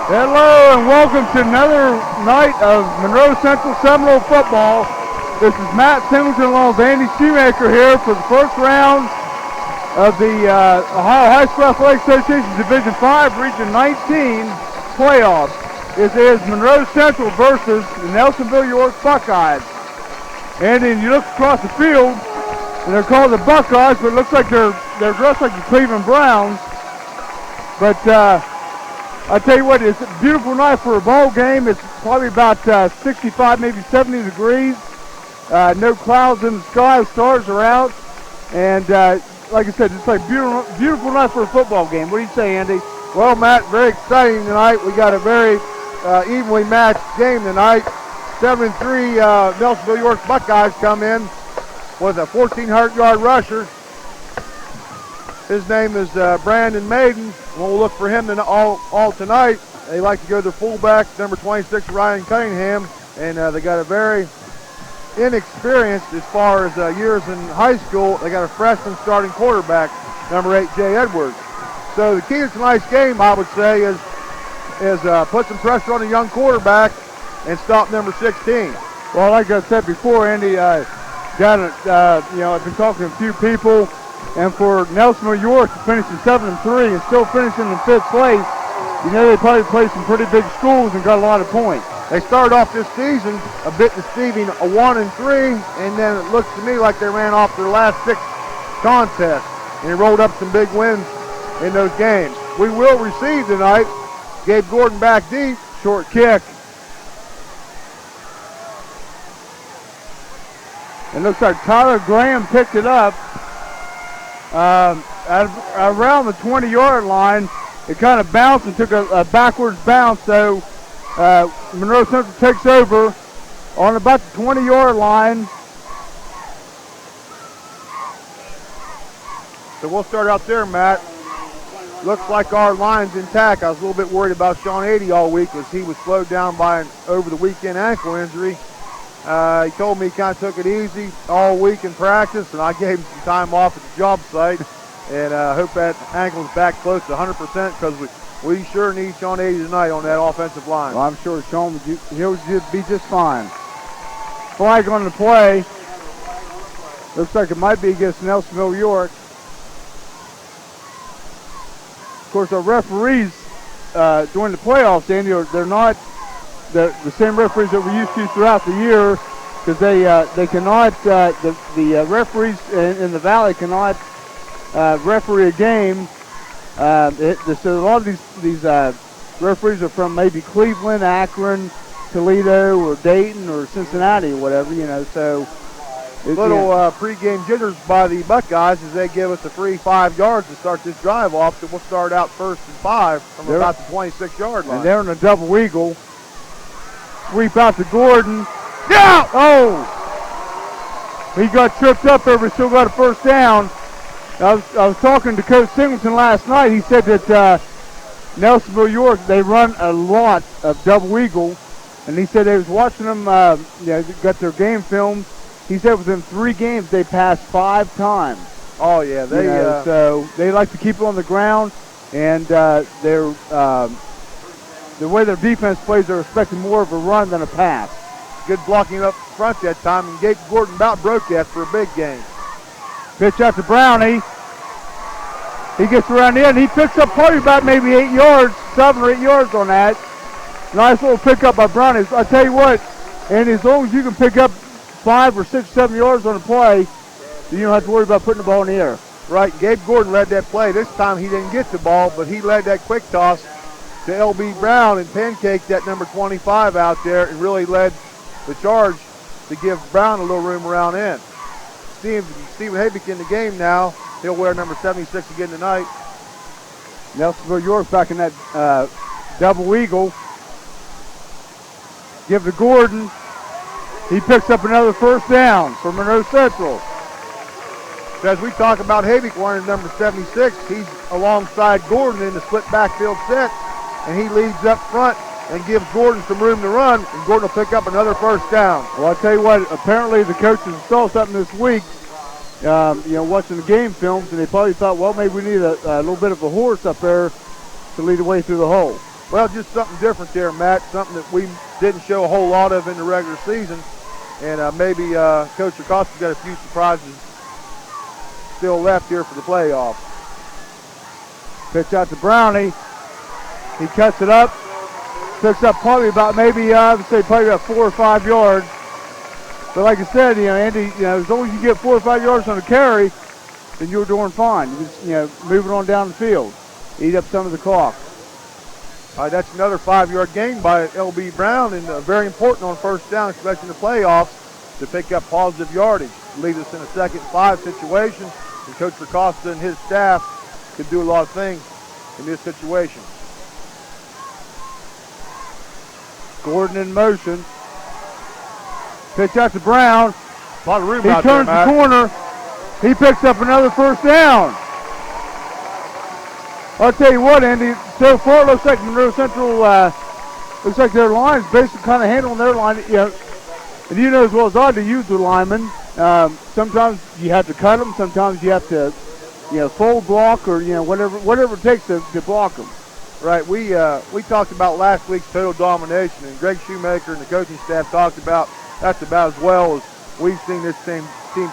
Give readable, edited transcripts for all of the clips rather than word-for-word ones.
Hello and welcome to another night of Monroe Central Seminole football. This is Matt Singleton along with Andy Shoemaker here for the first round of the Ohio High School Athletic Association Division 5 Region 19 playoffs. This is Monroe Central versus the Nelsonville York Buckeyes. Andy, you look across the field and they're called the Buckeyes, but it looks like they're dressed like the Cleveland Browns. But I'll tell you what, it's a beautiful night for a ball game. It's probably about 65, maybe 70 degrees. No clouds in the sky. Stars are out. And like I said, it's like beautiful night for a football game. What do you say, Andy? Well, Matt, very exciting tonight. We got a very evenly matched game tonight. 7-3 Nelsonville York Buckeyes come in with a 1,400-yard rusher. His name is Brandon Maiden. We'll look for him all tonight. They like to go to their fullback, number 26, Ryan Cunningham, and they got a very inexperienced as far as years in high school. They got a freshman starting quarterback, number 8, Jay Edwards. So the key to tonight's game, I would say, is put some pressure on the young quarterback and stop number 16. Well, like I said before, Andy, I've been talking to a few people. And for Nelsonville York to finish in 7-3 and still finishing in 5th place, you know they probably played some pretty big schools and got a lot of points. They started off this season a bit deceiving, a 1-3, and then it looks to me like they ran off their last 6 contests and they rolled up some big wins in those games. We will receive tonight. Gabe Gordon back deep, short kick. It looks like Tyler Graham picked it up. Around the 20-yard line, it kind of bounced and took a backwards bounce, so Monroe Central takes over on about the 20-yard line. So we'll start out there, Matt. Looks like our line's intact. I was a little bit worried about Sean 80 all week as he was slowed down by an over-the-weekend ankle injury. He told me he kind of took it easy all week in practice, and I gave him some time off at the job site. And I hope that ankle's back close to 100% because we sure need Sean 80 tonight on that offensive line. Well, I'm sure Sean he'll be just fine. Flag on the play. Looks like it might be against Nelsonville York. Of course, our referees during the playoffs, Andy, they're not the same referees that we used to throughout the year, because they cannot the referees in the Valley cannot referee a game. So a lot of these referees are from maybe Cleveland, Akron, Toledo, or Dayton, or Cincinnati, or whatever, you know. So pregame jitters by the Buckeyes as they give us a free 5 yards to start this drive off. So we'll start out 1st and 5 from about the 26-yard line. And they're in a double eagle. Sweep out to Gordon. Yeah! Oh! He got tripped up there, but still got a first down. I was talking to Coach Singleton last night. He said that Nelsonville York, they run a lot of double eagle. And he said they was watching them, got their game filmed. He said within 3 games they passed 5 times. Oh, yeah. So they like to keep it on the ground. And the way their defense plays, they're expecting more of a run than a pass. Good blocking up front that time, and Gabe Gordon about broke that for a big game. Pitch out to Brownie. He gets around the end. He picks up probably about maybe 8 yards, 7 or 8 yards on that. Nice little pickup by Brownie. I tell you what, and as long as you can pick up 5 or 6, 7 yards on a play, you don't have to worry about putting the ball in the air. Right, Gabe Gordon led that play. This time he didn't get the ball, but he led that quick toss to L.B. Brown and pancaked that number 25 out there and really led the charge to give Brown a little room around in. Steven Habick in the game now. He'll wear number 76 again tonight. Nelsonville York back in that double eagle. Give to Gordon. He picks up another first down for Monroe Central. So as we talk about Habick wearing number 76, he's alongside Gordon in the split backfield set. And he leads up front and gives Gordon some room to run, and Gordon will pick up another first down. Well, I'll tell you what, apparently the coaches saw something this week, watching the game films, and they probably thought, well, maybe we need a little bit of a horse up there to lead the way through the hole. Well, just something different there, Matt. Something that we didn't show a whole lot of in the regular season. And maybe Coach Acosta's got a few surprises still left here for the playoffs. Pitch out to Brownie. He cuts it up. Picks up probably about I would say probably about 4 or 5 yards. But like I said, Andy, as long as you get 4 or 5 yards on a carry, then you're doing fine. You just, moving on down the field. Eat up some of the clock. All right, that's another 5-yard gain by L.B. Brown, and very important on first down, especially in the playoffs, to pick up positive yardage. Leaves us in a 2nd and 5 situation, and Coach Acosta and his staff can do a lot of things in this situation. Gordon in motion. Pitch out to Brown. A lot of room he out turns there, the corner. He picks up another first down. I'll tell you what, Andy, so far it looks like Monroe Central, looks like their line's basically kind of handling their line. And you know as well as I do, you the linemen, sometimes you have to cut them, sometimes you have to, full block or, whatever it takes to block them. Right, we talked about last week's total domination, and Greg Shoemaker and the coaching staff talked about that's about as well as we've seen this team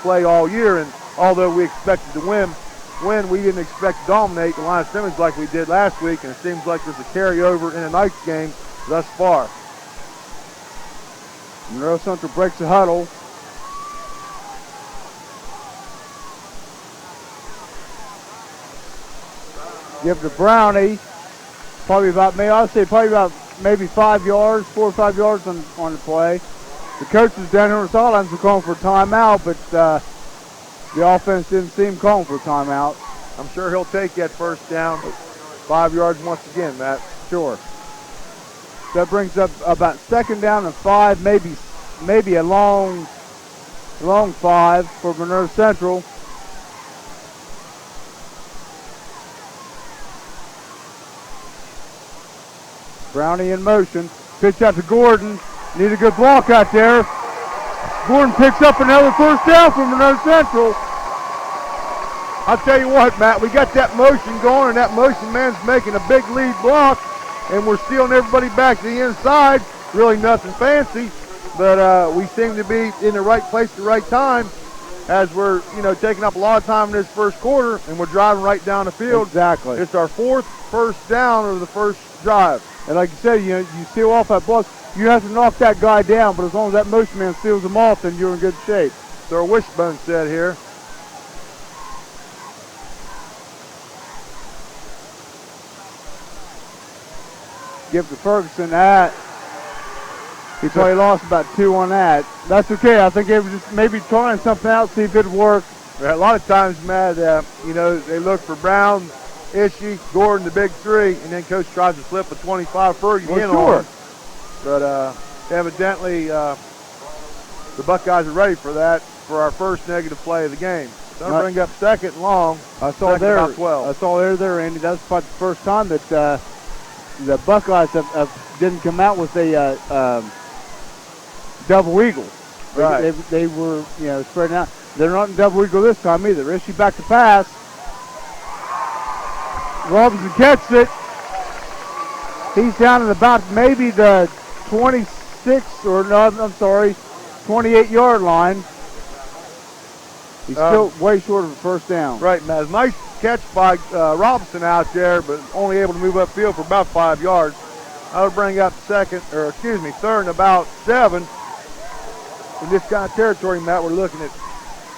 play all year. And although we expected to win, we didn't expect to dominate the line of scrimmage like we did last week, and it seems like there's a carryover in tonight's game thus far. Monroe Central breaks the huddle. Give to Brownie. Probably about maybe 5 yards, 4 or 5 yards on the play. The coaches down here on the sidelines were calling for a timeout, but the offense didn't seem calling for a timeout. I'm sure he'll take that first down. 5 yards once again, Matt. Sure. That brings up about 2nd down and 5, maybe a long 5 for Monroe Central. Brownie in motion. Pitch out to Gordon. Need a good block out there. Gordon picks up another first down for Monroe Central. I'll tell you what, Matt, we got that motion going, and that motion man's making a big lead block, and we're stealing everybody back to the inside. Really nothing fancy, but we seem to be in the right place at the right time as we're, taking up a lot of time in this first quarter, and we're driving right down the field. Exactly. It's our 4th first down of the first drive. And like you said, you steal off that block, you have to knock that guy down, but as long as that motion man steals him off, then you're in good shape. So our wishbone set here. Give to Ferguson that. He probably lost about 2 on that. That's okay. I think they were just maybe trying something out, see if it'd work. A lot of times, Matt, they look for Brown, Ishii, Gordon, the big 3, and then coach tries to slip a 25 Fergie in on him. But evidently, the Buckeyes are ready for that for our first negative play of the game. So I'll bring up 2nd and long. I saw there, about 12. I saw there, Andy. That's probably the first time that the Buckeyes didn't come out with a double eagle. Right. They were, spreading out. They're not in double eagle this time either. Ishii back to pass. Robinson catches it. He's down at about maybe the 26 or no, I'm sorry, 28-yard line. He's still way short of a first down. Right, Matt. Nice catch by Robinson out there, but only able to move upfield for about 5 yards. I would bring up 3rd and about 7. In this kind of territory, Matt, we're looking at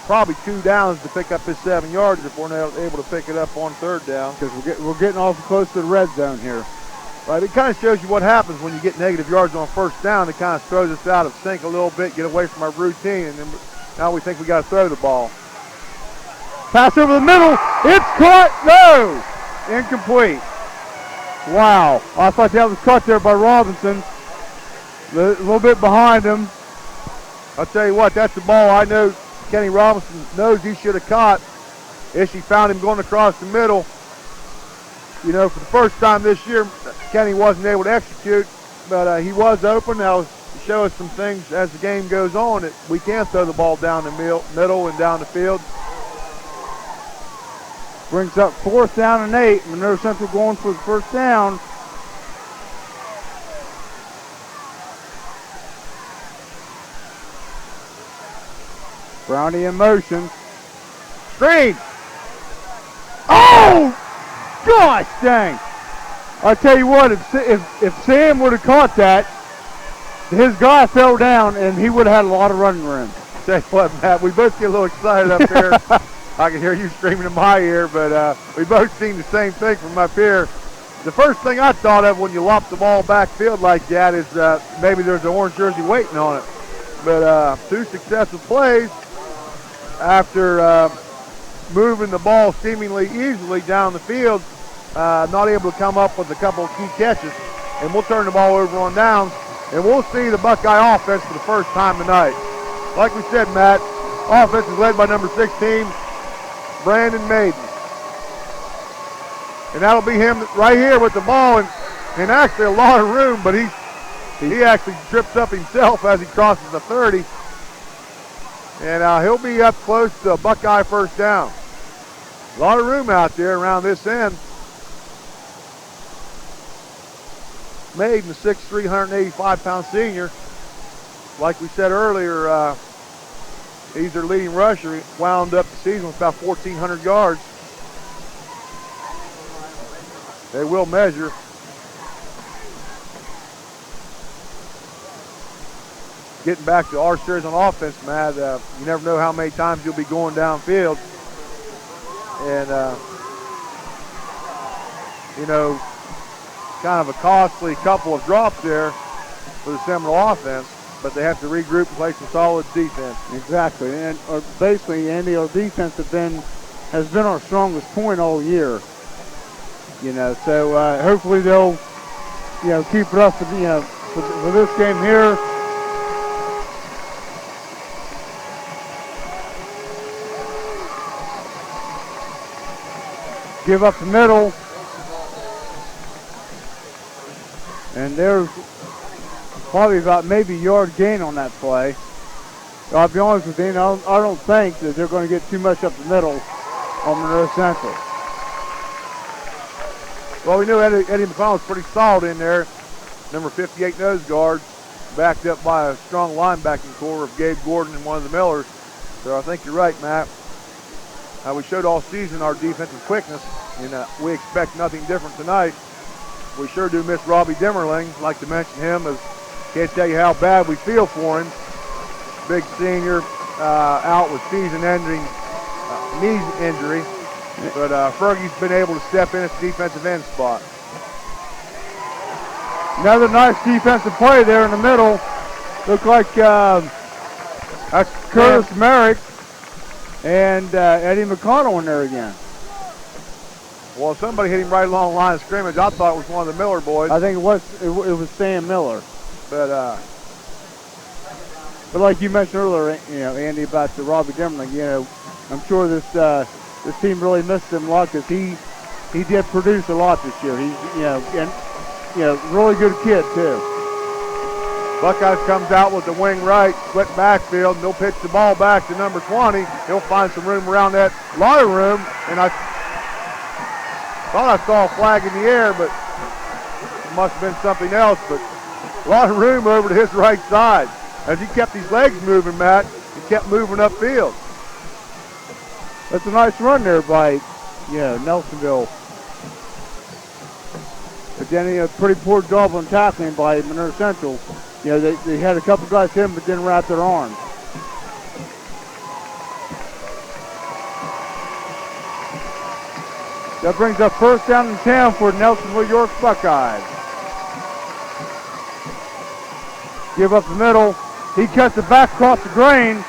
probably 2 downs to pick up his 7 yards if we're not able to pick it up on 3rd down. Because we're getting awful close to the red zone here. Right, it kind of shows you what happens when you get negative yards on first down. It kind of throws us out of sync a little bit, get away from our routine, and then now we think we got to throw the ball. Pass over the middle. It's caught. No. Incomplete. Wow. I thought that was caught there by Robinson. A little bit behind him. I'll tell you what, that's the ball I know Kenny Robinson knows he should have caught. Ishii found him going across the middle. For the first time this year, Kenny wasn't able to execute, but he was open. That'll show us some things as the game goes on that we can throw the ball down the middle and down the field. Brings up 4th down and 8. Monroe Central going for the first down. Brownie in motion. Screen. Oh! Gosh dang! I tell you what, if Sam would have caught that, his guy fell down and he would have had a lot of running room. Tell you what, Matt, we both get a little excited up here. I can hear you screaming in my ear, but we both seen the same thing from up here. The first thing I thought of when you lop the ball backfield like that is maybe there's an orange jersey waiting on it. But 2 successive plays after moving the ball seemingly easily down the field, not able to come up with a couple of key catches. And we'll turn the ball over on downs, and we'll see the Buckeye offense for the first time tonight. Like we said, Matt, offense is led by number 16, Brandon Maiden. And that'll be him right here with the ball, and actually a lot of room, but he actually trips up himself as he crosses the 30. And he'll be up close to a Buckeye first down. A lot of room out there around this end. Maiden, the 6'3", 185-pound senior. Like we said earlier, he's their leading rusher. He wound up the season with about 1,400 yards. They will measure. Getting back to our series on offense, Matt, you never know how many times you'll be going downfield. And, you know, kind of a costly couple of drops there for the Seminole offense, but they have to regroup and play some solid defense. Exactly, and basically, Andy, our defense has been our strongest point all year. You know, so hopefully they'll, you know, keep it up for, you know, for this game here. Give up the middle. And there's probably about maybe a yard gain on that play. I'll be honest with you, I don't think that they're going to get too much up the middle on Monroe Central. Well, we knew Eddie McConnell was pretty solid in there. Number 58 nose guard, backed up by a strong linebacking core of Gabe Gordon and one of the Millers. So I think you're right, Matt. We showed all season our defensive quickness, and we expect nothing different tonight. We sure do miss Robbie Dimmerling. I'd like to mention him, as can't tell you how bad we feel for him. Big senior, out with season-ending knee injury. But Fergie's been able to step in at the defensive end spot. Another nice defensive play there in the middle. Looked like that's Curtis Merrick and Eddie McConnell in there again. Well, somebody hit him right along the line of scrimmage. I thought it was one of the Miller boys. I think it was Sam Miller. But like you mentioned earlier, you know, Andy, about the Robbie Dimmerling, you know, I'm sure this team really missed him a lot because he did produce a lot this year. He's, you know, and you know, really good kid too. Buckeyes comes out with the wing right, split backfield, and they'll pitch the ball back to number 20. He'll find some room around that, a lot of room, and I thought I saw a flag in the air, but it must have been something else. But a lot of room over to his right side. As he kept his legs moving, Matt, he kept moving upfield. That's a nice run there by, you know, Nelsonville. But then a pretty poor job on tackling by MonroeCentral. You know, they had a couple guys hit him, but didn't wrap their arms. That brings up first down and 10 for Nelsonville York Buckeyes. Give up the middle. He cuts it back across the grain.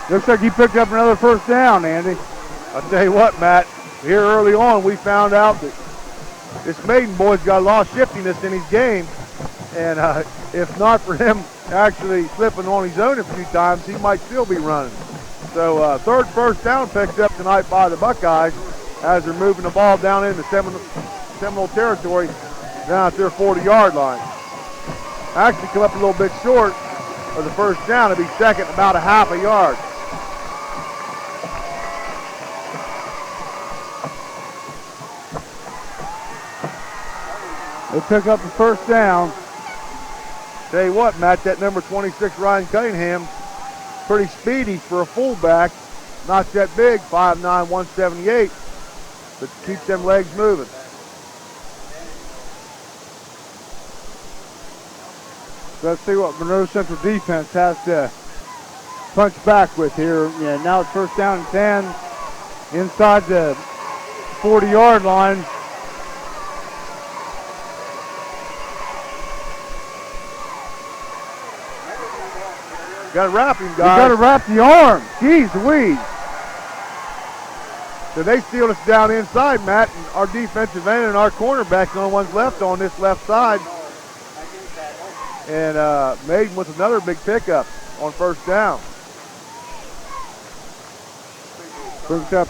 Looks like he picked up another first down, Andy. I'll tell you what, Matt, here early on we found out that this Maiden boy's got a lot of shiftiness in his game. And if not for him actually slipping on his own a few times, he might still be running. So third first down picked up tonight by the Buckeyes as they're moving the ball down into Seminole territory down at their 40-yard line. Actually come up a little bit short of the first down to be second about a half a yard. They pick up the first down. Tell you what, Matt, that number 26 Ryan Cunningham pretty speedy for a fullback. Not that big, 5'9", 178, but keeps them legs moving. Let's see what Monroe Central defense has to punch back with here. Yeah, now it's first down and 10 inside the 40-yard line. Got to wrap him, guys. You got to wrap the arm. Jeez Louise. So they steal us down inside, Matt, and our defensive end and our cornerback, the only ones left on this left side. And Maiden with another big pickup on first down. Brings up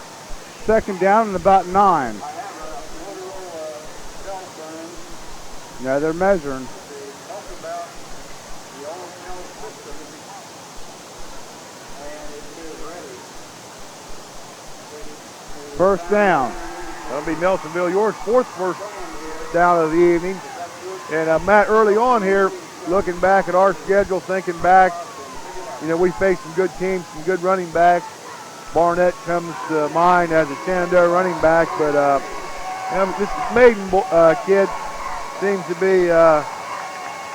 second down and about 9. Yeah, they're measuring. First down. That'll be Nelsonville York's fourth first down of the evening. And Matt, early on here, looking back at our schedule, thinking back, you know, we faced some good teams, some good running backs. Barnett comes to mind as a Shenandoah running back, but you know, this Maiden kid seems to be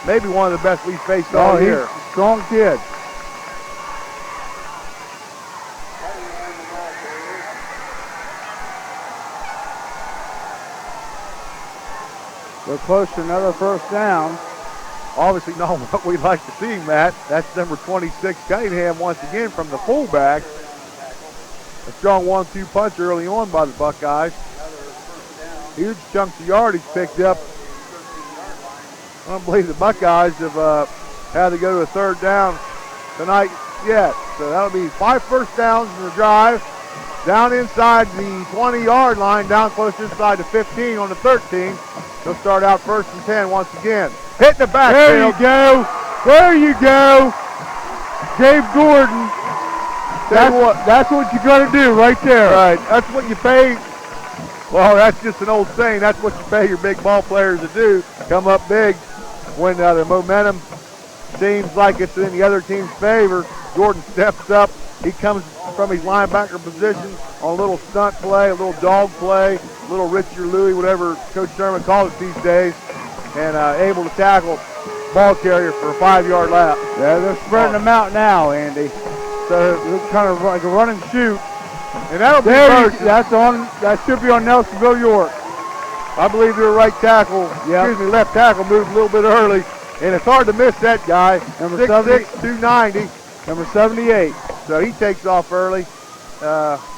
maybe one of the best we've faced all year. He's a strong kid. We're close to another first down. Obviously not what we'd like to see, Matt. That's number 26, Cunningham, once again from the fullback. A strong 1-2 punch early on by the Buckeyes. Huge chunks of yardage picked up. I don't believe the Buckeyes have had to go to a third down tonight yet. So that'll be 5 first downs in the drive. Down inside the 20-yard line, down close inside the 15 on the 13. They'll start out first and 10 once again. Hitting the backfield. There you go. There you go. Dave Gordon. That's what you got to do right there. Right. That's what you pay. Well, that's just an old saying. That's what you pay your big ball players to do. Come up big when the momentum seems like it's in the other team's favor. Gordon steps up. He comes from his linebacker position on a little stunt play, a little dog play, a little Richard Louis, whatever Coach Sherman calls it these days, and able to tackle ball carrier for a 5-yard lap. Yeah, they're spreading them out now, Andy. So it's kind of like a run and shoot. And that'll be that should be on Nelsonville York. I believe your right tackle, left tackle moved a little bit early, and it's hard to miss that guy. Number 6'6", 290. Number 78. So he takes off early.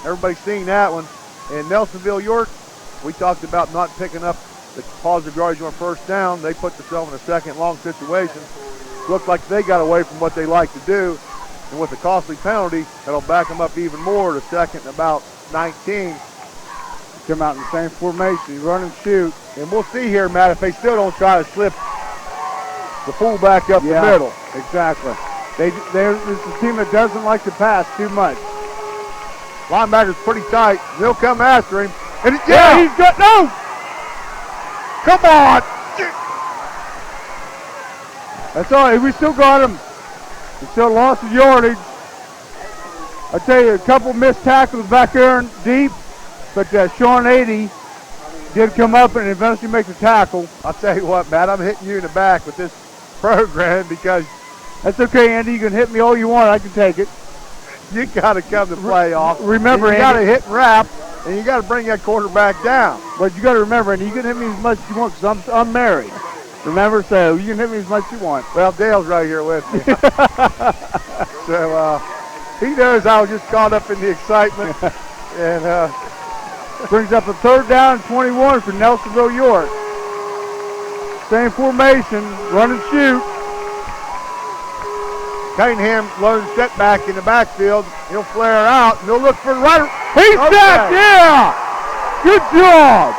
Everybody's seen that one. And Nelsonville York, we talked about not picking up the positive yardage on first down. They put themselves in a second long situation. Looked like they got away from what they like to do. And with a costly penalty, that'll back them up even more to second and about 19. Come out in the same formation, run and shoot. And we'll see here, Matt, if they still don't try to slip the fullback up the middle. Exactly. It's a team that doesn't like to pass too much. Linebacker's pretty tight. They'll come after him. And he's got no. Come on. That's all right. We still got him. We still lost the yardage. I tell you, a couple missed tackles back there deep, but Sean 80 did come up and eventually make the tackle. I'll tell you what, Matt, I'm hitting you in the back with this program because that's okay, Andy. You can hit me all you want. I can take it. You got to come to playoffs. Remember, you got to hit and wrap, and you got to bring that quarterback down. But you got to remember, Andy, you can hit me as much as you want because I'm married. Remember, so you can hit me as much as you want. Well, Dale's right here with me. So he knows I was just caught up in the excitement. And brings up a third down and 21 for Nelsonville York. Same formation, run and shoot. Cunningham learns setback in the backfield. He'll flare out, and he'll look for the right. He's back, yeah! Good job!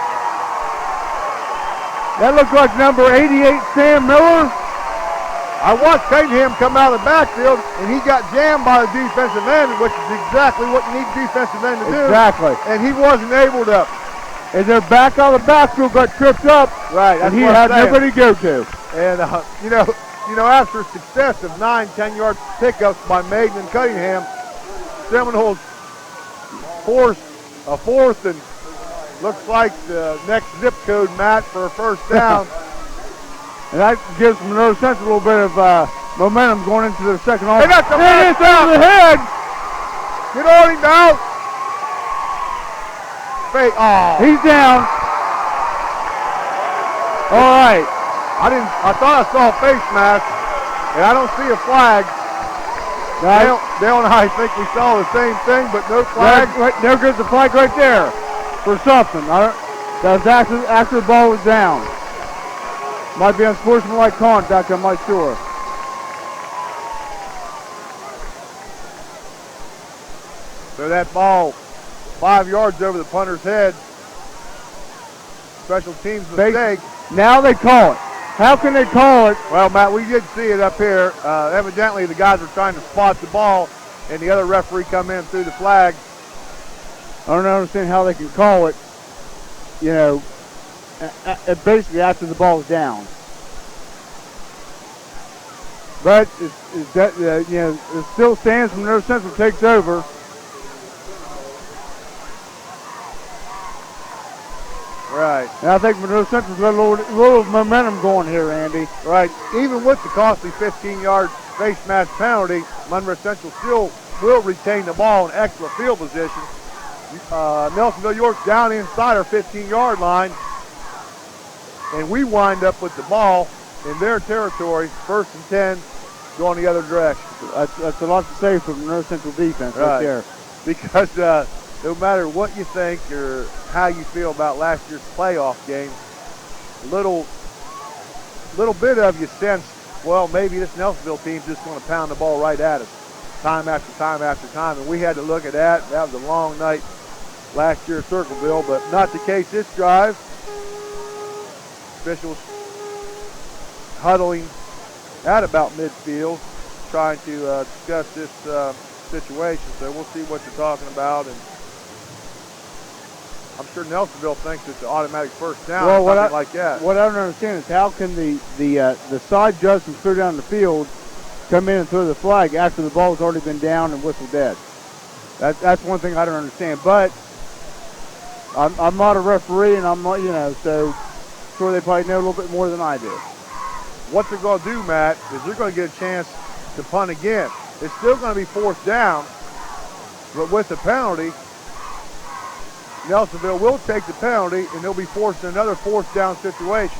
That looked like number 88, Sam Miller. I watched Cunningham come out of the backfield, and he got jammed by the defensive end, which is exactly what you need defensive end to do. Exactly. And he wasn't able to. And their back out of the backfield got tripped up. Right. And he had nobody to go to. And, you know, you know, after success of 9 10-yard pickups by Maiden and Cunningham, Seminoles forced a fourth and looks like the next zip code, Matt, for a first down. And that gives Monroe Central a little bit of momentum going into their second half. They got the man over the head. Get on him now. Oh. He's down. All right. I thought I saw a face mask, and I don't see a flag. Dale and I think we saw the same thing, but no flag. There goes the flag right there for something. That was after the ball was down. Might be unsportsmanlike contact, I'm not sure. So that ball 5 yards over the punter's head. Special teams mistake. Now they call it. How can they call it? Well, Matt, we did see it up here. Evidently, the guys were trying to spot the ball, and the other referee come in through the flag. I don't understand how they can call it, you know, basically after the ball is down. But you know, it still stands when Monroe Central takes over. Right. And I think Monroe Central's got a little momentum going here, Andy. Right. Even with the costly 15-yard face mask penalty, Monroe Central still will retain the ball in excellent field position. Nelsonville York down inside our 15-yard line, and we wind up with the ball in their territory, 1st and 10, going the other direction. That's a lot to say for Monroe Central defense right there. Because no matter what you think or how you feel about last year's playoff game, little bit of you sense, well, maybe this Nelsonville team's just going to pound the ball right at us time after time after time. And we had to look at that. That was a long night last year at Circleville, but not the case this drive. Officials huddling at about midfield, trying to discuss this situation. So we'll see what they're talking about. And I'm sure Nelsonville thinks it's an automatic first down or something like that. What I don't understand is how can the side judge from clear down the field come in and throw the flag after the ball's already been down and whistled dead? That's one thing I don't understand. But I'm not a referee, and I'm not, you know, so sure they probably know a little bit more than I do. What they're going to do, Matt, is they're going to get a chance to punt again. It's still going to be 4th down, but with the penalty, Nelsonville will take the penalty, and they'll be forced in another 4th down situation.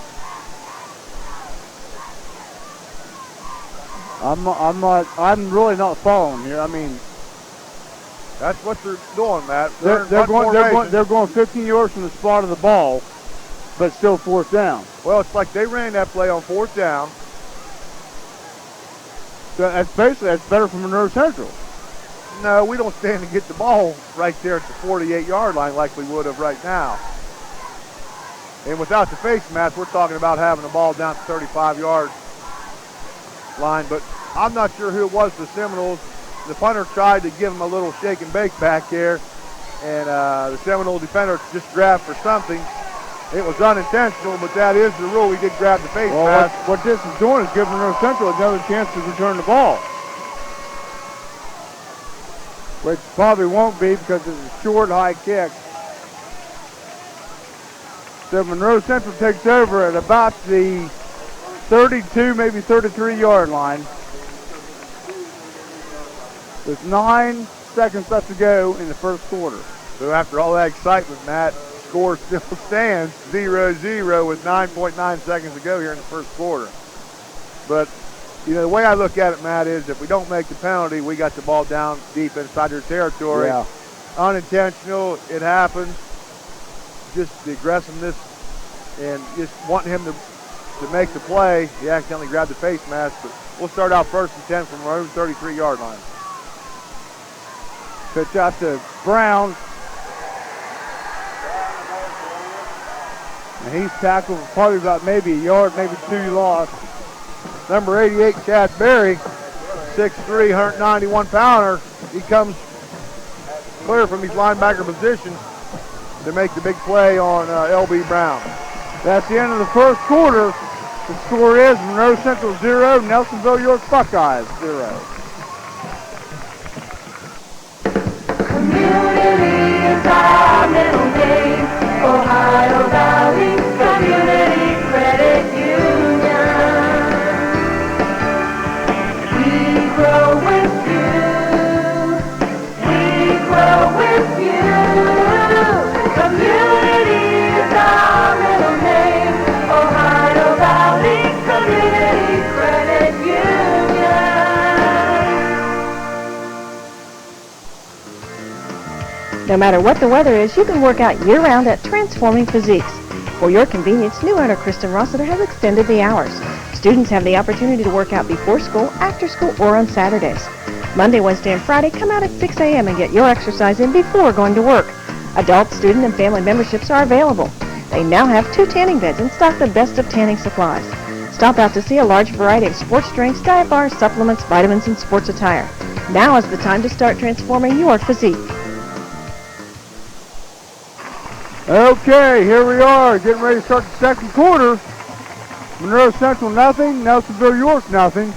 I'm really not following here. I mean, that's what they're doing, Matt. They're going 15 yards from the spot of the ball, but still 4th down. Well, it's like they ran that play on 4th down. So that's better for Monroe Central. No, we don't stand to get the ball right there at the 48-yard line like we would have right now. And without the face mask, we're talking about having the ball down to 35-yard line. But I'm not sure who it was for Seminoles. The punter tried to give him a little shake and bake back there, and the Seminole defender just grabbed for something. It was unintentional, but that is the rule. He did grab the face mask. What this is doing is giving Monroe Central another chance to return the ball. Which probably won't be because it's a short, high kick. So Monroe Central takes over at about the 32, maybe 33-yard line. With 9 seconds left to go in the first quarter. So after all that excitement, Matt, score still stands 0-0 with 9.9 seconds to go here in the first quarter. But, you know, the way I look at it, Matt, is if we don't make the penalty, we got the ball down deep inside their territory. Yeah. Unintentional, it happens. Just the aggressiveness and just wanting him to make the play. He accidentally grabbed the face mask, but we'll start out 1st and 10 from our own 33-yard line. Pitch out to Brown. And he's tackled for probably about maybe a yard, maybe 2 lost. Number 88, Chad Berry, 6'3", 191-pounder. He comes clear from his linebacker position to make the big play on L.B. Brown. That's the end of the first quarter. The score is Monroe Central 0, Nelsonville York Buckeyes 0. Community is our middle name. Ohio Valley Community Credit Union. We grow with you. We grow with you. Community is our middle name. Ohio Valley Community Credit Union. No matter what the weather is, you can work out year-round at Transforming Physiques. For your convenience, new owner Kristen Rossiter has extended the hours. Students have the opportunity to work out before school, after school, or on Saturdays. Monday, Wednesday, and Friday, come out at 6 a.m. and get your exercise in before going to work. Adult, student, and family memberships are available. They now have 2 tanning beds and stock the best of tanning supplies. Stop out to see a large variety of sports drinks, diet bars, supplements, vitamins, and sports attire. Now is the time to start transforming your physique. Okay, here we are, getting ready to start the second quarter. Monroe Central nothing, Nelsonville York nothing.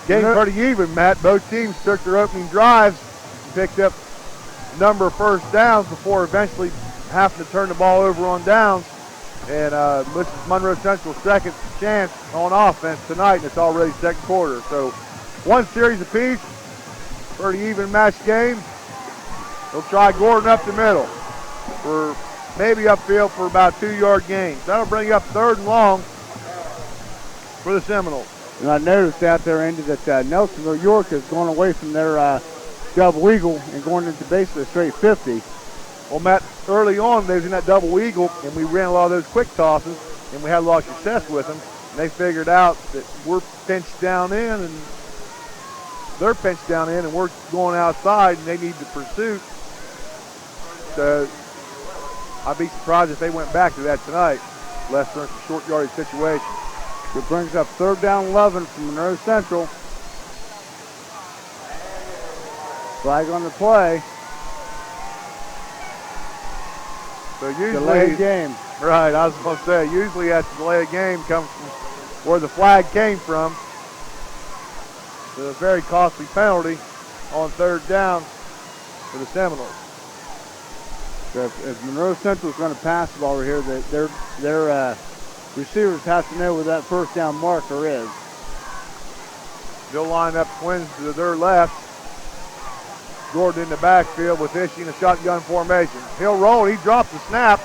Game pretty even, Matt. Both teams took their opening drives and picked up a number of first downs before eventually having to turn the ball over on downs. And this is Monroe Central's second chance on offense tonight, and it's already second quarter. So one series apiece, pretty even match game. They'll try Gordon up the middle for maybe upfield for about 2-yard gains. That'll bring up 3rd and long for the Seminoles. And I noticed out there, Andy, that Nelsonville York has gone away from their double eagle and going into basically a straight 50. Well, Matt, early on they was in that double eagle, and we ran a lot of those quick tosses, and we had a lot of success with them. And they figured out that we're pinched down in, and they're pinched down in, and we're going outside, and they need the pursuit. So I'd be surprised if they went back to that tonight, less than a short yardage situation. It brings up 3rd down 11 from Monroe Central. Flag on the play. So usually, delayed game. Right, I was going to say, usually that delayed game comes from where the flag came from. So a very costly penalty on 3rd down for the Seminoles. So if Monroe Central is going to pass the ball over here, their receivers have to know where that 1st down marker is. They'll line up twins to their left. Gordon in the backfield with Ishii in a shotgun formation. He'll roll. He drops the snap.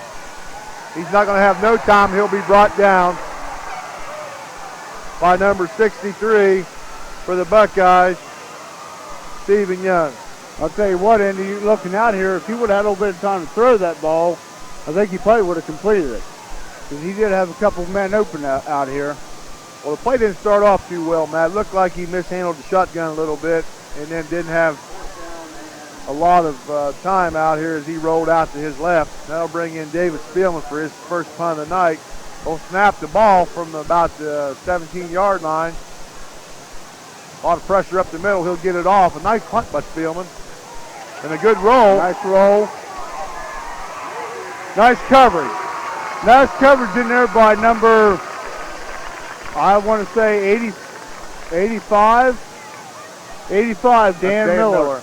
He's not going to have no time. He'll be brought down by number 63 for the Buckeyes, Stephen Young. I'll tell you what, Andy, looking out here, if he would have had a little bit of time to throw that ball, I think he probably would have completed it. Because he did have a couple of men open out here. Well, the play didn't start off too well, Matt. It looked like he mishandled the shotgun a little bit and then didn't have a lot of time out here as he rolled out to his left. That'll bring in David Spielman for his first punt of the night. He'll snap the ball from about the 17-yard line. A lot of pressure up the middle. He'll get it off. A nice punt by Spielman. And a good roll. Nice roll. Nice coverage. Nice coverage in there by number, I want to say 85, Dan Miller.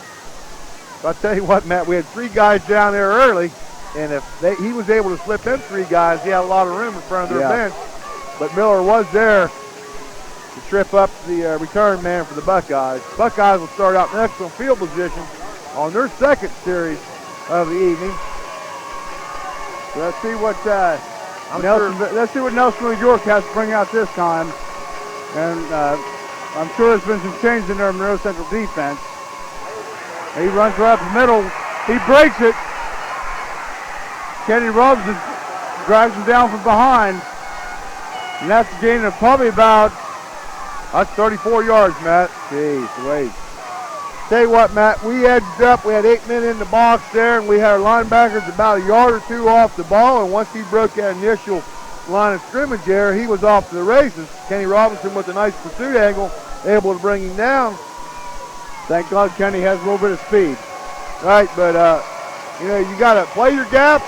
I'll tell you what, Matt, we had 3 guys down there early, and if he was able to slip them 3 guys, he had a lot of room in front of their bench. But Miller was there to trip up the return man for the Buckeyes. Buckeyes will start out next on field position on their second series of the evening. So let's see what Nelsonville York has to bring out this time. And I'm sure there's been some change in their Monroe Central defense. He runs right up the middle. He breaks it. Kenny Robinson drags him down from behind. And that's a gain of probably about, that's 34 yards, Matt. Jeez, wait. Tell you what, Matt, we edged up. We had 8 men in the box there, and we had our linebackers about a yard or 2 off the ball. And once he broke that initial line of scrimmage there, he was off to the races. Kenny Robinson with a nice pursuit angle, able to bring him down. Thank God Kenny has a little bit of speed. Right, but, you got to play your gap.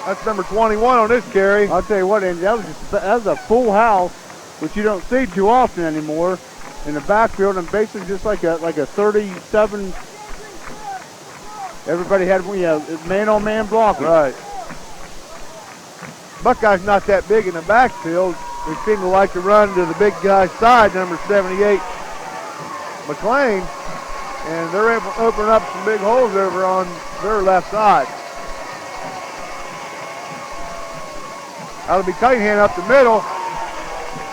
That's number 21 on this carry. I'll tell you what, Andy, that was a full house, which you don't see too often anymore in the backfield, and basically just like a 37. Everybody had man-on-man blocking. Right. Buckeyes not that big in the backfield. They seem to like to run to the big guy's side, number 78, McLean, and they're able to open up some big holes over on their left side. That'll be Cunningham up the middle.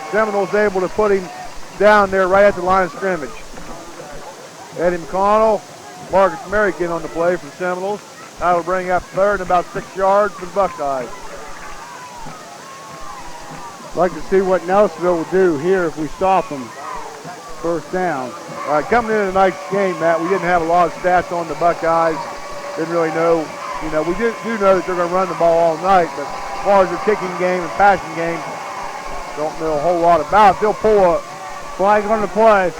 Seminoles able to put him down there right at the line of scrimmage. Eddie McConnell, Marcus Merrick in on the play for the Seminoles. That'll bring up third and about 6 yards for the Buckeyes. I'd like to see what Nelsonville will do here if we stop them. First down. All right, coming into tonight's game, Matt, we didn't have a lot of stats on the Buckeyes. Didn't really know. We do know that they're going to run the ball all night, but as far as their kicking game and passing game, don't know a whole lot about it. They'll pull a Flag on the play.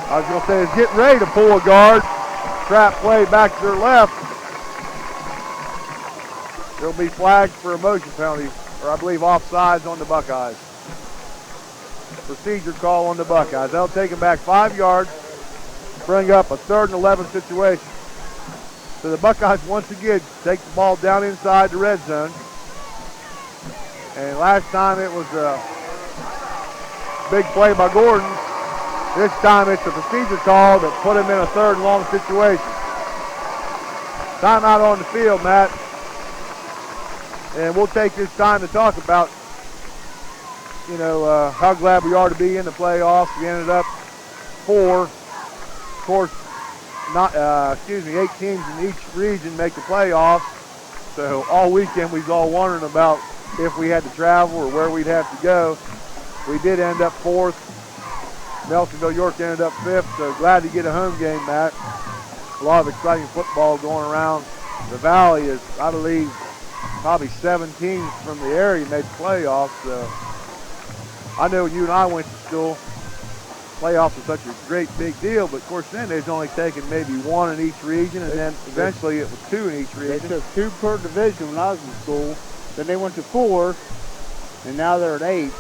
I was going to say, is getting ready to pull a guard. Trap play back to their left. They'll be flagged for a motion penalty, or I believe offsides on the Buckeyes. Procedure call on the Buckeyes. They'll take them back 5 yards, bring up a 3rd and 11 situation. So the Buckeyes once again take the ball down inside the red zone. And last time it was a big play by Gordon. This time it's a procedure call that put him in a 3rd and long situation. Timeout on the field, Matt. And we'll take this time to talk about, how glad we are to be in the playoffs. We ended up 4. Of course, 8 teams in each region make the playoffs. So all weekend we was all wondering about if we had to travel or where we'd have to go. We did end up 4th. Nelsonville York ended up 5th, so glad to get a home game, Matt. A lot of exciting football going around the valley. Is, I believe, probably 7 teams from the area made the playoffs. So I know when you and I went to school, playoffs was such a great big deal, but of course then they was only taking maybe 1 in each region, and then eventually it was 2 in each region. They took 2 per division when I was in school. Then they went to 4, and now they're at 8.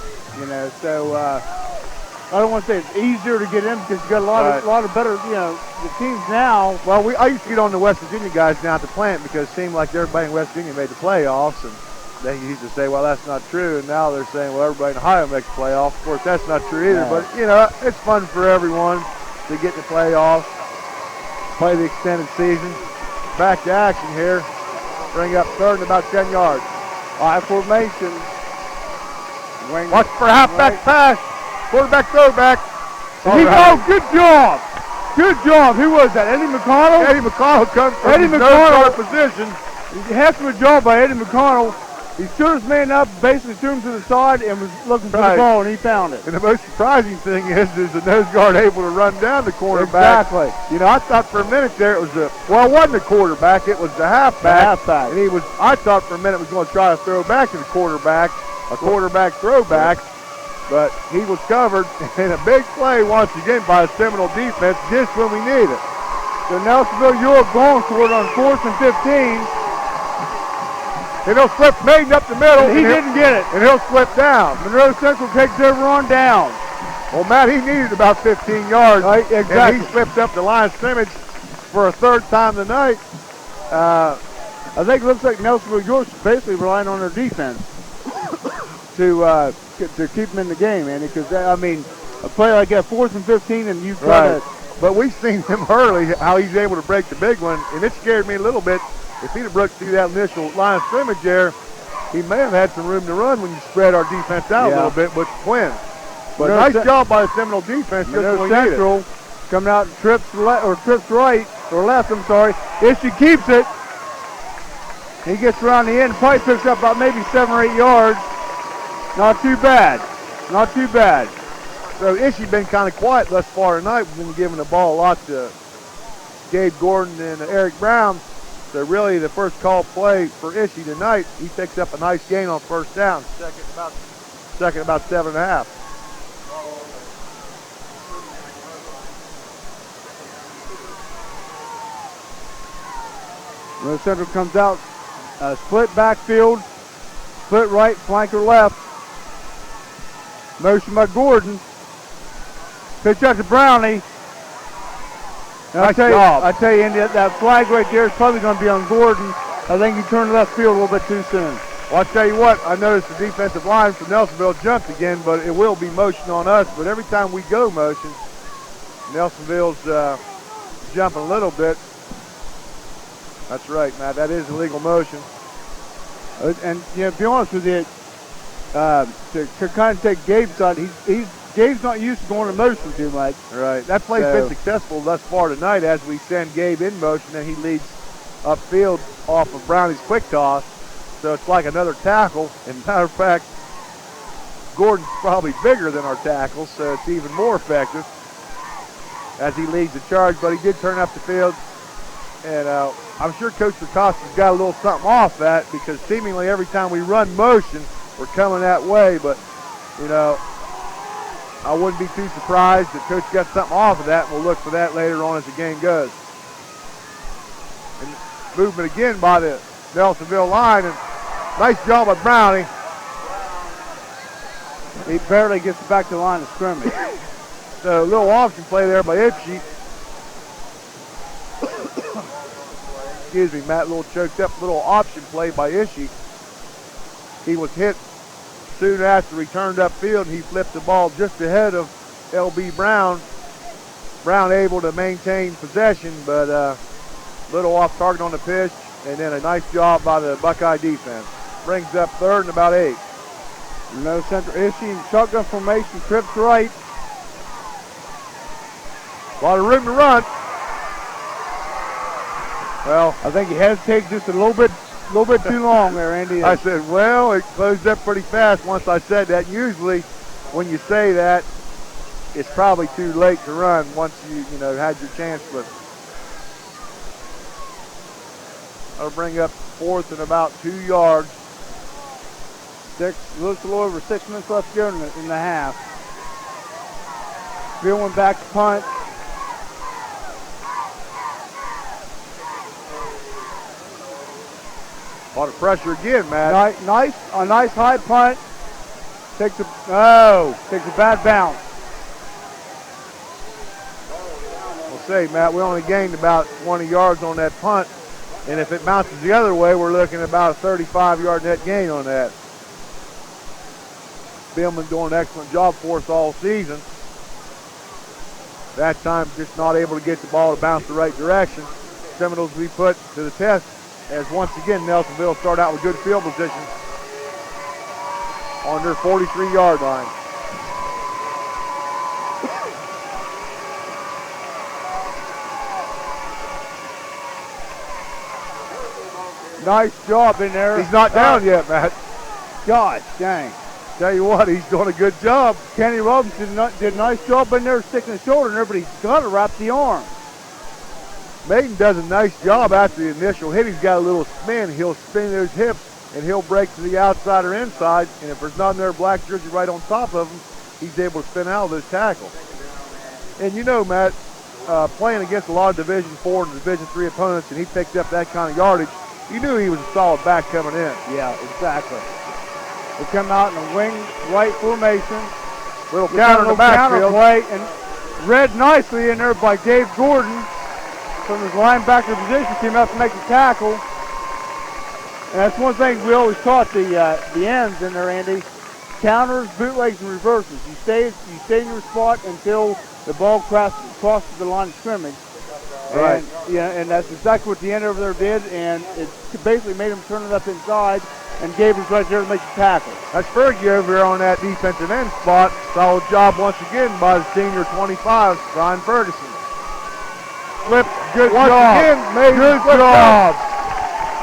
So I don't want to say it's easier to get in because you got a lot of better, the teams now. Well, I used to get on the West Virginia guys down at the plant because it seemed like everybody in West Virginia made the playoffs, and they used to say, well, that's not true, and now they're saying, well, everybody in Ohio makes the playoffs. Of course, that's not true either, but, it's fun for everyone to get the playoffs, play the extended season. Back to action here. Bring up 3rd and about 10 yards. I formation. Watch for a halfback pass. Quarterback throwback. Good job. Good job. Who was that? Eddie McConnell? Eddie McConnell comes from Eddie his McConnell position. Heck of a job by Eddie McConnell. He stood his man up, basically threw him to the side, and was looking for the ball, and he found it. And the most surprising thing is the nose guard able to run down the quarterback. Exactly. I thought for a minute there it wasn't the quarterback, it was the halfback. And I thought for a minute was going to try to throw back to the quarterback, a quarterback throwback, but he was covered in a big play once again by a Seminole defense just when we need it. So Nelsonville York going for it on 4th and 15. And he'll slip Maiden up the middle. And he didn't get it. And he'll slip down. MonroeCentral takes over on down. Well, Matt, he needed about 15 yards. Right, exactly. And he slipped up the line of scrimmage for a 3rd time tonight. I think it looks like Nelsonville York's basically relying on their defense to keep them in the game, Andy, because, a play like that, 4th and 15, and you've got to... But we've seen him early, how he's able to break the big one, and it scared me a little bit. If he'd have broke through that initial line of scrimmage there, he may have had some room to run when you spread our defense out a little bit with Quinn. But nice job by the Seminole defense. Central coming out and trips right, or left, I'm sorry. Ishii keeps it. He gets around the end, probably picks up about maybe 7 or 8 yards. Not too bad. Not too bad. So Ishii been kind of quiet thus far tonight. We've been giving the ball a lot to Gabe Gordon and Eric Brown. So really the first call play for Ishii tonight, he picks up a nice gain on 1st down. Second about 7.5. MonroeCentral comes out, split backfield, split right, flanker left. Motion by Gordon. Pitch out to Brownie. Nice job. I tell you, Andy, that flag right there is probably going to be on Gordon. I think he turned left field a little bit too soon. Well, I tell you what, I noticed the defensive line for Nelsonville jumped again, but it will be motion on us. But every time we go motion, Nelsonville's jumping a little bit. That's right, Matt. That is illegal motion. And to be honest with you, to kind of take Gabe's side, Gabe's not used to going to motion too much. Right. That play's been successful thus far tonight as we send Gabe in motion and he leads upfield off of Brownie's quick toss. So it's like another tackle. And matter of fact, Gordon's probably bigger than our tackle, so it's even more effective as he leads the charge. But he did turn up the field. And I'm sure Coach Lacosta's got a little something off that because seemingly every time we run motion, we're coming that way. But, I wouldn't be too surprised if Coach got something off of that, and we'll look for that later on as the game goes. And movement again by the Nelsonville line, and nice job by Brownie. He barely gets back to the line of scrimmage. So a little option play there by Ipsy. Excuse me, Matt, a little choked up. Little option play by Ishii. He was hit soon after he turned upfield, and he flipped the ball just ahead of L.B. Brown. Brown able to maintain possession, but little off target on the pitch, and then a nice job by the Buckeye defense. Brings up third and about 8. Central Ishii in shotgun formation, trips right. A lot of room to run. Well, I think he hesitated just a little bit too long there, Andy. I said, well, it closed up pretty fast once I said that. Usually when you say that, it's probably too late to run once you had your chance. But that'll bring up fourth and about 2 yards. Looks a little over 6 minutes left to go in the half. Bill went back to punt. A lot of pressure again, Matt. A nice high punt. Takes a bad bounce. We'll say, Matt, we only gained about 20 yards on that punt, and if it bounces the other way, we're looking at about a 35-yard net gain on that. Billman doing an excellent job for us all season. That time, just not able to get the ball to bounce the right direction. Seminoles we put to the test, as once again Nelsonville start out with good field position on their 43-yard line. Nice job in there. He's not down yet, Matt. Gosh dang. Tell you what, he's doing a good job. Kenny Robinson did a nice job in there sticking the shoulder in there, but he's got to wrap the arm. Maiden does a nice job after the initial hit. He's got a little spin. He'll spin those hips, and he'll break to the outside or inside. And if there's not another black jersey right on top of him, he's able to spin out of those tackles. And Matt, playing against a lot of Division 4 and Division 3 opponents, and he picked up that kind of yardage, you knew he was a solid back coming in. Yeah, exactly. They come out in a wing right formation. Little counter in the backfield. Play, and read nicely in there by Dave Gordon from his linebacker position. Came out to make the tackle. And that's one thing we always taught the ends in there, Andy. Counters, bootlegs, and reverses. You stay in your spot until the ball crosses the line of scrimmage. Right. And that's exactly what the end over there did, and it basically made him turn it up inside, and Gabe was right there to make the tackle. That's Fergie over there on that defensive end spot. Solid job once again by the senior 25, Brian Ferguson. Flip, good Once job. again, made Good good job.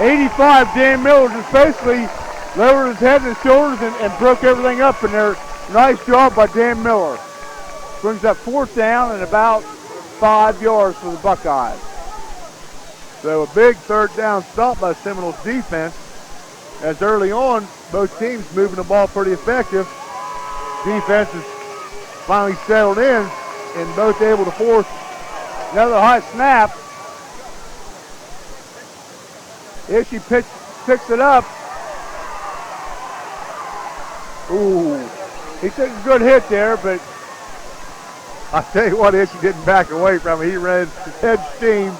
85, Dan Miller just basically lowered his head and his shoulders and broke everything up in there. Nice job by Dan Miller. Brings up fourth down and about 5 yards for the Buckeyes. So a big third down stop by Seminoles defense. As early on, both teams moving the ball pretty effective. Defense is finally settled in and both able to force Another high snap. Ishii picks it up. Ooh, he took a good hit there, but I tell you what, Ishii didn't back away from it. He ran his head steam.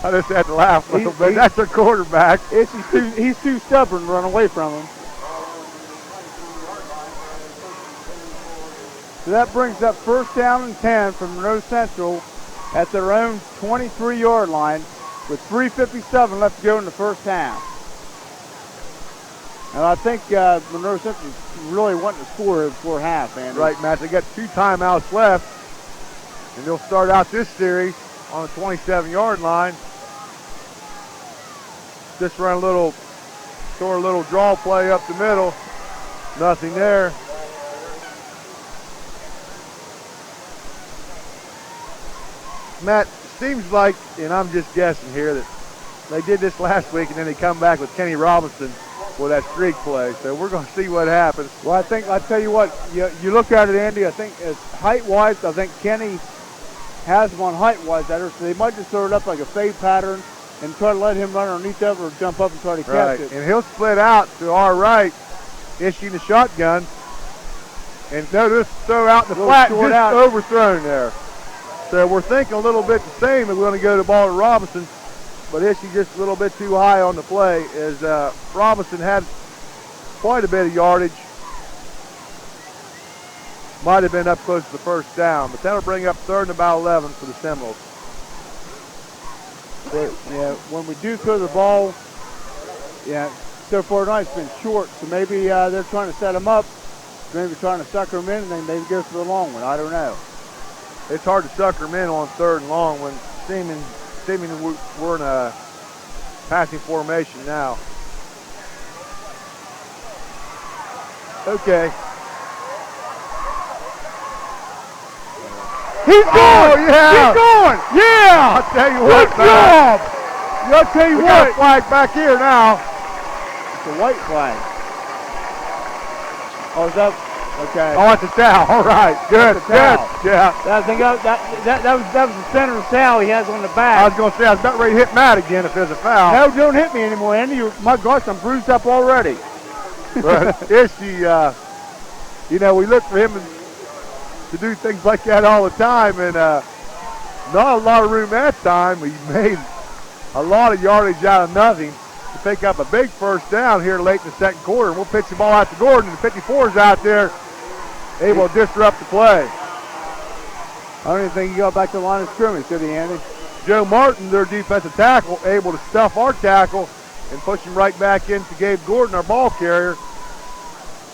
I just had to laugh a little bit. That's a quarterback. He's too stubborn to run away from him. So that brings up first down and 10 from Monroe Central at their own 23-yard line with 3:57 left to go in the first half. And I think Monroe Central really wanting to score before half, Andy. Right, Matt. They got 2 timeouts left, and they'll start out this series on the 27-yard line. Just run a little draw play up the middle. Nothing there. Matt, seems like, and I'm just guessing here, that they did this last week and then they come back with Kenny Robinson for that streak play. So we're going to see what happens. Well, I'll tell you what, you look at it, Andy, I think as height-wise, I think Kenny has him on height-wise better, so they might just throw it up like a fade pattern and try to let him run underneath of it or jump up and try to catch it. And he'll split out to our right, issuing the shotgun. And notice throw out the flat, just overthrown there. So we're thinking a little bit the same. We're going to go to the ball to Robinson, but Ishii just a little bit too high on the play as Robinson had quite a bit of yardage. Might have been up close to the first down, but that'll bring up 3rd and about 11 for the Seminoles. Yeah, when we do throw the ball, so far tonight it's been short, so maybe they're trying to set them up, maybe trying to sucker them in, and then maybe go for the long one. I don't know. It's hard to sucker them in on 3rd and long when seemingly we're in a passing formation now. Okay. He's going! Yeah! He's going! Yeah! I'll tell you Good what, job! I'll tell you we what. got a flag back here now. It's a white flag. Oh, is that? Okay. Oh, it's a foul. All right. Good. Good. Yeah. I think that was the center towel he has on the back. I was going to say, I was about ready to hit Matt again if there's a foul. No, don't hit me anymore, Andy. My gosh, I'm bruised up already. But Ishii, we look for him to do things like that all the time, and not a lot of room that time. He made a lot of yardage out of nothing to pick up a big first down here late in the second quarter. And we'll pitch the ball out to Gordon, and the 54's out there able to disrupt the play. I don't even think he got back to the line of scrimmage, did he, Andy? Joe Martin, their defensive tackle, able to stuff our tackle and push him right back into Gabe Gordon, our ball carrier.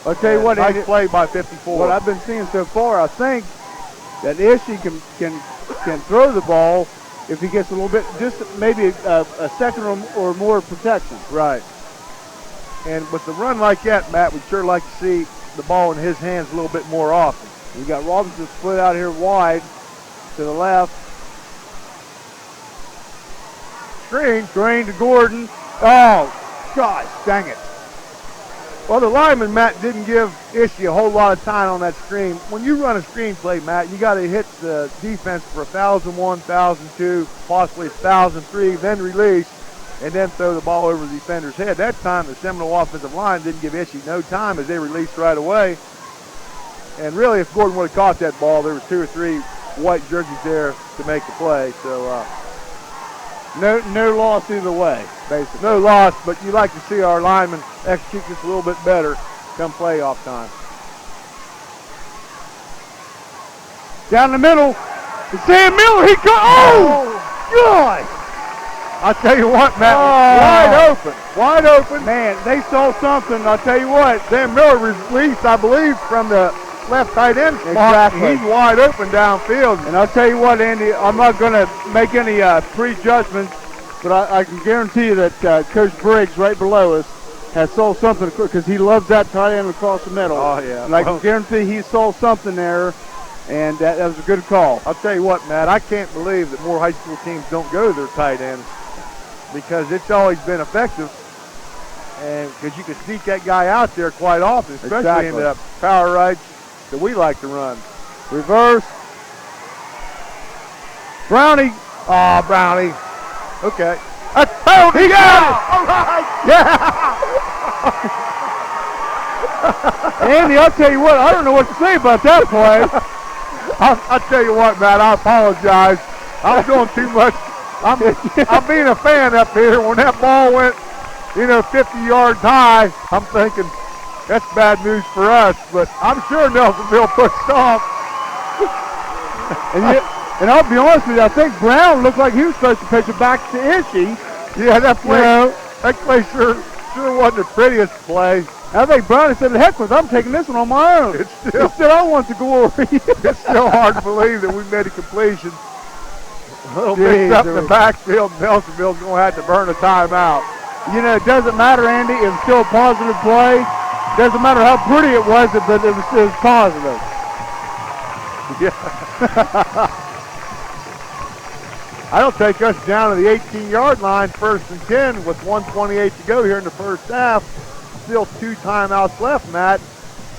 I'll tell you what, nice Andy, play by 54. What I've been seeing so far, I think that Ishii can throw the ball if he gets a little bit, just maybe a second or more protection. Right. And with the run like that, Matt, we'd sure like to see the ball in his hands a little bit more often. We got Robinson split out here wide to the left. Screen to Gordon. Oh, gosh, dang it. Well, the lineman, Matt, didn't give Ishii a whole lot of time on that screen. When you run a screen play, Matt, you got to hit the defense for 1,001, 1,002, possibly 1,003, then release, and then throw the ball over the defender's head. That time, the Seminole offensive line didn't give Ishii no time as they released right away. And really, if Gordon would have caught that ball, there was 2 or 3 white jerseys there to make the play. So no loss either way, basically. No loss, but you like to see our linemen execute just a little bit better come playoff time. Down the middle, Sam Miller, he got, God! I'll tell you what, Matt, wide open. Man, they saw something, I'll tell you what. Sam Miller released, I believe, from the left tight end spot. Exactly. He's wide open downfield. And I'll tell you what, Andy, I'm not going to make any prejudgments, but I can guarantee you that Coach Briggs right below us has saw something because he loves that tight end across the middle. Oh, yeah. And I can guarantee he saw something there, and that was a good call. I'll tell you what, Matt, I can't believe that more high school teams don't go to their tight ends because it's always been effective. And because you can sneak that guy out there quite often, especially in the power rights that we like to run. Reverse. Brownie. Oh, Brownie. Okay. He got it! All right! Yeah! Andy, I'll tell you what, I don't know what to say about that play. I'll tell you what, Matt, I apologize. I'm doing too much. I'm being a fan up here. When that ball went, 50 yards high, I'm thinking that's bad news for us. But I'm sure Nelsonville pushed off. And I'll be honest with you, I think Brown looked like he was supposed to pitch it back to Ishii. Yeah, that play sure wasn't the prettiest play. I think Brown said, heck with it, I'm taking this one on my own. It's still I want the glory. It's still hard to believe that we made a completion. A little mixed up in the backfield. Nelsonville's going to have to burn a timeout. It doesn't matter, Andy. It was still a positive play. Doesn't matter how pretty it was, but it was positive. Yeah. That'll take us down to the 18-yard line, 1st and 10, with 1:28 to go here in the first half. Still 2 timeouts left, Matt.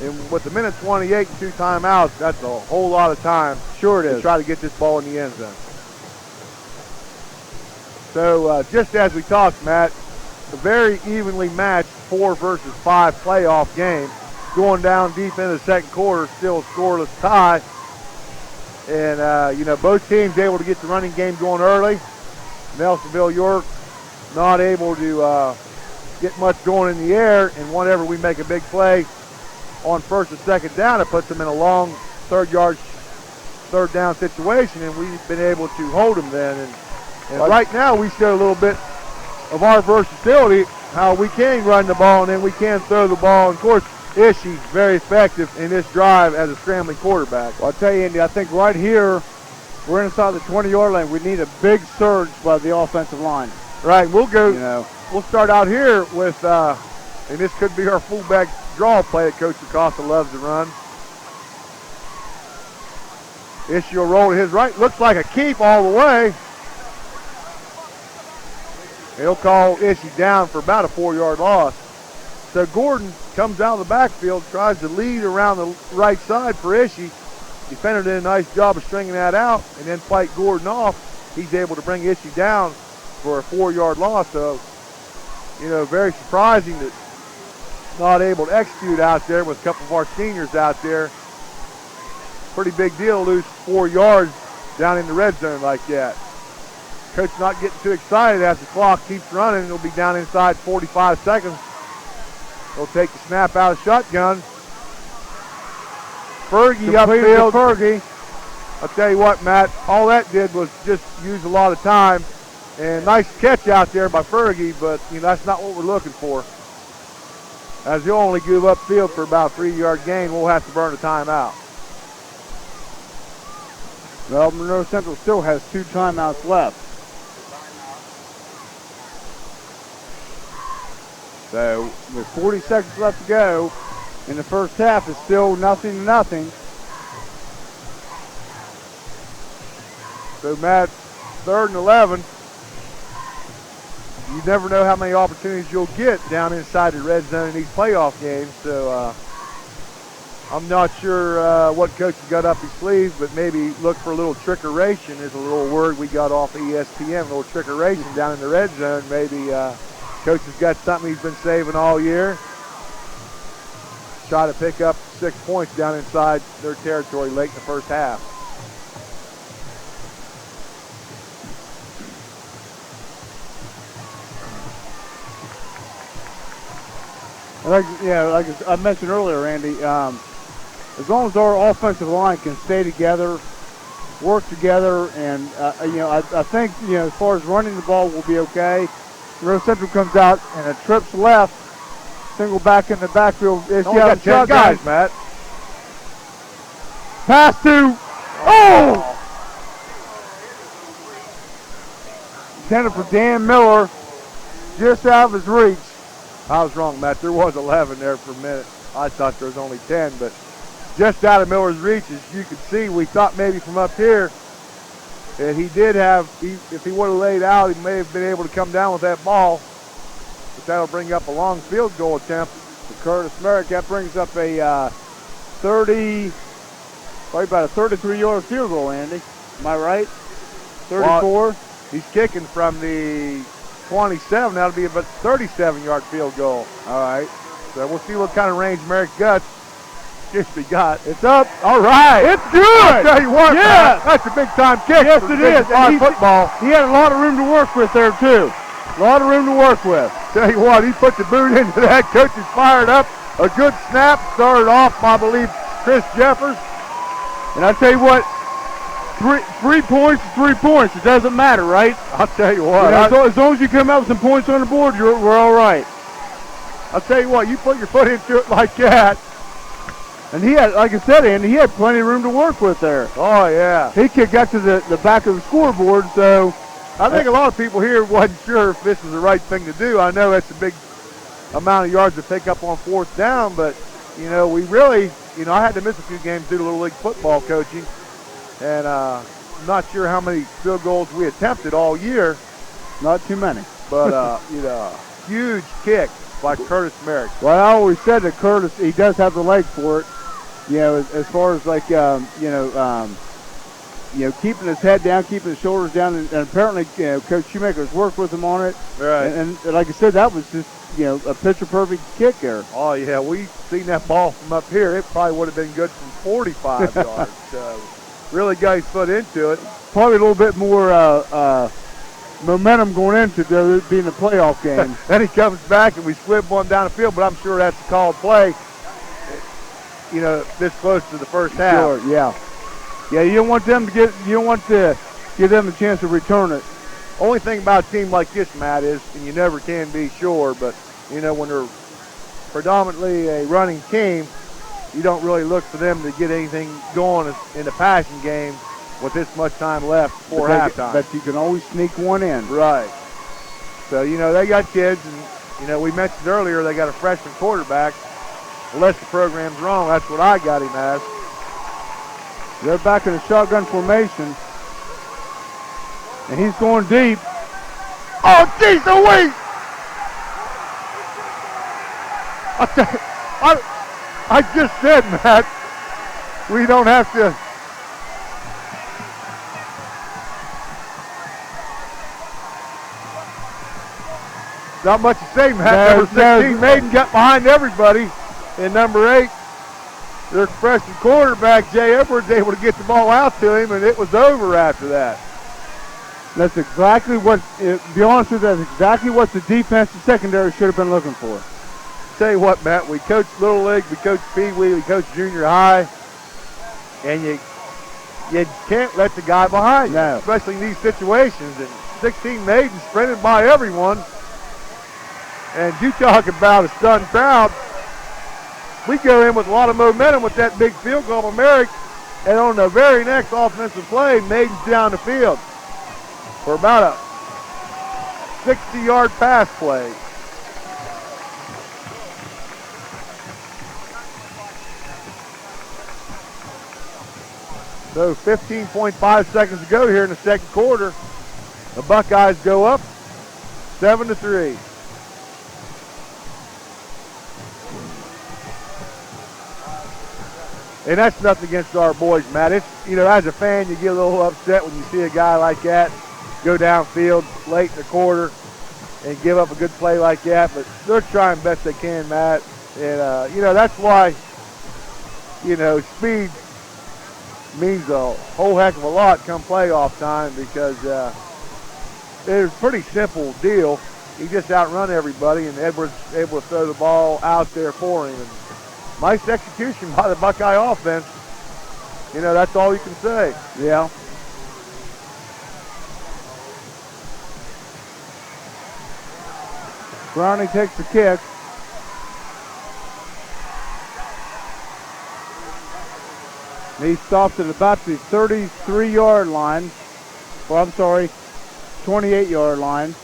And with the minute 28 and 2 timeouts, that's a whole lot of time. Sure it is. To try to get this ball in the end zone. So just as we talked, Matt, a very evenly matched 4 versus 5 playoff game. Going down deep into the second quarter, still a scoreless tie. And, both teams able to get the running game going early. Nelsonville York not able to get much going in the air. And whenever we make a big play on 1st and 2nd down, it puts them in a long 3rd down situation. And we've been able to hold them then. And right now we show a little bit of our versatility, how we can run the ball and then we can throw the ball. And of course, Ishii very effective in this drive as a scrambling quarterback. Well, I'll tell you, Andy, I think right here, we're inside the 20-yard line. We need a big surge by the offensive line. Right, we'll go. We'll start out here with, and this could be our fullback draw play that Coach Acosta loves to run. Ishii will roll to his right. Looks like a keep all the way. He'll call Ishii down for about a 4-yard loss. So Gordon comes out of the backfield, tries to lead around the right side for Ishii. Defender did a nice job of stringing that out and then fight Gordon off. He's able to bring Ishii down for a 4-yard loss. So, very surprising that not able to execute out there with a couple of our seniors out there. Pretty big deal to lose 4 yards down in the red zone like that. Coach not getting too excited as the clock keeps running. It'll be down inside 45 seconds. He'll take the snap out of shotgun. Fergie upfield. Fergie. I'll tell you what, Matt, all that did was just use a lot of time. And nice catch out there by Fergie, but that's not what we're looking for. As he'll only give up field for about a 3-yard gain, we'll have to burn a timeout. Well, Monroe Central still has 2 timeouts left. So with 40 seconds left to go in the first half, it's still 0-0. So Matt, 3rd and 11. You never know how many opportunities you'll get down inside the red zone in these playoff games. So I'm not sure what coach has got up his sleeve, but maybe look for a little trickeration is a little word we got off ESPN, a little trickeration down in the red zone. Maybe coach has got something he's been saving all year. Try to pick up 6 points down inside their territory late in the first half. Like I mentioned earlier, Andy, as long as our offensive line can stay together, work together, and I think as far as running the ball, we'll be okay. Monroe Central comes out and a trips left, single back in the backfield. Only got 10 guys, Matt. Pass to intended for Dan Miller, just out of his reach. I was wrong, Matt. There was 11 there for a minute. I thought there was only 10, but just out of Miller's reach, as you could see, we thought maybe from up here that he did have, if he would have laid out, he may have been able to come down with that ball. But that'll bring up a long field goal attempt. For Curtis Merrick, that brings up a probably about a 33-yard field goal, Andy. Am I right? 34? Well, he's kicking from the 27. That'll be about 37-yard field goal. All right. So we'll see what kind of range Merrick Guts just got. It's up. All right. It's good. I'll tell you what, Yes. man, that's a big-time kick. Yes, for it big is. fly And football. He had a lot of room to work with there, too. A lot of room to work with. Tell you what, he put the boot into that. Coach is fired up. A good snap. Started off, I believe, Chris Jeffers. And I tell you what, 3 points is 3 points. It doesn't matter, right? I'll tell you what. As long as you come out with some points on the board, we're all right. I'll tell you what, you put your foot into it like that. And he had, like I said, Andy, he had plenty of room to work with there. Oh, yeah. He got to the back of the scoreboard, so I think a lot of people here wasn't sure if this was the right thing to do. I know that's a big amount of yards to pick up on 4th down, but, you know, we really, you know, I had to miss a few games due to Little League football coaching, and I'm not sure how many field goals we attempted all year. Not too many. But, you know, huge kick by Curtis Merrick. Well, I always said that Curtis, he does have the leg for it. You know, as far as like, keeping his head down, keeping his shoulders down, and apparently, Coach Shoemaker's worked with him on it. Right. And like I said, that was just, a picture-perfect kick there. Oh, yeah, we seen that ball from up here. It probably would have been good from 45 yards. So really got his foot into it. Probably a little bit more momentum going into it being a playoff game. Then he comes back and we slip one down the field, but I'm sure that's a called play, you know, this close to the first half. Sure, yeah. Yeah, you don't want to give them a chance to return it. Only thing about a team like this, Matt, is, and you never can be sure, but, you know, when they're predominantly a running team, you don't really look for them to get anything going in the passing game with this much time left before halftime. But you can always sneak one in. Right. So, you know, they got kids, and, you know, we mentioned earlier they got a freshman quarterback. Unless the program's wrong, that's what I got him as. They're back in a shotgun formation. And he's going deep. Oh, geez, wait! I just said, Matt, we don't have to. Not much to say, Matt. Number 16, Maiden got behind everybody. And number 8, their freshman quarterback, Jay Edwards, able to get the ball out to him, and it was over after that. That's exactly what, to be honest with you, that's exactly what the defensive secondary should have been looking for. Tell you what, Matt, we coach Little League, we coach Pee Wee, we coach junior high, and you can't let the guy behind you, especially in these situations. And 16 Maiden sprinted by everyone. And you talk about a stunned crowd. We go in with a lot of momentum with that big field goal by Merrick, and on the very next offensive play, Maiden's down the field for about a 60-yard pass play. So 15.5 seconds to go here in the second quarter. The Buckeyes go up 7-3. And that's nothing against our boys, Matt. It's, you know, as a fan, you get a little upset when you see a guy like that go downfield late in the quarter and give up a good play like that. But they're trying best they can, Matt. And, you know, that's why, you know, speed means a whole heck of a lot come playoff time, because it's a pretty simple deal. He just outrun everybody, and Edwards able to throw the ball out there for him. And nice execution by the Buckeye offense. You know, that's all you can say. Yeah. Browning takes the kick. He stops at about the 33-yard line. Well, I'm sorry, 28-yard line.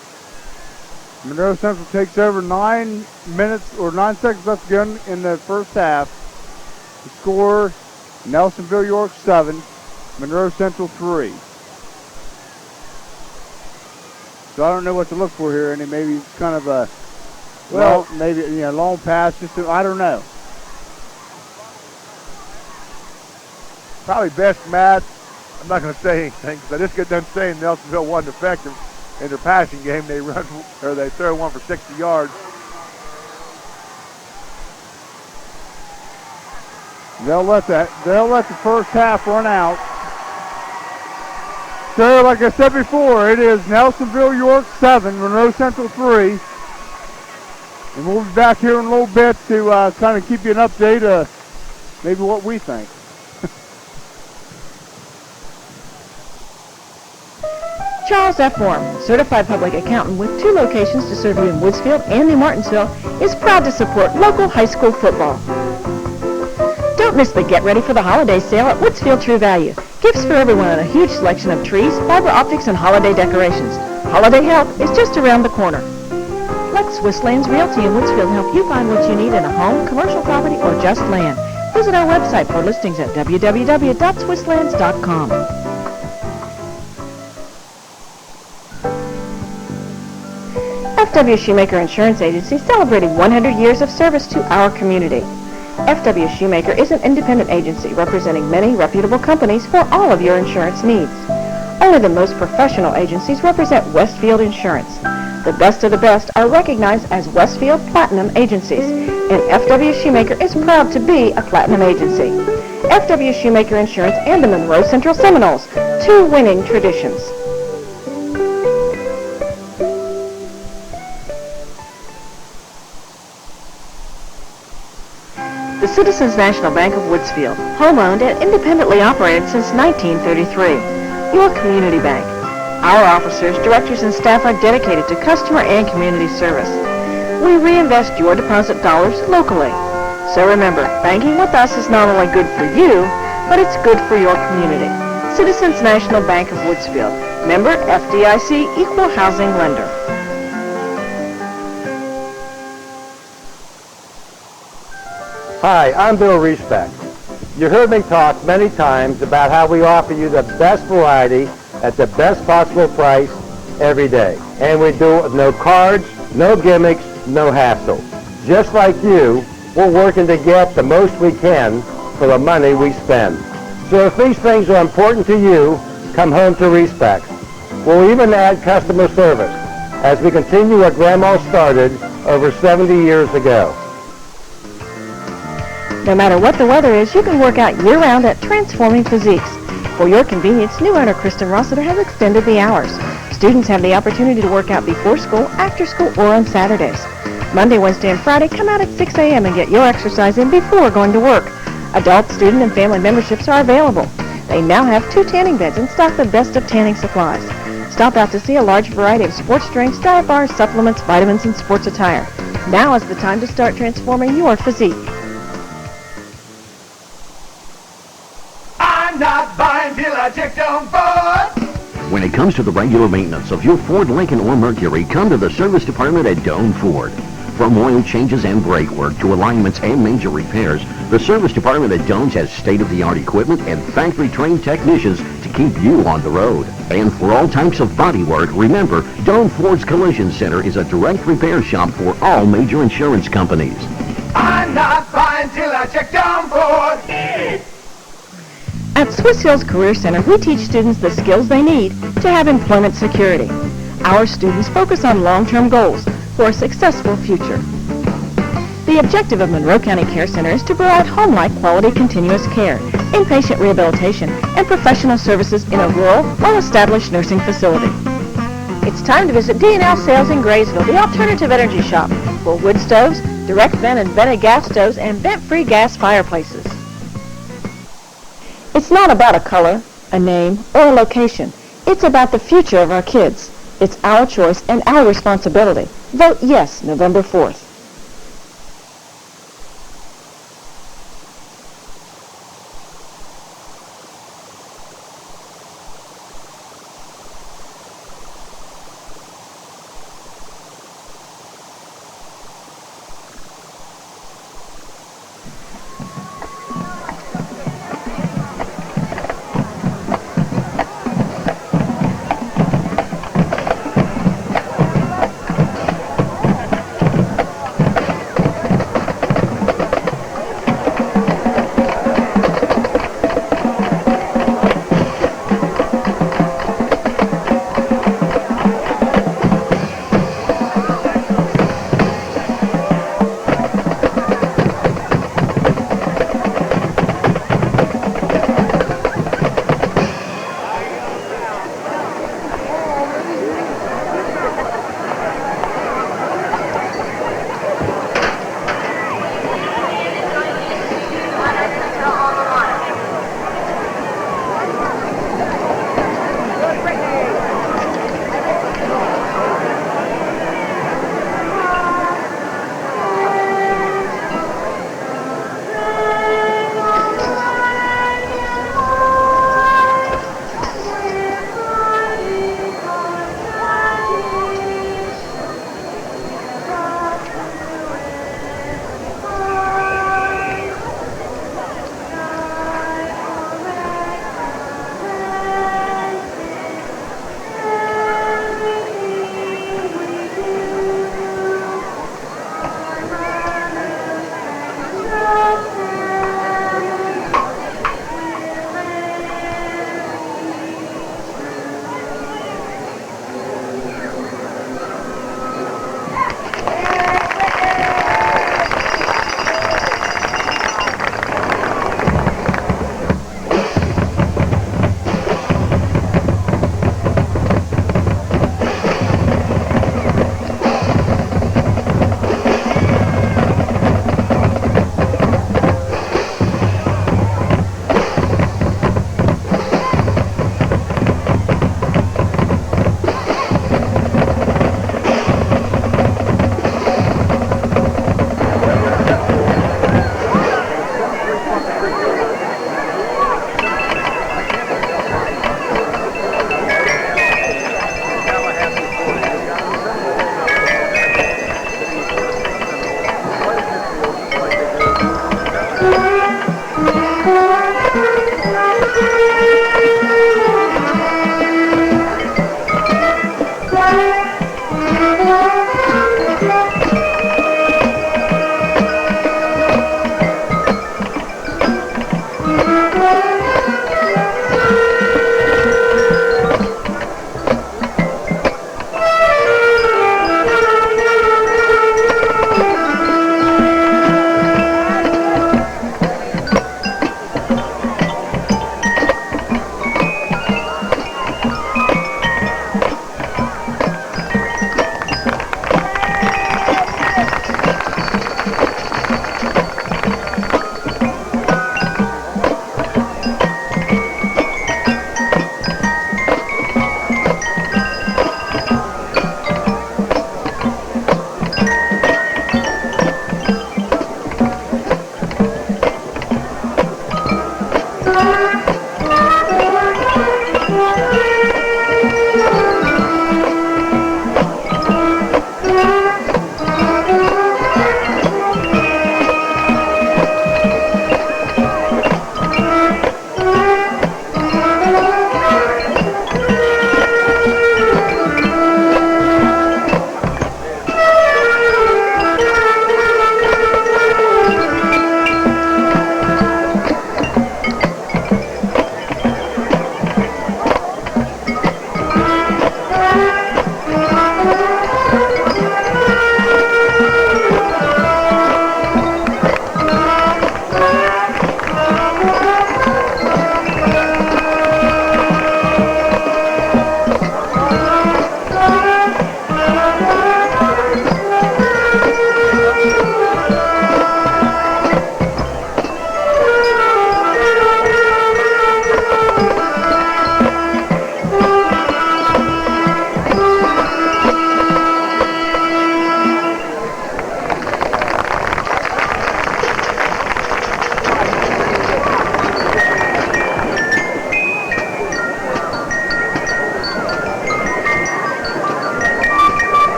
Monroe Central takes over 9 seconds left to go in the first half. The score, Nelsonville York 7, Monroe Central 3. So I don't know what to look for here, and maybe it's kind of a, long pass, I don't know. Probably best, Matt. I'm not going to say anything because I just got done saying Nelsonville wasn't effective. in their passing game. They run or they throw one for 60 yards. They'll let the first half run out. So, like I said before, it is Nelsonville York 7, Monroe Central 3. And we'll be back here in a little bit to kind of keep you an update of maybe what we think. Charles F. Warren, certified public accountant with 2 locations to serve you in Woodsfield and New Martinsville, is proud to support local high school football. Don't miss the Get Ready for the Holiday sale at Woodsfield True Value. Gifts for everyone and a huge selection of trees, fiber optics, and holiday decorations. Holiday help is just around the corner. Let Swisslands Realty in Woodsfield help you find what you need in a home, commercial property, or just land. Visit our website for listings at www.swisslands.com. FW Shoemaker Insurance Agency celebrated 100 years of service to our community. FW Shoemaker is an independent agency representing many reputable companies for all of your insurance needs. Only the most professional agencies represent Westfield Insurance. The best of the best are recognized as Westfield Platinum agencies, and FW Shoemaker is proud to be a Platinum agency. FW Shoemaker Insurance and the Monroe Central Seminoles, 2 winning traditions. The Citizens National Bank of Woodsfield, home-owned and independently operated since 1933. Your community bank. Our officers, directors, and staff are dedicated to customer and community service. We reinvest your deposit dollars locally. So remember, banking with us is not only good for you, but it's good for your community. Citizens National Bank of Woodsfield. Member FDIC Equal Housing Lender. Hi, I'm Bill Respect. You heard me talk many times about how we offer you the best variety at the best possible price every day. And we do it with no cards, no gimmicks, no hassle. Just like you, we're working to get the most we can for the money we spend. So if these things are important to you, come home to Respect. We'll even add customer service as we continue what Grandma started over 70 years ago. No matter what the weather is, you can work out year-round at Transforming Physiques. For your convenience, new owner Kristen Rossiter has extended the hours. Students have the opportunity to work out before school, after school, or on Saturdays. Monday, Wednesday, and Friday, come out at 6 a.m. and get your exercise in before going to work. Adult, student, and family memberships are available. They now have 2 tanning beds and stock the best of tanning supplies. Stop out to see a large variety of sports drinks, diet bars, supplements, vitamins, and sports attire. Now is the time to start transforming your physique. I'm not buying till I checked on Ford. When it comes to the regular maintenance of your Ford, Lincoln, or Mercury, come to the service department at Doane Ford. From oil changes and brake work to alignments and major repairs, the service department at Doane's has state-of-the-art equipment and factory-trained technicians to keep you on the road. And for all types of body work, remember, Doane Ford's Collision Center is a direct repair shop for all major insurance companies. I'm not buying till I checked on Ford. At Swiss Hills Career Center, we teach students the skills they need to have employment security. Our students focus on long-term goals for a successful future. The objective of Monroe County Care Center is to provide home-like quality continuous care, inpatient rehabilitation, and professional services in a rural, well-established nursing facility. It's time to visit D&L Sales in Graysville, the alternative energy shop for wood stoves, direct vent and vented gas stoves, and vent-free gas fireplaces. It's not about a color, a name, or a location. It's about the future of our kids. It's our choice and our responsibility. Vote yes November 4th.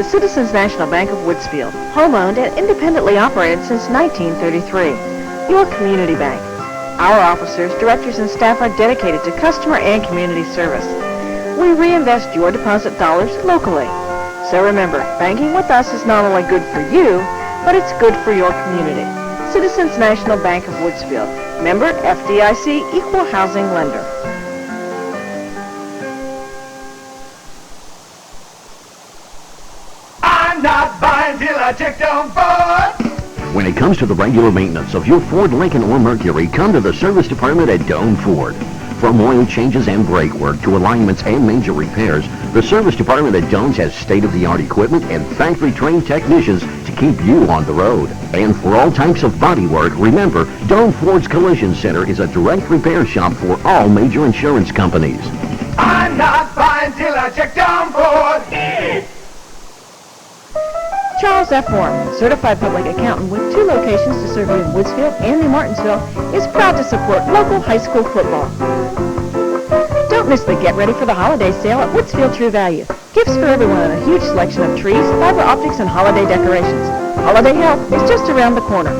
Citizens National Bank of Woodsfield, home-owned and independently operated since 1933. Your community bank. Our officers, directors, and staff are dedicated to customer and community service. We reinvest your deposit dollars locally. So remember, banking with us is not only good for you, but it's good for your community. Citizens National Bank of Woodsfield. Member FDIC Equal Housing Lender. I'm not buying till I checked on Ford. When it comes to the regular maintenance of your Ford, Lincoln, or Mercury, come to the service department at Doane Ford. From oil changes and brake work to alignments and major repairs, the service department at Doane's has state-of-the-art equipment and factory-trained technicians to keep you on the road. And for all types of body work, remember, Doane Ford's Collision Center is a direct repair shop for all major insurance companies. I'm not buying till I checked on Ford. Charles F. Warren, certified public accountant with 2 locations to serve you in Woodsfield and New Martinsville, is proud to support local high school football. Don't miss the Get Ready for the Holiday sale at Woodsfield True Value. Gifts for everyone and a huge selection of trees, fiber optics, and holiday decorations. Holiday help is just around the corner.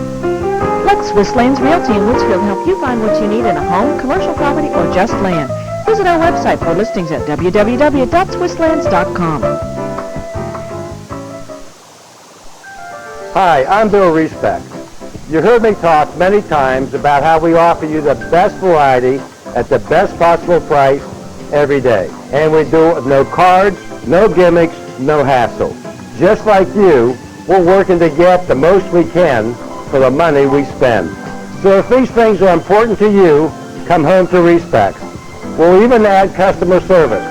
Let Swiss Lands Realty in Woodsfield help you find what you need in a home, commercial property, or just land. Visit our website for listings at www.swisslands.com. Hi, I'm Bill Reesbeck. You heard me talk many times about how we offer you the best variety at the best possible price every day. And we do it with no cards, no gimmicks, no hassle. Just like you, we're working to get the most we can for the money we spend. So if these things are important to you, come home to Reesbeck. We'll even add customer service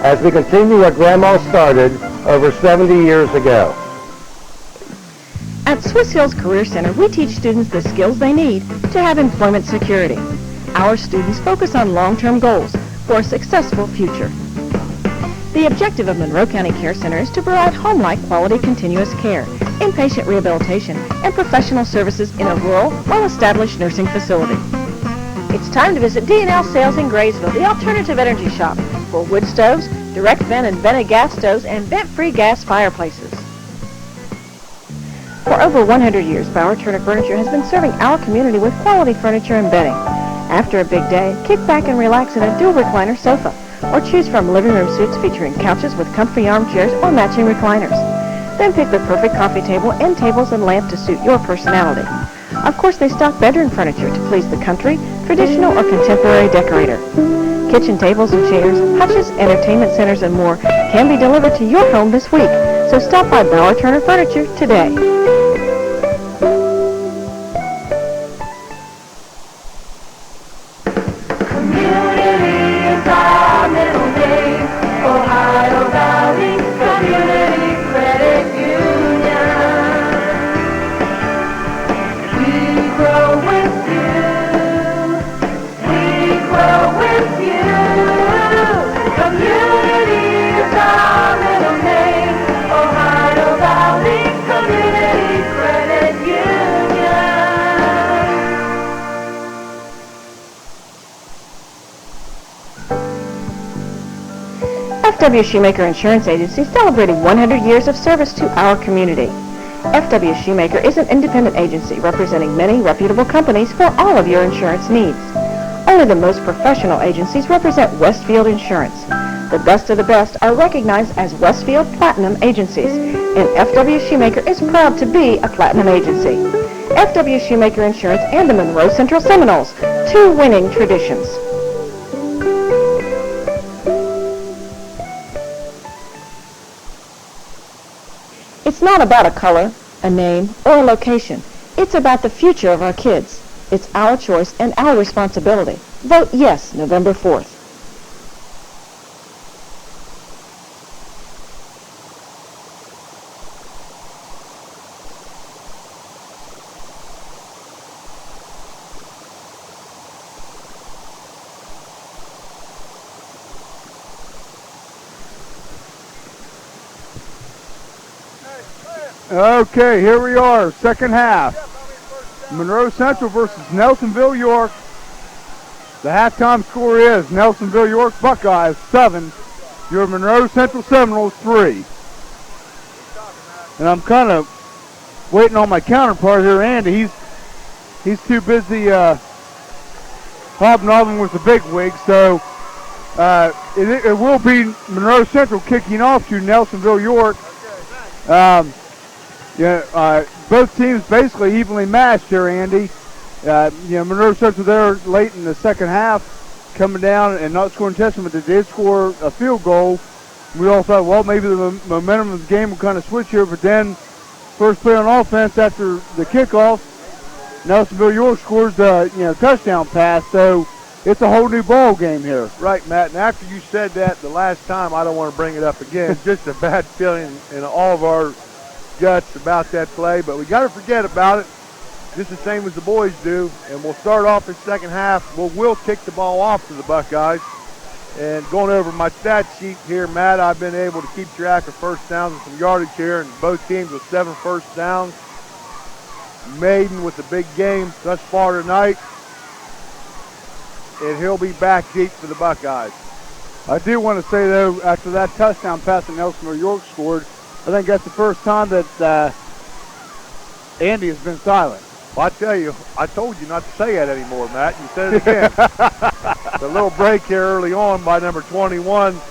as we continue what Grandma started over 70 years ago. At Swiss Hills Career Center, we teach students the skills they need to have employment security. Our students focus on long-term goals for a successful future. The objective of Monroe County Care Center is to provide home-like quality continuous care, inpatient rehabilitation, and professional services in a rural, well-established nursing facility. It's time to visit D&L Sales in Graysville, the alternative energy shop for wood stoves, direct vent and vented gas stoves, and vent-free gas fireplaces. For over 100 years, Bauer Turner Furniture has been serving our community with quality furniture and bedding. After a big day, kick back and relax in a dual recliner sofa, or choose from living room suites featuring couches with comfy armchairs or matching recliners. Then pick the perfect coffee table, end tables, and lamp to suit your personality. Of course, they stock bedroom furniture to please the country, traditional, or contemporary decorator. Kitchen tables and chairs, hutches, entertainment centers, and more can be delivered to your home this week. So stop by Bauer Turner Furniture today. F.W. Shoemaker Insurance Agency celebrating 100 years of service to our community. F.W. Shoemaker is an independent agency representing many reputable companies for all of your insurance needs. Only the most professional agencies represent Westfield Insurance. The best of the best are recognized as Westfield Platinum agencies, and F.W. Shoemaker is proud to be a Platinum agency. F.W. Shoemaker Insurance and the MonroeCentral Seminoles, 2 winning traditions. It's not about a color, a name, or a location. It's about the future of our kids. It's our choice and our responsibility. Vote yes, November 4th. Okay, here we are, second half. Monroe Central versus Nelsonville York. The halftime score is Nelsonville York Buckeyes 7, your Monroe Central Seminoles 3. And I'm kind of waiting on my counterpart here, Andy. He's too busy hobnobbing with the big wig, so it will be Monroe Central kicking off to Nelsonville York. Both teams basically evenly matched here, Andy. Monroe Central there late in the second half, coming down and not scoring touchdown, but they did score a field goal. We all thought, well, maybe the momentum of the game will kind of switch here, but then first play on offense after the kickoff, Nelsonville York scores the touchdown pass, so it's a whole new ball game here. Right, Matt, and after you said that the last time, I don't want to bring it up again. It's just a bad feeling in all of our guts about that play, but we got to forget about it, just the same as the boys do, and we'll start off the second half. We'll kick the ball off to the Buckeyes. And going over my stat sheet here, Matt, I've been able to keep track of first downs and some yardage here, and both teams with 7 first downs. Maiden with a big game thus far tonight, and he'll be back deep for the Buckeyes. I do want to say, though, after that touchdown pass that Nelsonville York scored, I think that's the first time that Andy has been silent. Well, I tell you, I told you not to say that anymore, Matt. You said it again. The little break here early on by number 21,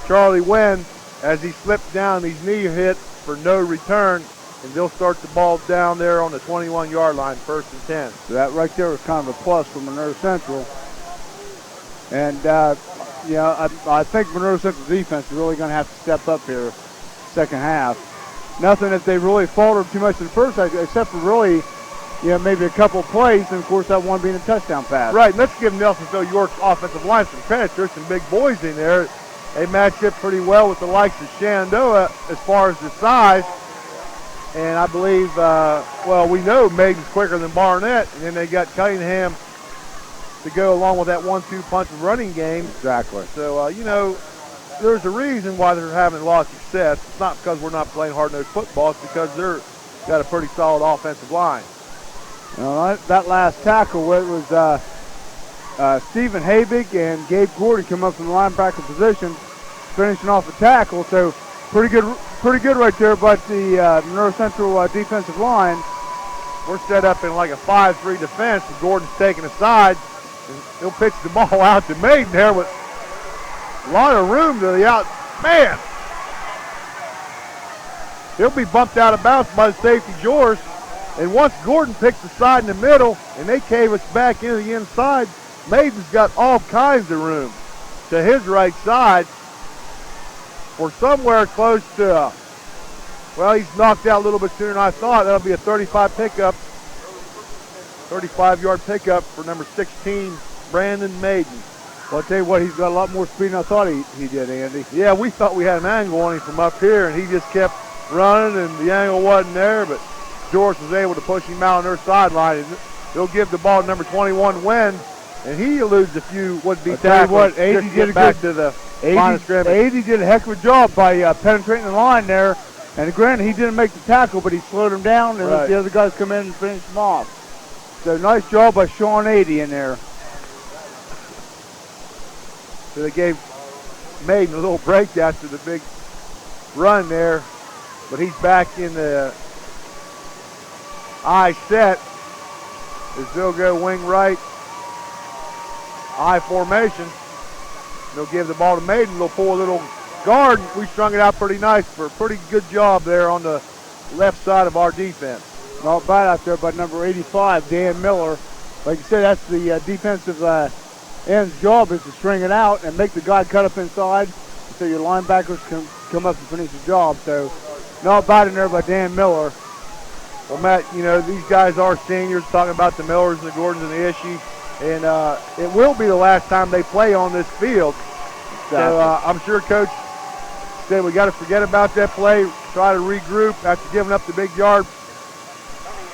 Charlie Wynn, as he slipped down, these knee hit for no return, and they'll start the ball down there on the 21-yard line, 1st and 10. So that right there was kind of a plus for Monroe Central. And, I think Monroe Central's defense is really going to have to step up here second half. Nothing that they really faltered too much in the first half, except for really, maybe a couple plays, and of course that one being a touchdown pass. Right, and let's give Nelsonville York's offensive line some credit. There's some big boys in there. They match up pretty well with the likes of Shenandoah as far as the size. And I believe, we know Maiden's quicker than Barnett, and then they got Cunningham to go along with that 1-2 punch running game. Exactly. So, there's a reason why they're having a lot of success. It's not because we're not playing hard-nosed football. It's because they're got a pretty solid offensive line. That last tackle, it was Stephen Habig and Gabe Gordon come up from the linebacker position, finishing off the tackle. So pretty good right there by the Monroe Central defensive line. We're set up in like a 5-3 defense, and Gordon's taking a side, and he'll pitch the ball out to Maiden there with a lot of room to the out. Man! He'll be bumped out of bounds by the safety, George. And once Gordon picks the side in the middle and they cave us back into the inside, Maiden's got all kinds of room to his right side for somewhere close to, he's knocked out a little bit sooner than I thought. That'll be a 35-yard pickup for number 16, Brandon Maiden. Well, I'll tell you what, he's got a lot more speed than I thought he did, Andy. Yeah, we thought we had an angle on him from up here, and he just kept running, and the angle wasn't there, but George was able to push him out on their sideline, and he'll give the ball to number 21, Wynn, and he eludes a few would-be tackles. AD did a heck of a job by penetrating the line there, and granted, he didn't make the tackle, but he slowed him down, and the other guys come in and finish him off. So nice job by Sean 80 in there. So they gave Maiden a little break after the big run there, but he's back in the I set as they'll go wing right, I formation. They'll give the ball to Maiden. They'll pull a little guard. We strung it out pretty nice for a pretty good job there on the left side of our defense. Not bad out there by number 85, Dan Miller. Like you said, that's the defensive end's job, is to string it out and make the guy cut up inside so your linebackers can come up and finish the job. So not bad in there by Dan Miller. Well, Matt, these guys are seniors, talking about the Millers and the Gordons and the Ishii, and it will be the last time they play on this field. Exactly. So I'm sure Coach said we got to forget about that play, try to regroup after giving up the big yard.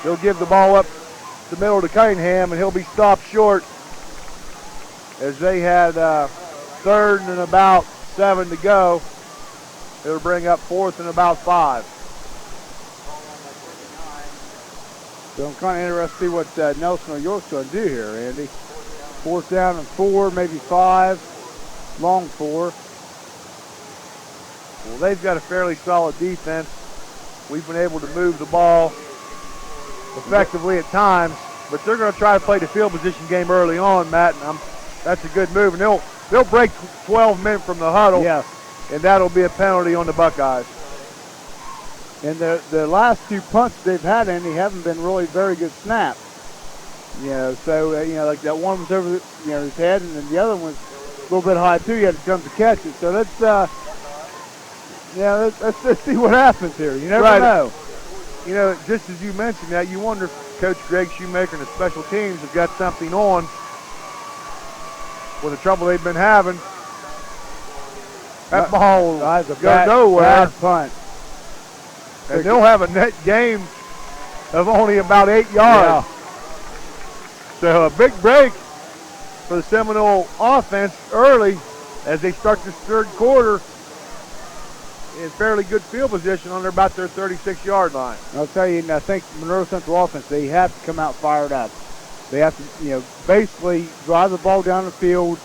He'll give the ball up the middle to Cunningham, and he'll be stopped short as they had 3rd and about 7 to go. It'll bring up 4th and about 5. So I'm kind of interested to see what Nelsonville York's going to do here, Andy. 4th down and 4, maybe 5, long 4. Well, they've got a fairly solid defense. We've been able to move the ball effectively at times, but they're going to try to play the field position game early on, Matt, and that's a good move. And they'll break 12 men from the huddle, and that'll be a penalty on the Buckeyes. And the last two punts they've had, Andy, haven't been really very good snaps. So like that one was over his head, and then the other one's a little bit high too. He had to come to catch it. So let's see what happens here. You never know. Just as you mentioned that, you wonder if Coach Greg Shoemaker and the special teams have got something on with the trouble they've been having. That ball will go nowhere. Bad punt. And they'll have a net gain of only about 8 yards. So a big break for the Seminole offense early as they start this third quarter in fairly good field position on about their 36-yard line. I'll tell you, I think Monroe Central offense, they have to come out fired up. They have to, basically drive the ball down the field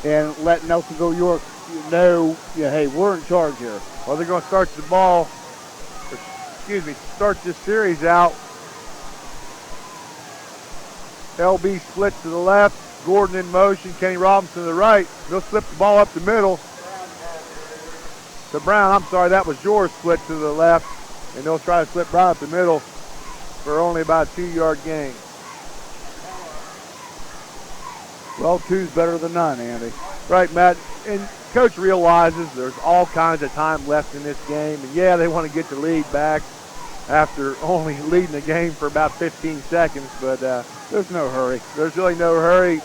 and let Nelsonville York know, hey, we're in charge here. Well, they're going to start start this series out. LB split to the left, Gordon in motion, Kenny Robinson to the right. They'll slip the ball up the middle to Brown. I'm sorry, that was yours split to the left, and they'll try to slip Brown up the middle for only about a 2-yard gain. Well, two's better than none, Andy. Right, Matt. And Coach realizes there's all kinds of time left in this game, and they want to get the lead back after only leading the game for about 15 seconds, but there's no hurry. There's really no hurry.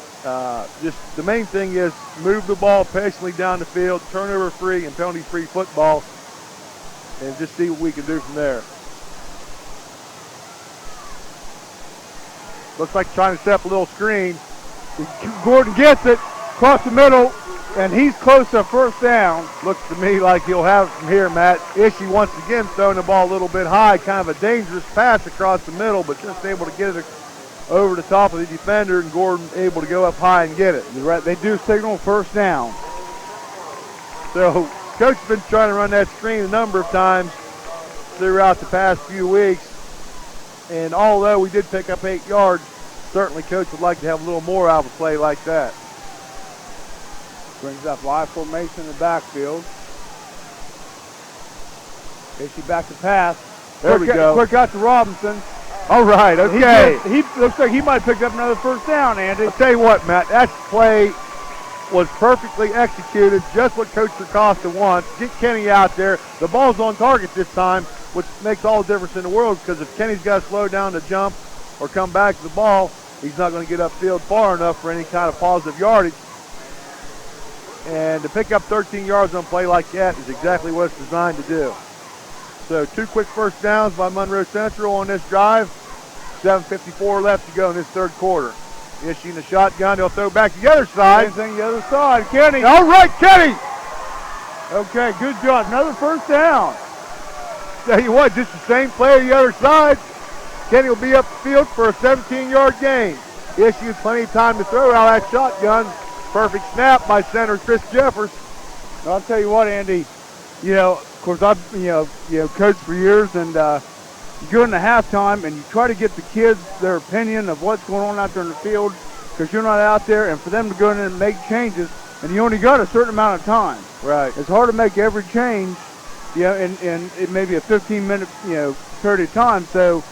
Just the main thing is move the ball patiently down the field, turnover-free and penalty-free football, and just see what we can do from there. Looks like trying to set up a little screen. Gordon gets it across the middle, and he's close to first down. Looks to me like he'll have it from here, Matt. Ishii once again throwing the ball a little bit high, kind of a dangerous pass across the middle, but just able to get it over the top of the defender, and Gordon able to go up high and get it. You're right, they do signal first down. So Coach has been trying to run that screen a number of times throughout the past few weeks, and although we did pick up 8 yards, certainly Coach would like to have a little more out of a play like that. Brings up live formation in the backfield. Ishii back to pass. There we go. Quick out to Robinson. All right, okay. He looks like he might have picked up another first down, Andy. I'll tell you what, Matt, that play was perfectly executed, just what Coach Acosta wants. Get Kenny out there. The ball's on target this time, which makes all the difference in the world, because if Kenny's got to slow down to jump or come back to the ball, he's not going to get upfield far enough for any kind of positive yardage. And to pick up 13 yards on a play like that is exactly what it's designed to do. So 2 quick first downs by Monroe Central on this drive. 7:54 left to go in this third quarter. Ishii in the shotgun. They'll throw back to the other side. Same thing the other side. Kenny. All right, Kenny. Okay, good job. Another first down. Tell you what, just the same play on the other side. Kenny will be up the field for a 17-yard gain. Ishii has plenty of time to throw out that shotgun. Perfect snap by center Chris Jeffers. I'll tell you what, Andy. Of course, I've coached for years, and you go into halftime and you try to get the kids their opinion of what's going on out there in the field, because you're not out there, and for them to go in and make changes, and you only got a certain amount of time. Right. It's hard to make every change, in it maybe a 15-minute period of time. So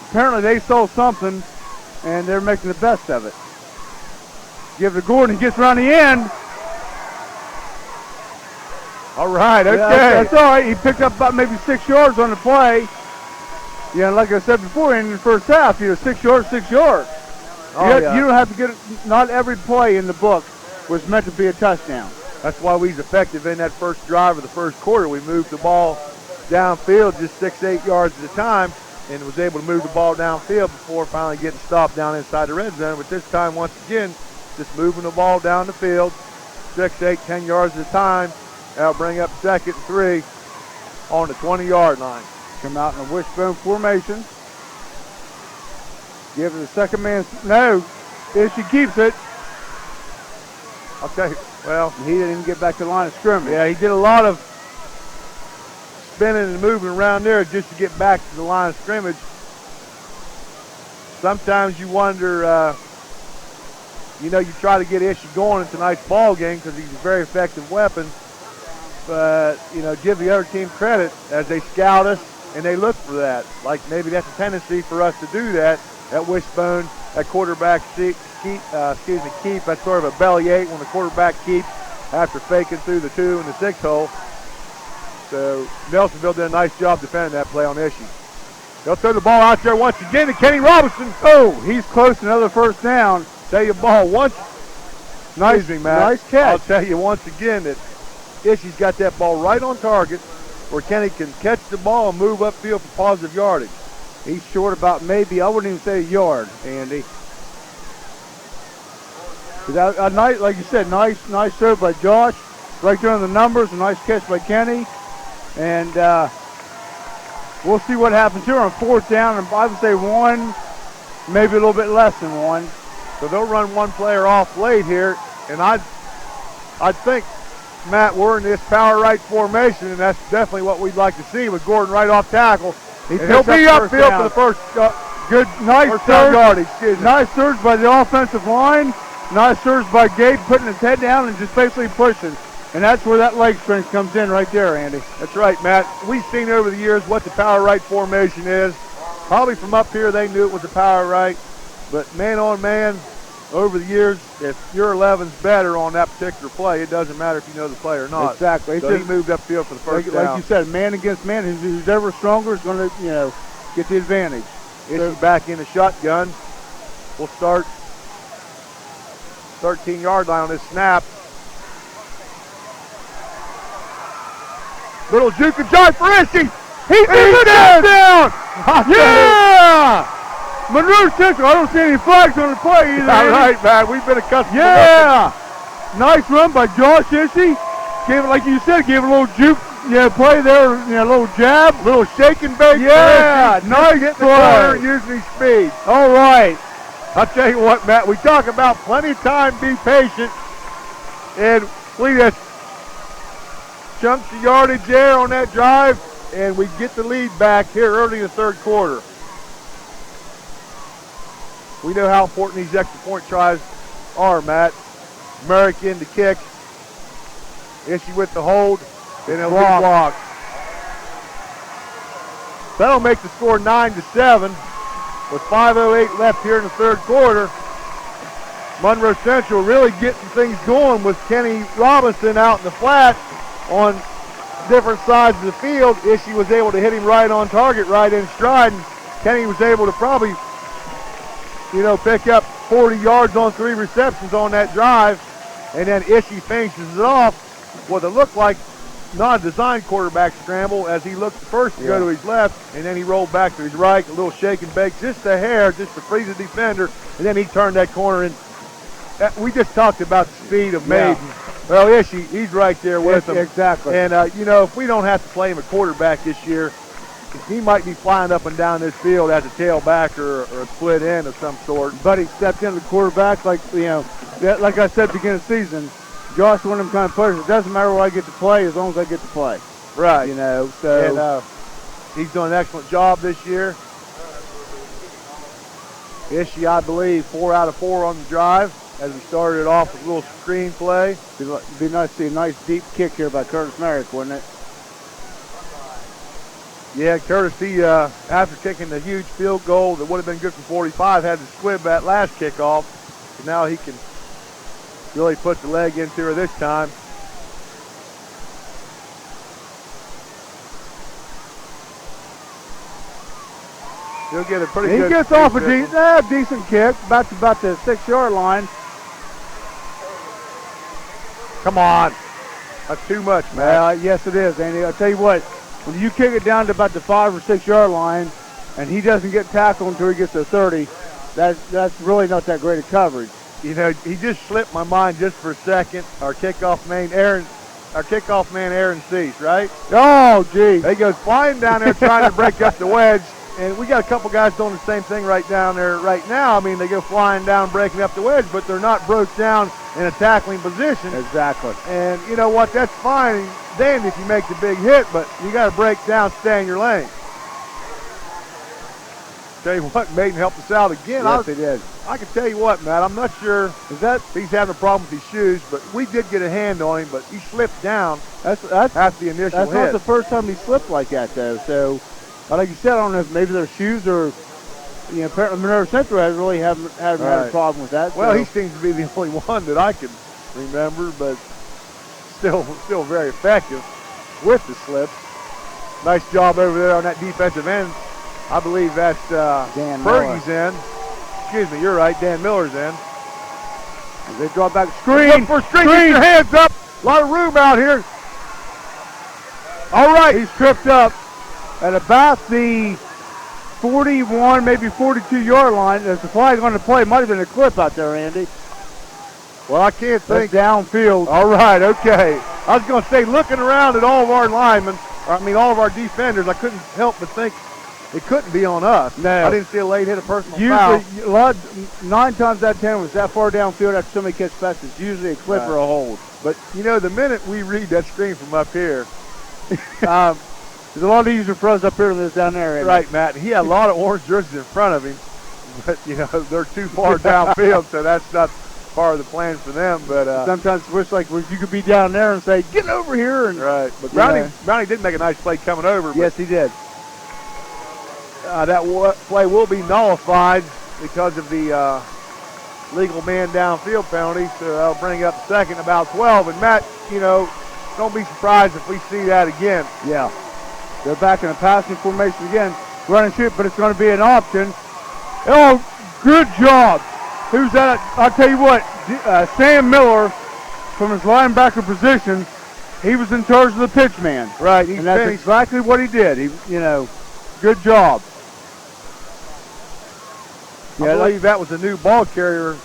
apparently they saw something, and they're making the best of it. Give it to Gordon. He gets around the end. All right, okay. That's all right. He picked up about maybe 6 yards on the play. Like I said before, in the first half, 6 yards, 6 yards. You don't have to get it. Not every play in the book was meant to be a touchdown. That's why we was effective in that first drive of the first quarter. We moved the ball downfield just 6-8 yards at a time, and was able to move the ball downfield before finally getting stopped down inside the red zone. But this time, once again, just moving the ball down the field, 6, 8, 10 yards at a time. That'll bring up 2nd and 3 on the 20-yard line. Come out in a wishbone formation. Give it the second man. No, Ishii keeps it. I'll tell you, well, he didn't even get back to the line of scrimmage. Yeah, he did a lot of spinning and moving around there just to get back to the line of scrimmage. Sometimes you wonder, you try to get Ishii going in tonight's ball game because he's a very effective weapon. But, give the other team credit as they scout us and they look for that. Like maybe that's a tendency for us to do that. That wishbone, that quarterback keep. That's sort of a belly 8 when the quarterback keeps after faking through the 2 and the 6 hole. So Nelsonville did a nice job defending that play on Ishii. They'll throw the ball out there once again to Kenny Robinson. Oh, he's close to another first down. Tell you ball once. Nice, Matt. nice catch. I'll tell you once again that Ishii's got that ball right on target where Kenny can catch the ball and move upfield for positive yardage. He's short about maybe, I wouldn't even say a yard, Andy. Nice, like you said, nice serve by Josh. Right there on the numbers, a nice catch by Kenny. And we'll see what happens here on fourth down. And I would say 1, maybe a little bit less than 1. So they'll run one player off late here. And I think, Matt, we're in this power right formation, and that's definitely what we'd like to see with Gordon right off tackle. He'll be upfield for the first good, nice first surge. Yardage, nice surge by the offensive line. Nice surge by Gabe, putting his head down and just basically pushing. And that's where that leg strength comes in right there, Andy. That's right, Matt. We've seen over the years what the power right formation is. Probably from up here they knew it was a power right. But man on man, over the years, if your 11's better on that particular play, it doesn't matter if you know the play or not. Exactly. So he moved upfield for the first down. Like you said, man against man, who's ever stronger is going to, get the advantage. Ishii back in the shotgun. We'll start 13-yard line on this snap. Little juke and jive for Ishii. He's the touchdown! Yeah! MonroeCentral, I don't see any flags on the play either. All right, man. We've been accustomed to that. Nice run by Josh Ishii. Gave it, like you said, gave it a little juke play there, a little jab. Little shake and bake. Yeah, nice getting the corner and using his speed. All right. I'll tell you what, Matt, we talk about plenty of time, be patient, and we just chunks of yardage there on that drive, and we get the lead back here early in the third quarter. We know how important these extra point tries are, Matt. American to kick. Ishii with the hold, and it'll be blocked. That'll make the score 9-7. With 5:08 left here in the third quarter, MonroeCentral really getting things going with Kenny Robinson out in the flat on different sides of the field. Ishii was able to hit him right on target, right in stride, and Kenny was able to probably, pick up 40 yards on 3 receptions on that drive, and then Ishii finishes it off with what looked like not a designed quarterback scramble as he looked first to go to his left, and then he rolled back to his right, a little shake and bake, just a hair, just to freeze the defender, and then he turned that corner. And we just talked about the speed of Maiden. Well, Ishii, he's right there with him. Exactly. And, if we don't have to play him a quarterback this year, he might be flying up and down this field as a tailback or a split end of some sort. But he stepped into the quarterback like I said at the beginning of the season. Josh, one of them kind of players. It doesn't matter where I get to play as long as I get to play. Right. So and, he's done an excellent job this year. Ishii, I believe, 4 out of 4 on the drive as we started off with a little screen play. It'd be nice to see a nice deep kick here by Curtis Merrick, wouldn't it? Yeah, Curtis, he, after kicking the huge field goal that would have been good for 45, had to squib that last kickoff. And now he can really put the leg into her this time. He'll get a pretty good. He gets off a decent kick, about the 6-yard line. Come on. That's too much, man. Yes, it is, Andy. I'll tell you what, when you kick it down to about the 5 or 6-yard line, and he doesn't get tackled until he gets to 30, that's really not that great a coverage. He just slipped my mind just for a second. Our kickoff man, Aaron Cease, right? Oh, gee. He goes flying down there trying to break up the wedge. And we got a couple guys doing the same thing right down there right now. I mean, they go flying down, breaking up the wedge, but they're not broke down in a tackling position. Exactly. And you know what? That's fine then if you make the big hit, but you got to break down, stay in your lane. Tell you what, Maiden helped us out again. Yes, they did. I can tell you what, Matt, I'm not sure if he's having a problem with his shoes, but we did get a hand on him, but he slipped down after the initial hit. That's not the first time he slipped like that, though. So, like you said, I don't know if maybe their shoes are, apparently MonroeCentral haven't had a problem with that. Well, so. he seems to be the only one that I can remember, but still very effective with the slips. Nice job over there on that defensive end. I believe that's Fergie's end. Excuse me, you're right. Dan Miller's end. They draw back screen. Look for a screen. Get your hands up. A lot of room out here. All right. He's tripped up at about the 41, maybe 42-yard line. There's a flag on the play. Might have been a clip out there, Andy. Well, I can't think. That's downfield. All right, okay. I was going to say, looking around at all of our linemen, all of our defenders, I couldn't help but think it couldn't be on us. No. I didn't see a late hit, a personal foul. Usually, 9 times out of 10 was that far downfield after somebody catches passes. It's usually a clip or a hold. But, the minute we read that screen from up here, it's a lot easier for us up here than this down there. Right, Matt. He had a lot of orange jerseys in front of him, but, they're too far downfield, so that's not part of the plan for them. But sometimes it's wish like you could be down there and say, get over here. And right. But Brownie did make a nice play coming over. Yes, he did. That play will be nullified because of the legal man downfield penalty. So that'll bring up second, about 12. And Matt, don't be surprised if we see that again. Yeah. They're back in a passing formation again. Run and shoot, but it's going to be an option. Oh, good job. Who's that? I'll tell you what, Sam Miller, from his linebacker position, he was in charge of the pitch man. Right. And that's exactly what he did. Good job. I believe that was a new ball carrier.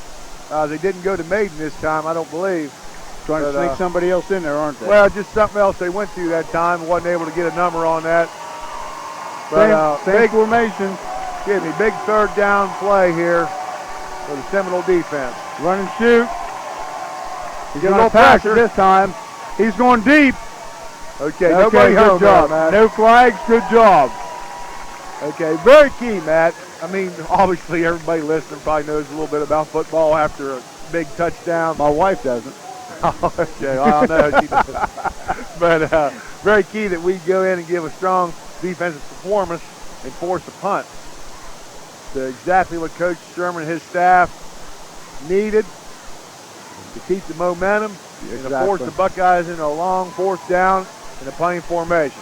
They didn't go to Maiden this time, I don't believe. Trying to sneak somebody else in there, aren't they? Well, just something else they went to that time. Wasn't able to get a number on that. But, same big formation. Excuse me, big third down play here for the Seminole defense. Run and shoot. He's going to pass it this time. He's going deep. Okay, nobody hurt. Good job, Matt. No flags, good job. Okay, very key, Matt. Obviously everybody listening probably knows a little bit about football after a big touchdown. My wife doesn't. Okay, well, I know she does. But very key that we go in and give a strong defensive performance and force a punt. So exactly what Coach Sherman and his staff needed to keep the momentum and to force the Buckeyes into a long fourth down in a punting formation.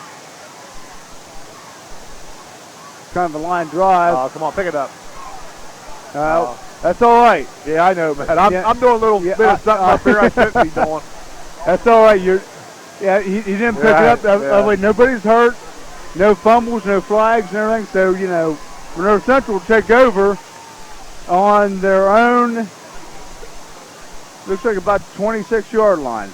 Kind of a line drive. Oh, come on, pick it up. That's all right. Yeah, I know, man. I'm doing a little bit of something up here I shouldn't be doing. That's all right. He didn't pick it up. That way nobody's hurt. No fumbles, no flags, and everything. So, MonroeCentral will take over on their own, looks like about 26-yard line.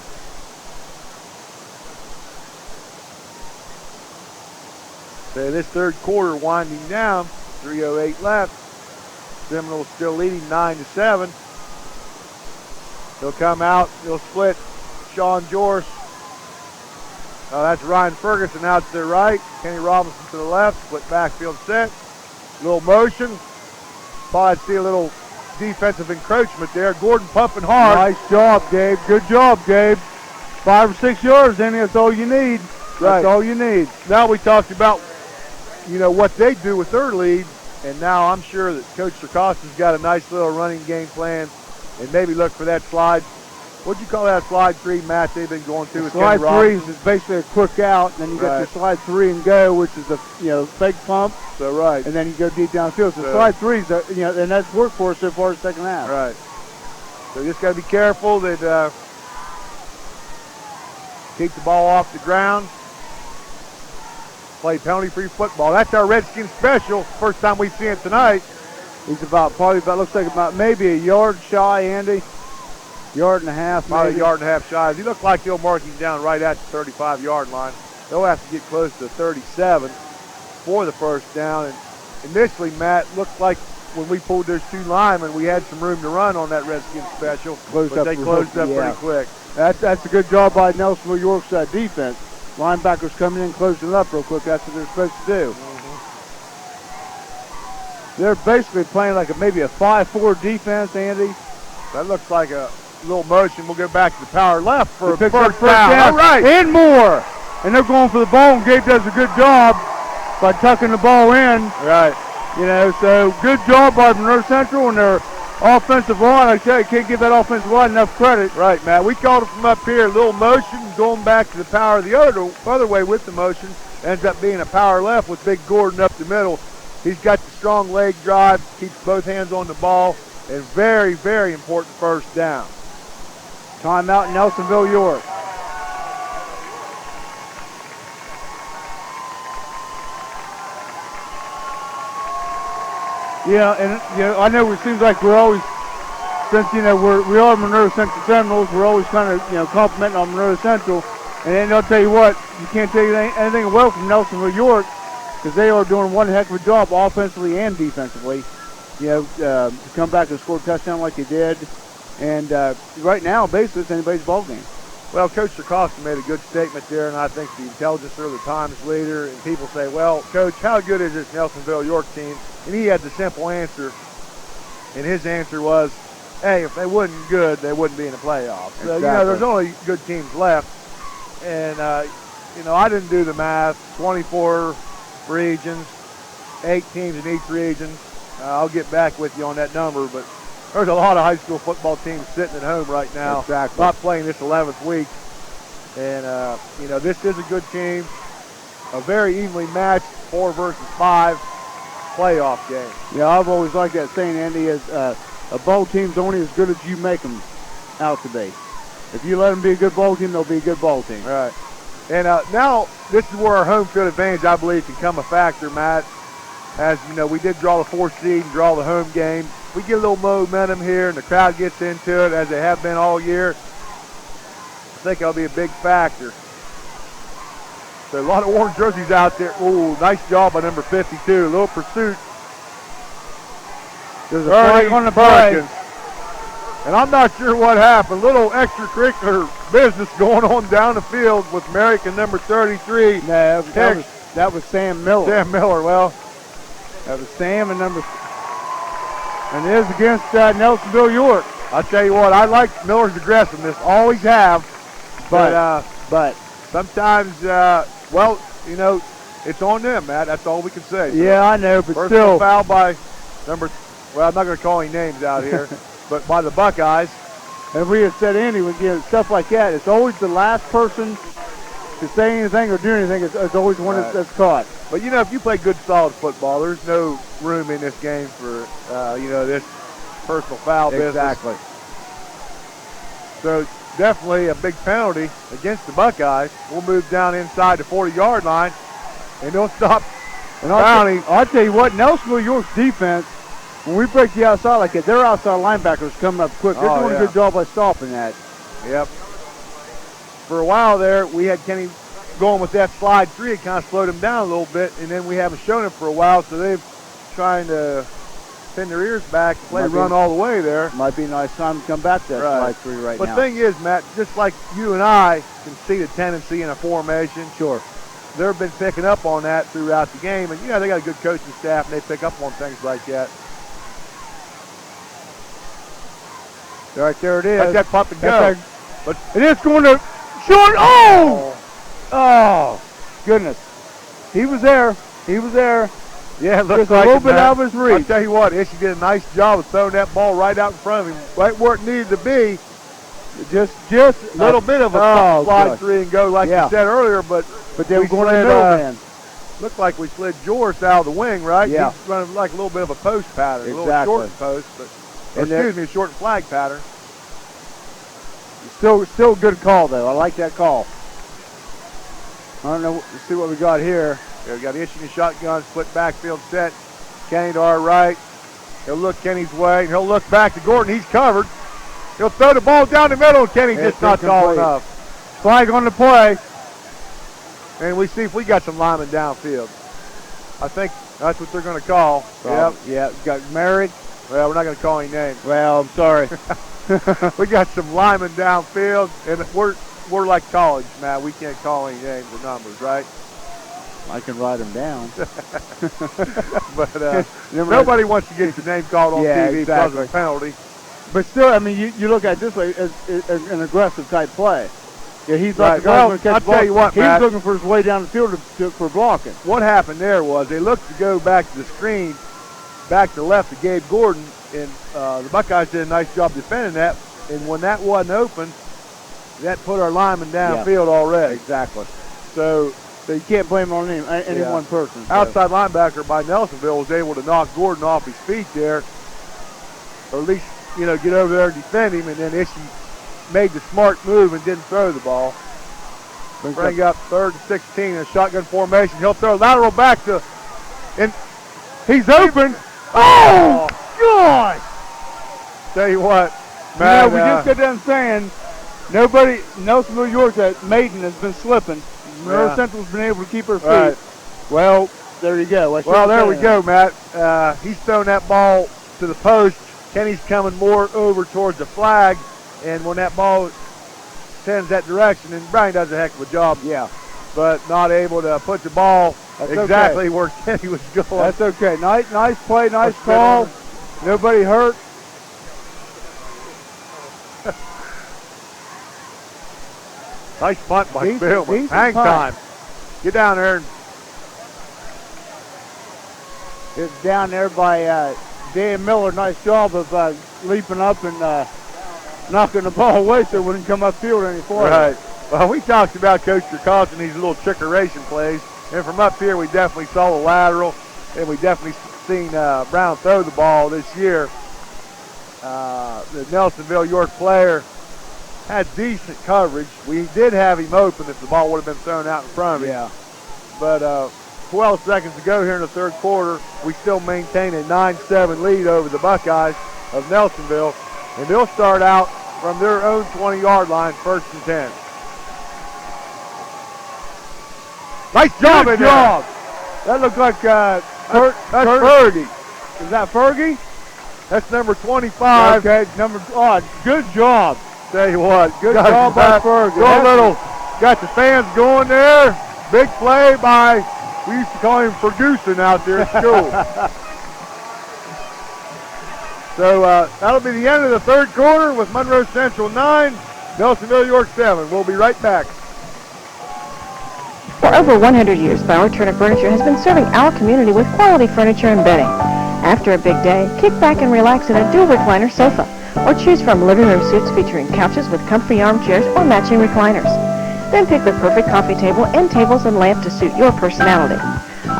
So this third quarter winding down, 3:08 left. Seminoles still leading 9-7. He'll come out, he'll split Sean Jorce. That's Ryan Ferguson out to the right, Kenny Robinson to the left, split backfield set. Little motion. Thought I'd see a little defensive encroachment there. Gordon pumping hard. Nice job, Gabe. Good job, Gabe. 5 or 6 yards, Andy. That's all you need. Right. That's all you need. Now we talked about, what they do with their lead, and now I'm sure that Coach Sarkosta's got a nice little running game plan, and maybe look for that slide. What'd you call that slide 3, Matt? They've been going through with slide Kenny Robinson. 3 is basically a quick out, and then you got your slide 3 and go, which is a fake pump. So right. And then you go deep downfield. So slide 3 is and that's worked for us so far in the second half. Right. So just got to be careful that keep the ball off the ground. Play penalty-free football. That's our Redskins special. First time we've seen it tonight. He's looks like about maybe a yard shy, Andy. Yard and a half, About maybe. a yard and a half shy. He looked like he'll mark him down right at the 35-yard line. They'll have to get close to 37 for the first down. And initially, Matt, looked like when we pulled those 2 linemen, we had some room to run on that Redskins special, but they closed up pretty quick. That's a good job by Nelsonville York's defense. Linebackers coming in, closing it up real quick. That's what they're supposed to do. They're basically playing like maybe a 5-4 defense, Andy. That looks like a little motion. We'll go back to the power left for a First first down. down. All right. And more. And they're going for the ball, and Gabe does a good job by tucking the ball in. Right. You know, so good job by Monroe Central and their offensive line. Like I said, can't give that offensive line enough credit. Right, Matt. We called it from up here. A little motion, going back to the power the other way with the motion. Ends up being a power left with Big Gordon up the middle. He's got the strong leg drive, keeps both hands on the ball, and very, very important first down. Timeout in Nelsonville, York. Yeah, and I know it seems like we're always, since we are Monroe Central Seminoles, we're always kind of complimenting on Monroe Central. And then I'll tell you what, you can't take anything away from Nelsonville York, because they are doing one heck of a job offensively and defensively. To come back and score a touchdown like they did. And right now, basically, it's anybody's ball game. Well, Coach Sirkowski made a good statement there, and I think the Intelligence or the Times leader, and people say, well, Coach, how good is this Nelsonville York team? And he had the simple answer, and his answer was, hey, if they wasn't good, they wouldn't be in the playoffs. So, Exactly. there's only good teams left. And, I didn't do the math. 24 regions, 8 teams in each region. I'll get back with you on that number, but there's a lot of high school football teams sitting at home right now, Exactly. not playing this 11th week. And, this is a good team. A very evenly matched 4 versus 5 playoff game. Yeah, I've always liked that saying, Andy, is a ball team's only as good as you make them out to be. If you let them be a good ball team, they'll be a good ball team. Right. And now this is where our home field advantage, I believe, can come a factor, Matt. As we did draw the 4th seed and draw the home game. We get a little momentum here, and the crowd gets into it as they have been all year. I think that'll be a big factor. So a lot of orange jerseys out there. Ooh, nice job by number 52. A little pursuit. There's a flag on the play. And I'm not sure what happened. Little extracurricular business going on down the field with American number 33. No, that was Sam Miller. Sam Miller, well. That was Sam and and it is against Nelsonville York. I'll tell you what, I like Miller's aggressiveness. Always have. But sometimes, it's on them, Matt. That's all we can say. So yeah, I know, but personal still. foul by I'm not going to call any names out here, but by the Buckeyes. And we have said, Andy, when stuff like that, it's always the last person to say anything or do anything. It's always one that's caught. But, if you play good, solid football, there's no room in this game for, this personal foul business. Exactly. So, definitely a big penalty against the Buckeyes. We'll move down inside the 40-yard line, and they'll stop fouling. I'll tell you what, Nelsonville York's defense, when we break the outside like that, their outside linebackers coming up quick. They're doing a good job by stopping that. Yep. For a while there, we had Kenny going with that slide 3. It kind of slowed him down a little bit, and then we haven't shown him for a while, so they've trying to pin their ears back, run all the way there. Might be a nice time to come back to that slide 3 right now. But the thing is, Matt, just like you and I can see the tendency in a formation. Sure. They've been picking up on that throughout the game, and they got a good coaching staff, and they pick up on things like that. All right, there it is. Let that pop and go. But it is going to short. Oh, goodness. He was there. Yeah, it looks just like a little bit out of his reach. I'll tell you what, Ishii did a nice job of throwing that ball right out in front of him, right where it needed to be. Just a little bit of a slide 3 and go, like you said earlier, but they were going in the middle, man. Looked like we slid Joris out of the wing, right? Yeah. He's running like a little bit of a post pattern, a little short post, a short flag pattern. Still a good call, though. I like that call. I don't know. Let's see what we got here. Yeah, we got Ishii in shotgun, split backfield set. Kenny to our right. He'll look Kenny's way, and he'll look back to Gordon. He's covered. He'll throw the ball down the middle, and Kenny just not tall enough. Flag on the play. And we see if we got some linemen downfield. I think That's what they're going to call. Yep. Yeah, got married. Well, we're not going to call any names. Well, I'm sorry. We got some linemen downfield, and we're like college, Matt. We can't call any names or numbers, right? I can write them down. But nobody wants to get your name called on TV because of a penalty. But still, I mean, you look at it this way as an aggressive type play. Yeah, he's like I'll tell you what, Matt. He's looking for his way down the field for blocking. What happened there was they looked to go back to the screen, back to left to Gabe Gordon, and the Buckeyes did a nice job defending that. And when that wasn't open, that put our lineman downfield already. Exactly. So you can't blame it on any one person. So. Outside linebacker by Nelsonville was able to knock Gordon off his feet there, or at least, get over there and defend him, and then Ishii made the smart move and didn't throw the ball. Bring up 3rd and 16 in a shotgun formation. He'll throw lateral back and he's open. Oh, gosh! Tell you what, man. We just got done saying Nelsonville York at Maiden has been slipping. Monroe Central's been able to keep her feet. Right. Well, there you go. Well, there we go, Matt. He's thrown that ball to the post. Kenny's coming more over towards the flag, and when that ball sends that direction, and Brian does a heck of a job. Yeah. But not able to put the ball exactly where Kenny was going. That's okay. Nice play, nice call. Nobody hurt. Nice punt by Bill. Hang time. Get down there. It's down there by Dan Miller. Nice job of leaping up and knocking the ball away so it wouldn't come upfield any farther. Right. Well, we talked about Coach Dracos and these little trickeration plays. And from up here, we definitely saw the lateral. And we definitely seen Brown throw the ball this year. The Nelsonville York player had decent coverage. We did have him open if the ball would have been thrown out in front of him. Yeah. But 12 seconds to go here in the third quarter, we still maintain a 9-7 lead over the Buckeyes of Nelsonville. And they'll start out from their own 20-yard line, 1st and 10. Nice job in there. That looked like that's Fergie. Is that Fergie? That's number 25. Okay, good job. Tell you what, good job by Fergie. Got the fans going there. Big play by, we used to call him Ferguson out there at school. So that'll be the end of the third quarter with Monroe Central 9, Nelsonville York 7. We'll be right back. For over 100 years, Bauer Turner Furniture has been serving our community with quality furniture and bedding. After a big day, kick back and relax in a dual recliner sofa, or choose from living room suites featuring couches with comfy armchairs or matching recliners. Then pick the perfect coffee table and tables and lamp to suit your personality.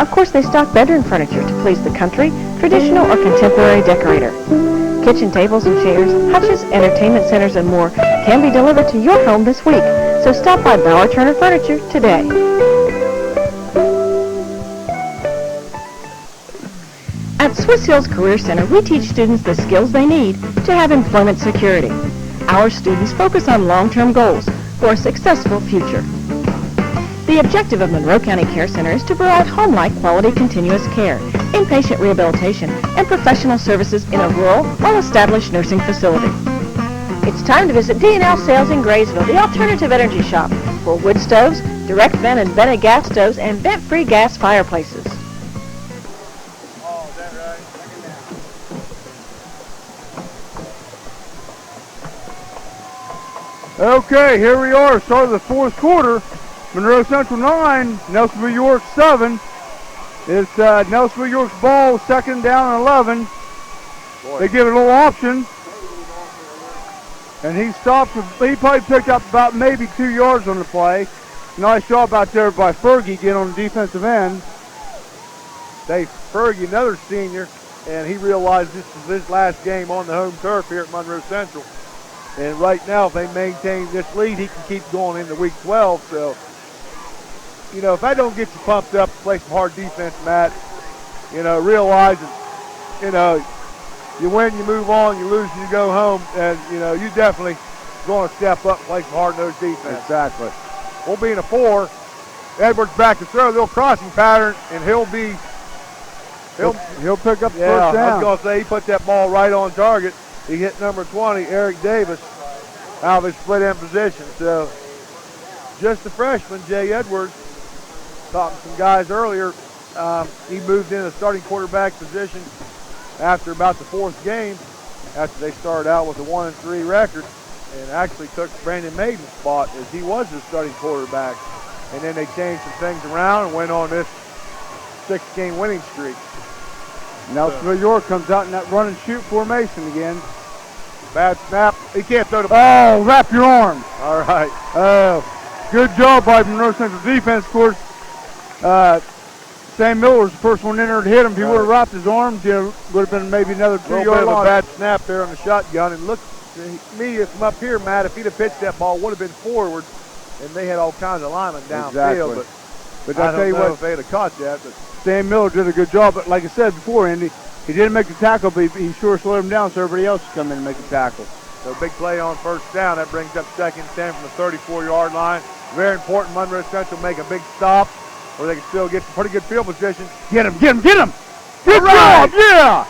Of course, they stock bedroom furniture to please the country, traditional, or contemporary decorator. Kitchen tables and chairs, hutches, entertainment centers, and more can be delivered to your home this week. So stop by Bauer Turner Furniture today. At Swiss Hills Career Center, we teach students the skills they need to have employment security. Our students focus on long-term goals for a successful future. The objective of Monroe County Care Center is to provide home-like quality continuous care, inpatient rehabilitation, and professional services in a rural, well-established nursing facility. It's time to visit D&L Sales in Graysville, the alternative energy shop for wood stoves, direct vent and vented gas stoves, and vent-free gas fireplaces. Okay, here we are, start of the fourth quarter. Monroe Central 9, Nelsonville York 7. It's Nelsonville York's ball, 2nd down and 11. They give it a little option. And he stops, he probably picked up about maybe 2 yards on the play. Nice job out there by Fergie getting on the defensive end. Dave Fergie, another senior, and he realized this is his last game on the home turf here at Monroe Central. And right now, if they maintain this lead, he can keep going into week 12. So, if that don't get you pumped up to play some hard defense, Matt, realize that, you win, you move on, you lose, you go home, and, you definitely going to step up and play some hard-nosed defense. Exactly. We'll be in a 4. Edwards back to throw, a little crossing pattern, and he'll be He'll pick up the Yeah, first down. I was going to say he put that ball right on target. He hit number 20, Eric Davis, out of his split end position. So just a freshman, Jay Edwards, talking to some guys earlier. He moved in a starting quarterback position after about the fourth game, after they started out with a 1-3 record, and actually took Brandon Maiden's spot as he was the starting quarterback. And then they changed some things around and went on this 6-game winning streak. Nelsonville York comes out in that run and shoot formation again. Bad snap. He can't throw the ball. Oh, wrap your arms. All right. Good job by Monroe Central defense, of course. Sam Miller was the first one in there to hit him. If he would have wrapped his arms, it would have been maybe another 2-yard A line. bad snap there on the shotgun. And look, me from up here, Matt, if he'd have pitched that ball, would have been forward, and they had all kinds of linemen downfield. Exactly. But I'll I tell don't you know what, if they'd have caught that. But Sam Miller did a good job. But like I said before, Andy, he didn't make the tackle, but he sure slowed him down so everybody else could come in and make the tackle. so big play on first down. That brings up 2nd and 10 from the 34-yard line. Very important. Monroe Central make a big stop where they can still get some pretty good field position. Get him, get him, get him! Good right. job, yeah!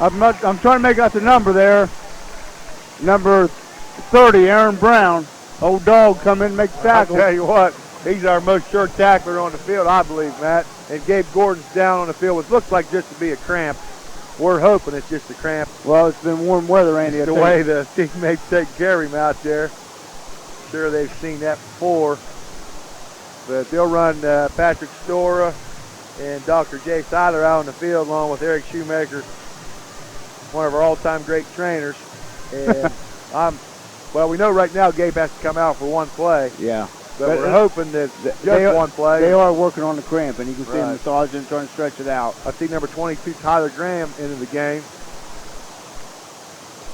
I'm trying to make out the number there. Number 30, Aaron Brown. Old dog come in and make the tackle. I'll tell you what, he's our most sure tackler on the field, I believe, Matt. And Gabe Gordon's down on the field, which looks like just to be a cramp. We're hoping it's just a cramp. Well, it's been warm weather, Andy. The way the teammates take care of him out there. Sure they've seen that before. But they'll run Patrick Stora and Dr. Jay Seiler out on the field along with Eric Shoemaker, one of our all-time great trainers. And well, we know right now Gabe has to come out for one play. Yeah. But we're hoping that just one play. They are working on the cramp, and you can see him Right. massaging, trying to stretch it out. I see number 22, Tyler Graham, into the game.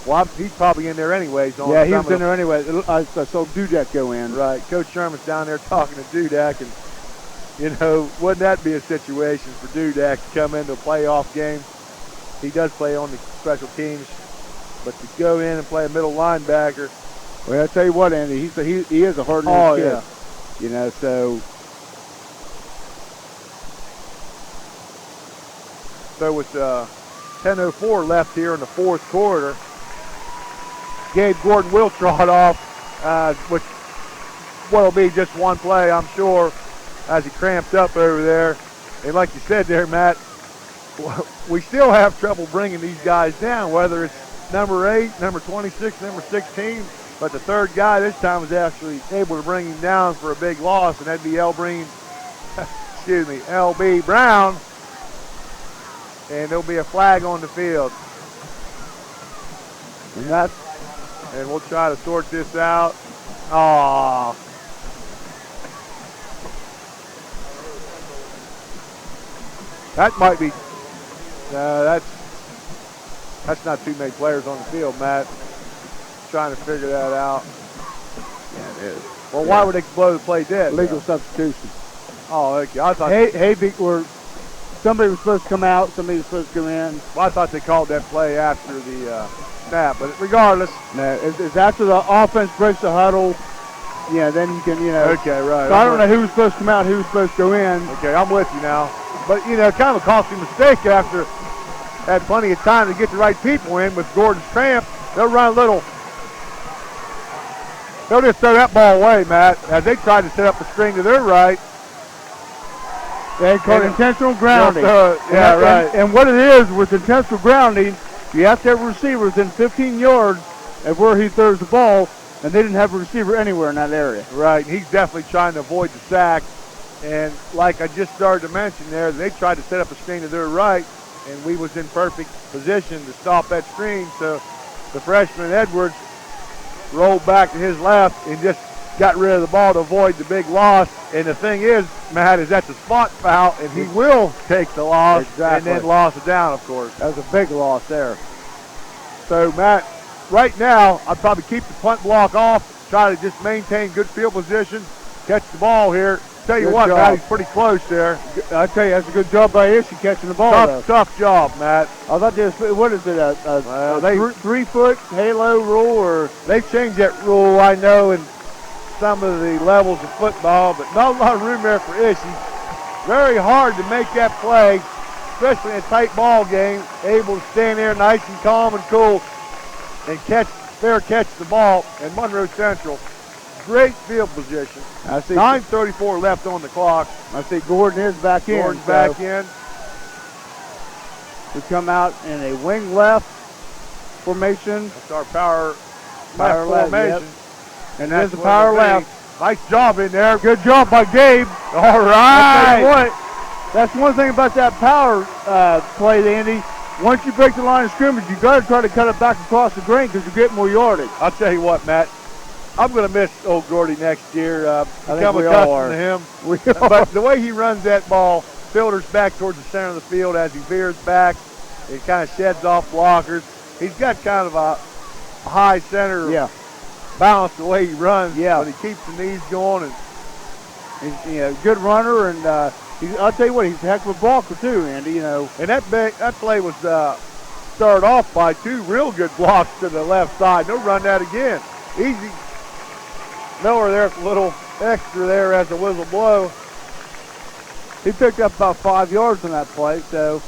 Well, he's probably in there anyways. Yeah, he was in there anyway. I saw Dudek go in. Right. Coach Sherman's down there talking to Dudek, and, you know, wouldn't that be a situation for Dudek to come into a playoff game? He does play on the special teams, but to go in and play a middle linebacker. Well, I tell you what, Andy, he is a hard-nosed kid. Yeah. You know, so with 10:04 left here in the fourth quarter, Gabe Gordon will trot off, which will be just one play, I'm sure, as he cramps up over there. And like you said there, Matt, we still have trouble bringing these guys down, whether it's number 8, number 26, number 16. But the third guy this time was actually able to bring him down for a big loss, and that'd be LB Brown. And there'll be a flag on the field. And we'll try to sort this out. Aww. That might be, that's not too many players on the field, Matt. Trying to figure that out. yeah, it is. Well, why would they blow the play dead? Legal substitution. Oh, okay. I thought Somebody was supposed to come out, somebody was supposed to go in. I thought they called that play after the snap, but regardless. No, it's after the offense breaks the huddle. Yeah, then you can, Okay, right. So I don't know who was supposed to come out, who was supposed to go in. Okay, I'm with you now. But, kind of a costly mistake after had plenty of time to get the right people in with Gordon's cramp. They'll run a little. They'll just throw that ball away, Matt, as they tried to set up a screen to their right. They call it intentional grounding. Right. And what it is with intentional grounding, you have to have a receiver within 15 yards of where he throws the ball, and they didn't have a receiver anywhere in that area. Right, he's definitely trying to avoid the sack. And like I just started to mention there, they tried to set up a screen to their right, and we was in perfect position to stop that screen. So the freshman Edwards rolled back to his left and just got rid of the ball to avoid the big loss. And the thing is, Matt, is that's a spot foul, and he will take the loss. Exactly. And then loss it down, of course. That was a big loss there. So, Matt, right now, I'd probably keep the punt block off, try to just maintain good field position, catch the ball here. Tell you Good what, job. Matt, he's pretty close there. I tell you, that's a good job by Ishii catching the ball. Tough job, Matt. I thought this, what is it, a 3-foot halo rule, or? They've changed that rule, I know, in some of the levels of football, but not a lot of room there for Ishii. Very hard to make that play, especially in a tight ball game, able to stand there nice and calm and cool and fair catch the ball. And Monroe Central, great field position. I see 9:34 left on the clock. I see Gordon is back in. Gordon's back in. We come out in a wing left formation. That's our power Power left left, formation. And That's there's the what power it'll be. left. Nice job in there. Good job by Gabe. All I tell right. you what, that's one thing about that power play, Andy. Once you break the line of scrimmage, you got to try to cut it back across the green because you get more yardage. I'll tell you what, Matt. I'm going to miss old Gordy next year. think Become we all accustomed are. to him. We But the way he runs that ball, filters back towards the center of the field as he veers back. He kind of sheds off blockers. He's got kind of a high center balance the way he runs. Yeah. But he keeps the knees going. And He's a good runner, and I'll tell you what, he's a heck of a blocker too, Andy. and that play was started off by two real good blocks to the left side. They'll run that again. Easy. Miller there, a little extra there as the whistle blow. He picked up about 5 yards on that play, so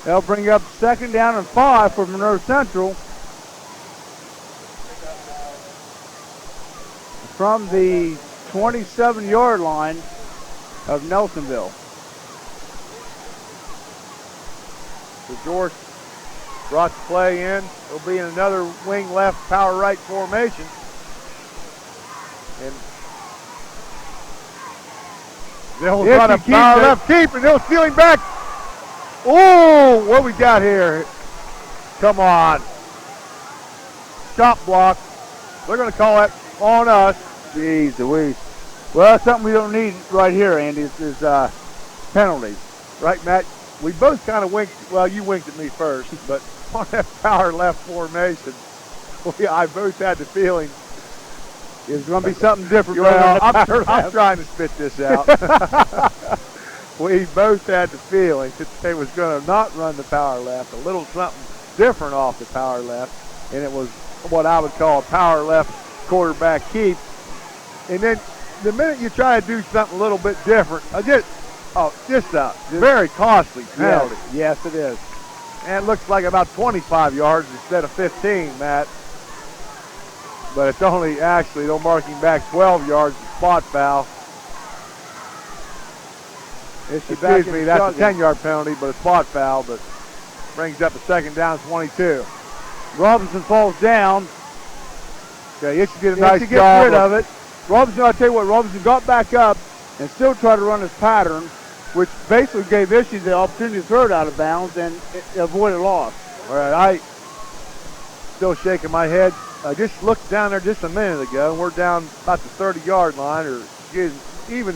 they'll bring up 2nd down and 5 for Monroe Central. From the 27-yard line of Nelsonville. So George brought the play in. It'll be in another wing left, power right formation. And they'll If run a he keeps power it. left keep, and they'll steal him back. Oh, what we got here? Come on. Shot block. They're going to call that on us. Jeez Louise. Well, that's something we don't need right here, Andy, is penalties. Right, Matt? We both kind of winked. Well, you winked at me first, but on that power left formation, I both had the feeling. It's going to be something different. Well, right on the I'm trying to spit this out. We both had the feeling that they was going to not run the power left, a little something different off the power left, and it was what I would call a power left quarterback keep. And then the minute you try to do something a little bit different, just a very costly penalty. Yes, it is. And it looks like about 25 yards instead of 15, Matt. But it's only actually, they'll mark him back 12 yards, spot foul. Excuse me, that's a 10-yard penalty, but a spot foul, but brings up a 2nd down, 22. Robinson falls down. Okay, it should get a He has nice to get job rid of it. Robinson, I'll tell you what, Robinson got back up and still tried to run his pattern, which basically gave Ishii the opportunity to throw it out of bounds and avoid a loss. All right, I still shaking my head. I just looked down there just a minute ago, and we're down about the 30-yard line, or even,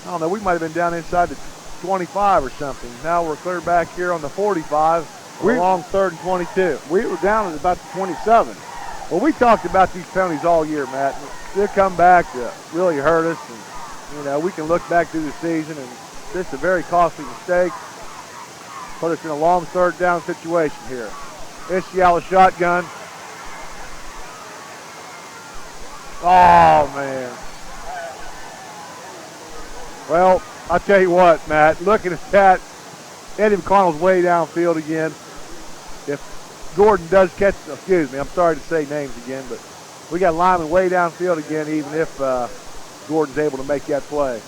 I don't know, we might have been down inside the 25 or something. Now we're clear back here on the 45, along 3rd and 22. We were down at about the 27. Well, we talked about these penalties all year, Matt. They'll come back to really hurt us, and, we can look back through the season, and this is a very costly mistake. Put us in a long 3rd down situation here. Ishii out of shotgun. Oh, man. Well, I'll tell you what, Matt, looking at that, Eddie McConnell's way downfield again. If Gordon does catch, excuse me, I'm sorry to say names again, but we got linemen way downfield again, even if Gordon's able to make that play.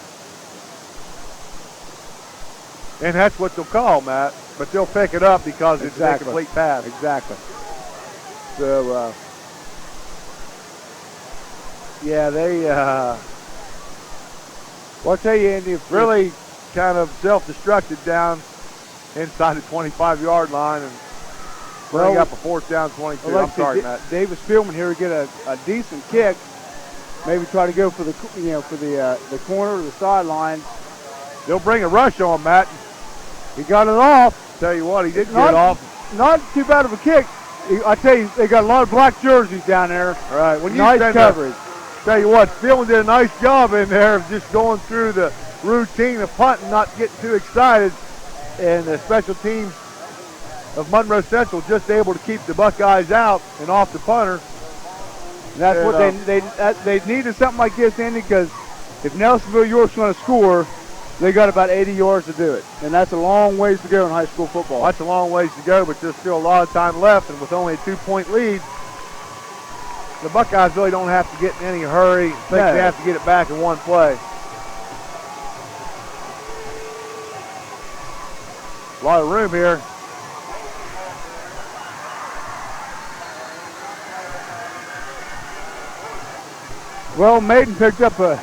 And that's what they'll call, Matt, but they'll pick it up because it's a complete pass. Exactly. So, yeah, they Well, I'll tell you, Andy, if really kind of self-destructed down inside the 25-yard line and bring up a 4th down, 22. well, I'm sorry, Matt. Davis Spielman here would get a decent kick. Maybe try to go for the corner or the sideline. They'll bring a rush on Matt. He got it off. Tell you what, he didn't get off. Not too bad of a kick. I tell you, they got a lot of black jerseys down there. All right, when you Nice send coverage. Tell you what, Spielman did a nice job in there of just going through the routine of punting, not getting too excited. And the special teams of Monroe Central just able to keep the Buckeyes out and off the punter. And that's what they needed something like this, Andy, because if Nelsonville York's going to score, They got about 80 yards to do it, and that's a long ways to go in high school football. Well, that's a long ways to go, but there's still a lot of time left, and with only a 2-point lead, the Buckeyes really don't have to get in any hurry. I think they have to get it back in one play. A lot of room here. Well, Maiden picked up a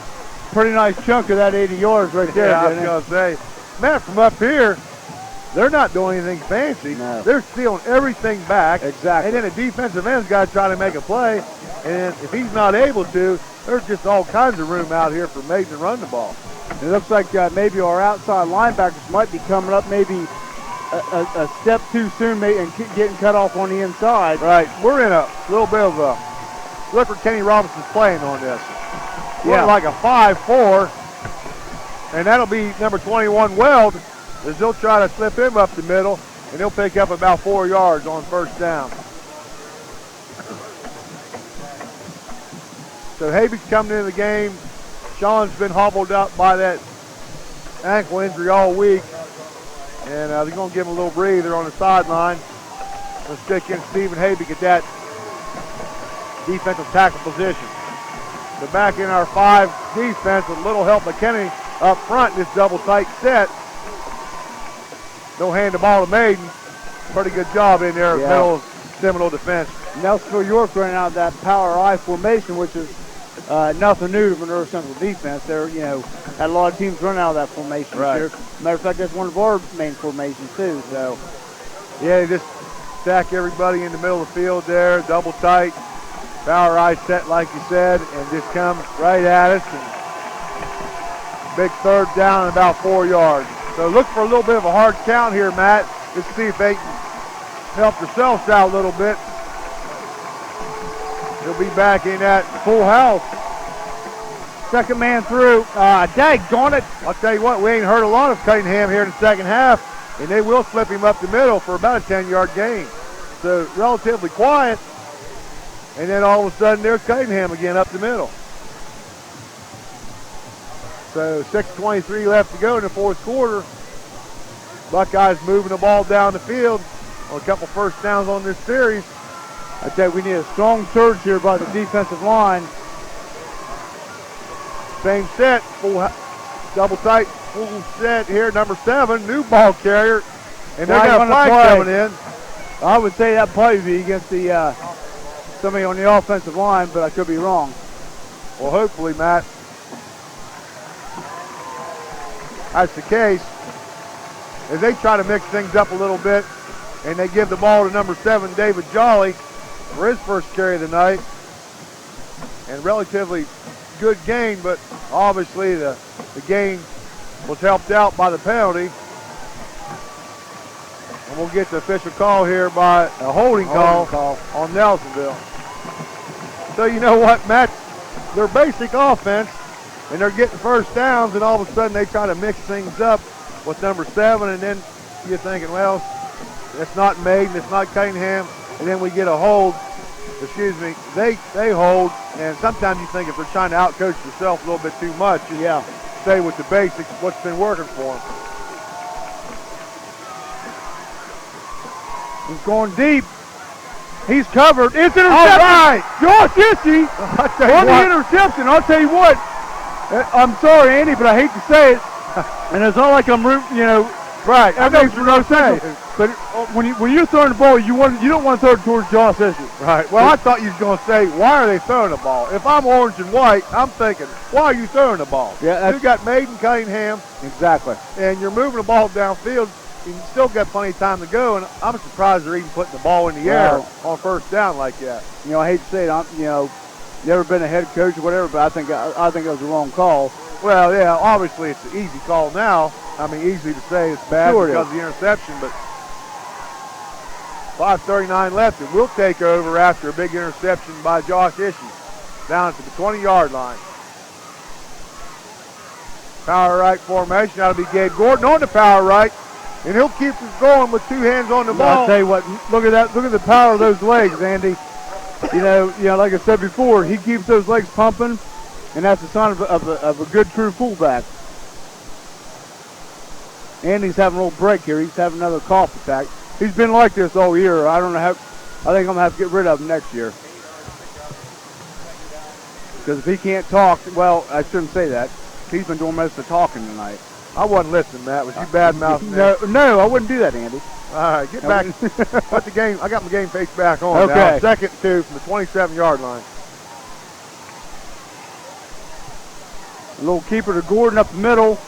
pretty nice chunk of that 80 yards right there. Yeah, I was going to say, man, from up here, they're not doing anything fancy. No. They're stealing everything back. Exactly. And then the defensive end's got to try to make a play. And if he's not able to, there's just all kinds of room out here for Maiden to run the ball. It looks like maybe our outside linebackers might be coming up maybe a step too soon and getting cut off on the inside. Right. We're in a little bit of a look where Kenny Robinson's playing on this. We're like a 5-4, and that'll be number 21 Weld, as they'll try to slip him up the middle, and he'll pick up about 4 yards on first down. So Haby's coming into the game. Sean's been hobbled up by that ankle injury all week, and they're going to give him a little breather on the sideline. They'll stick in Stephen Habig at that defensive tackle position. So back in our 5 defense with a little help by Kenny up front in this double tight set. They'll hand the ball to Maiden. Pretty good job in there, middle of Seminole defense. Nelsonville York running out that power I formation, which is nothing new to MonroeCentral defense. They're, had a lot of teams running out of that formation this year. Matter of fact, that's one of our main formations too. So, yeah, they just stack everybody in the middle of the field there, double tight. Power I set, like you said, and just come right at us. And big third down and about 4 yards. So look for a little bit of a hard count here, Matt. Let's see if they can help themselves out a little bit. He'll be back in that full house. second man through. Daggone it. I'll tell you what, we ain't heard a lot of Cunningham here in the second half, and they will slip him up the middle for about a 10-yard gain. So relatively quiet. And then all of a sudden, there's Cunningham again up the middle. So 6:23 left to go in the fourth quarter. Buckeyes moving the ball down the field on a couple first downs on this series. I tell you, we need a strong surge here by the defensive line. Same set, full double tight, full set here. Number 7, new ball carrier, and they're going to flag coming in. I would say that probably be against the somebody on the offensive line, but I could be wrong. Well, hopefully, Matt, that's the case. As they try to mix things up a little bit, and they give the ball to number 7, David Jolly, for his first carry of the night. And relatively good gain, but obviously the gain was helped out by the penalty. And we'll get the official call here by a holding call on Nelsonville. So you know what, Matt? Their basic offense, and they're getting first downs, and all of a sudden they try to mix things up with number 7, and then you're thinking, well, it's not Maiden, it's not Cunningham, and then we get a hold. Excuse me, they hold, and sometimes you think if they're trying to outcoach yourself a little bit too much, you stay with the basics, what's been working for them. He's going deep. He's covered. It's interception. All right. Josh Ishii on the interception. I'll tell you what. I'm sorry, Andy, but I hate to say it. And it's not like I'm rooting, right. Everything's for no sense. But when you're throwing the ball, you don't want to throw it towards Josh Ishii. Right. Well, I thought you was going to say, why are they throwing the ball? If I'm orange and white, I'm thinking, why are you throwing the ball? Yeah, you got Maiden, Cunningham. Exactly. And you're moving the ball downfield. You still got plenty of time to go, and I'm surprised they're even putting the ball in the air on first down like that. I hate to say it, never been a head coach or whatever, but I think it was the wrong call. Well, yeah, obviously it's an easy call now. I mean, easy to say it's bad because of the interception, but 5:39 left, and we'll take over after a big interception by Josh Ishii down to the 20-yard line. Power right formation. That'll be Gabe Gordon on the power right. And he'll keep us going with 2 hands on the ball. I'll tell you what, look at that. Look at the power of those legs, Andy. Like I said before, he keeps those legs pumping, and that's a sign of a good true fullback. Andy's having a little break here. He's having another cough attack. He's been like this all year. I don't know how. I think I'm going to have to get rid of him next year. Because if he can't talk, well, I shouldn't say that. He's been doing most of the talking tonight. I wasn't listening, Matt. Was you bad mouthing? No, I wouldn't do that, Andy. All right, get back. Put the game. I got my game face back on. Okay. Now. 2nd and 2 from the 27-yard line. A little keeper to Gordon up the middle.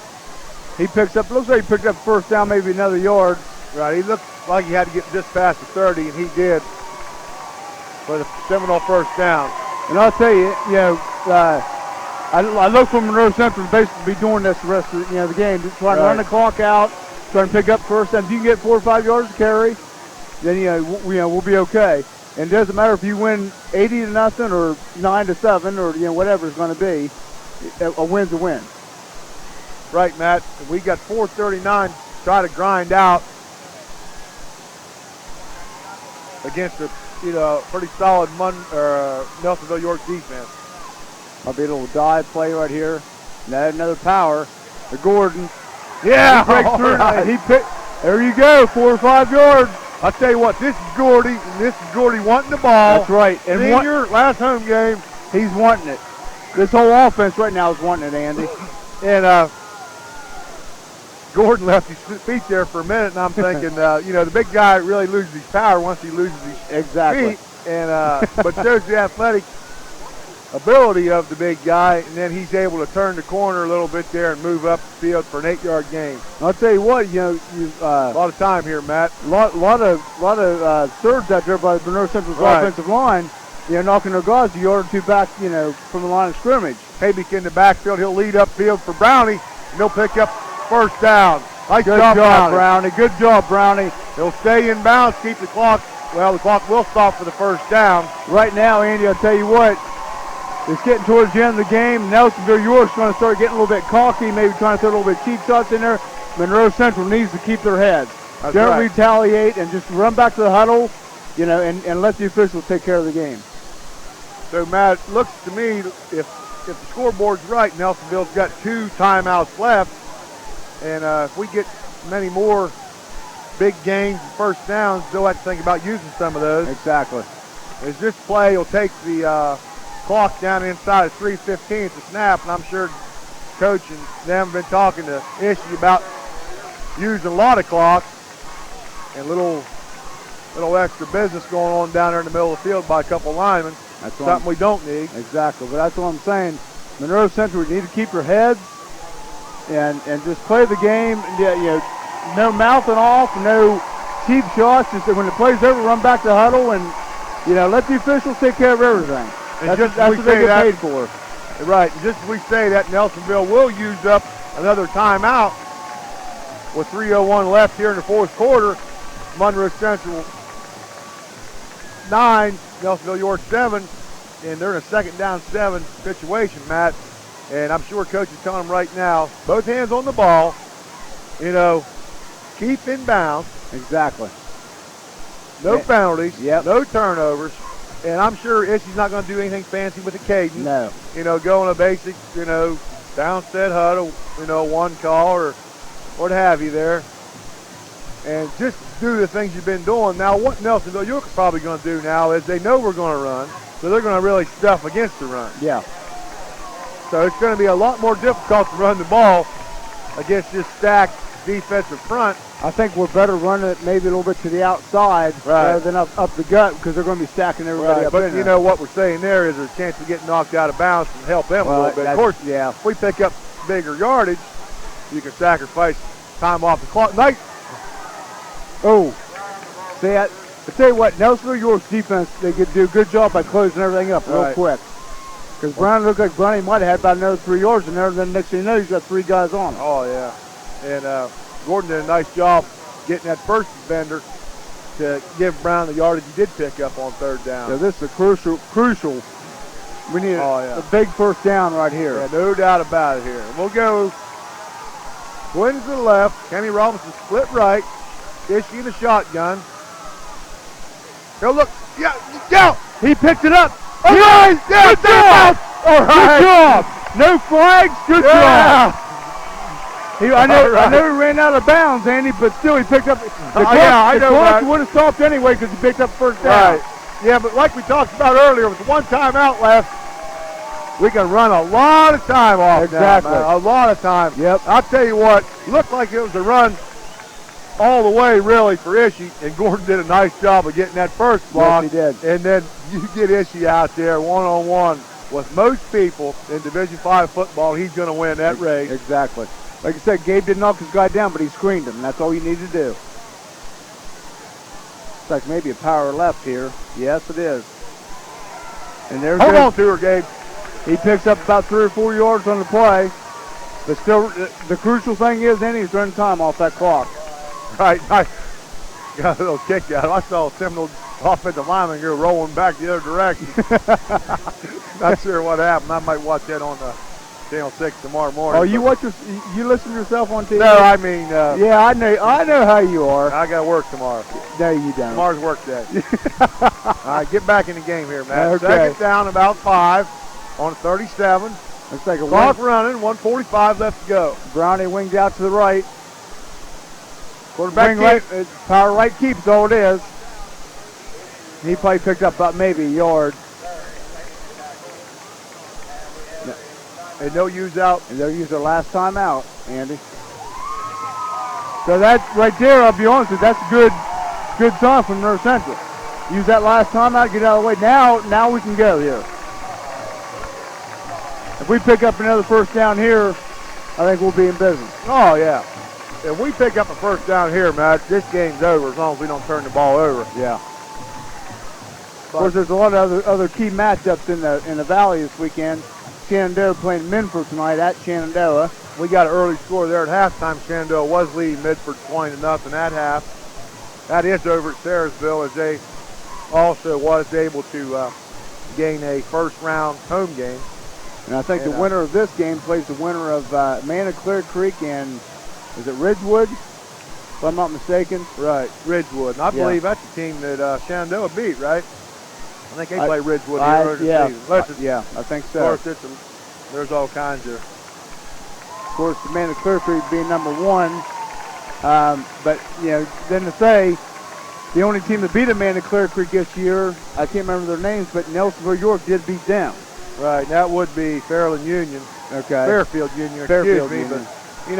He picks up. Looks like he picked up first down, maybe another yard. Right. He looked like he had to get just past the 30, and he did for the Seminole first down. And I'll tell you, I look for Monroe Central to basically be doing this the rest of the game, just trying to run the clock out, trying to pick up first down. If you can get 4 or 5 yards to carry, then we'll be okay. And it doesn't matter if you win 80-0 or 9-7 or whatever it's going to be. A win's a win. Right, Matt. We got 4:39 to try to grind out against a pretty solid Nelsonville York defense. I'll be a little dive play right here. Another power to Gordon. Yeah, he breaks through. Right. There you go, 4 or 5 yards. I'll tell you what, this is Gordy, and this is Gordy wanting the ball. That's right. And Senior, last home game. He's wanting it. This whole offense right now is wanting it, Andy. And Gordon left his feet there for a minute, and I'm thinking, the big guy really loses his power once he loses his feet. And but shows the athletic ability of the big guy, and then he's able to turn the corner a little bit there and move up the field for an 8-yard gain. I'll tell you what, a lot of time here, Matt. lot of surge out there by the Monroe Central's offensive line. Knocking their guys a yard or two back, from the line of scrimmage. Haybeek in the backfield. He'll lead upfield for Brownie, and he'll pick up first down. Nice job, Brownie. Good job, Brownie. He'll stay in bounds, keep the clock. Well, the clock will stop for the first down. Right now, Andy, I'll tell you what, it's getting towards the end of the game. Nelsonville York's going to start getting a little bit cocky, maybe trying to throw a little bit cheap shots in there. Monroe Central needs to keep their heads. Don't retaliate and just run back to the huddle, and let the officials take care of the game. So, Matt, it looks to me, if the scoreboard's right, Nelsonville's got 2 timeouts left. And if we get many more big gains and first downs, they'll have to think about using some of those. Exactly. As this play will take the clock down inside of 3:15 at the snap, and I'm sure Coach and them have been talking to Ishii about using a lot of clock and little extra business going on down there in the middle of the field by a couple linemen. That's something we don't need. Exactly, but that's what I'm saying. Monroe Central, we need to keep their heads and just play the game. No mouthing off, no cheap shots. Just when the play's over, run back to the huddle and let the officials take care of everything. And that's what they get paid for. Right. And just as we say that, Nelsonville will use up another timeout with 3:01 left here in the fourth quarter. Monroe Central 9, Nelsonville York 7, and they're in a 2nd down 7 situation, Matt. And I'm sure Coach is telling them right now, both hands on the ball, keep in bounds. Exactly. No penalties, no turnovers. And I'm sure Ishii's not going to do anything fancy with the cadence. No. Go on a basic, downstead huddle, one call or what have you there. And just do the things you've been doing. Now, what Nelsonville York is probably going to do now is they know we're going to run, so they're going to really stuff against the run. Yeah. So it's going to be a lot more difficult to run the ball against this stacked defensive front. I think we're better running it maybe a little bit to the outside rather than up the gut because they're going to be stacking everybody up. But what we're saying there is there's a chance of getting knocked out of bounds and help them a little bit. Of course, if we pick up bigger yardage, you can sacrifice time off the clock. Nice. Oh, see, I tell you what, Nelsonville York's defense, they could do a good job by closing everything up real quick. Because Brown looked like Brownie might have had about another 3 yards in there, and then next thing you know, he's got 3 guys on him. Oh, yeah. And Gordon did a nice job getting that first defender to give Brown the yardage he did pick up on 3rd down. So this is a crucial. We need a big first down right here. Yeah, no doubt about it here. And we'll go Twins to the left. Kenny Robinson split right. Ishii in the shotgun. Go look. Yeah. He picked it up. All right. Yeah, good job. All right. Good job. No flags. Good job. I know he ran out of bounds, Andy, but still he picked up. The clock would have stopped anyway because he picked up first down. Right. Yeah, but like we talked about earlier, with one timeout left, we can run a lot of time off. Exactly. Now, a lot of time. Yep. I'll tell you what, looked like it was a run all the way, really, for Ishii, and Gordon did a nice job of getting that first block. Yes, he did. And then you get Ishii out there one-on-one with most people in Division V football, he's going to win that race. Exactly. Like I said, Gabe didn't knock his guy down, but he screened him. That's all you need to do. It's like maybe a power left here. Yes, it is. And there's Hold on to her, Gabe. He picks up about 3 or 4 yards on the play. But still, the crucial thing is, Andy, he's running time off that clock. Right. I got a little kick out. I saw a Seminole offensive lineman go rolling back the other direction. Not sure what happened. I might watch that on Channel 6 tomorrow morning. Oh, you listen to yourself on TV? No, I mean... yeah, I know how you are. I got to work tomorrow. No, you don't. Tomorrow's work day. All right, get back in the game here, Matt. Okay. Second down, about 5 on 37. Let's take a clock running, 1:45 left to go. Brownie wings out to the right. Quarterback right, power right keeps all it is. He probably picked up about maybe a yard. And they'll use out. And they'll use their last time out, Andy. So that right there, I'll be honest with you, that's a good sign from MonroeCentral. Use that last time out, get out of the way. Now we can go here. If we pick up another first down here, I think we'll be in business. Oh, yeah. If we pick up a first down here, Matt, this game's over as long as we don't turn the ball over. Yeah. Of course, there's a lot of other key matchups in the Valley this weekend. Shenandoah playing Minford tonight at Shenandoah. We got an early score there at halftime. Shenandoah was leading Midford 20-0 at half. That is over at Sarahsville, as they also was able to gain a first-round home game. And I think the winner of this game plays the winner of Manna Clear Creek and, is it Ridgewood? If I'm not mistaken. Right, Ridgewood. And I believe that's the team that Shenandoah beat, right? I think they play Ridgewood here yeah, I think so. Of course, there's all kinds of. Of course, the Manna Clear Creek being number 1. But, then to say, the only team that beat Manna Clear Creek this year, I can't remember their names, but Nelsonville York did beat them. Right, that would be Fairfield Union. Okay. Fairfield Union, Fairfield excuse me. Union.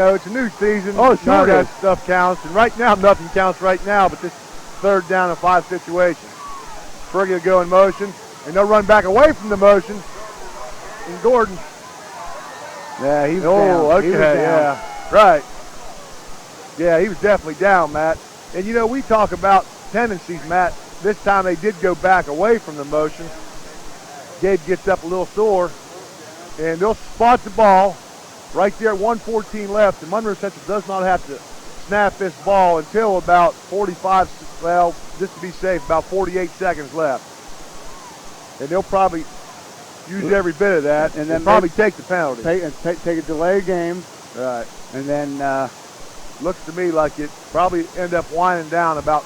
But, it's a new season. Oh, sure. None of that stuff counts. And right now, nothing counts right now, but this third down and 5 situation. Fergie will go in motion, and they'll run back away from the motion. And Gordon. Yeah, he was down. Oh, okay, He was down. yeah. Right. Yeah, he was definitely down, Matt. And, we talk about tendencies, Matt. This time they did go back away from the motion. Gabe gets up a little sore, and they'll spot the ball right there at 1:14 left. And MonroeCentral does not have to snap this ball until about 45, well, just to be safe, about 48 seconds left. And they'll probably use every bit of that and then probably take the penalty. Take a delay game. Right. And then looks to me like it probably end up winding down about.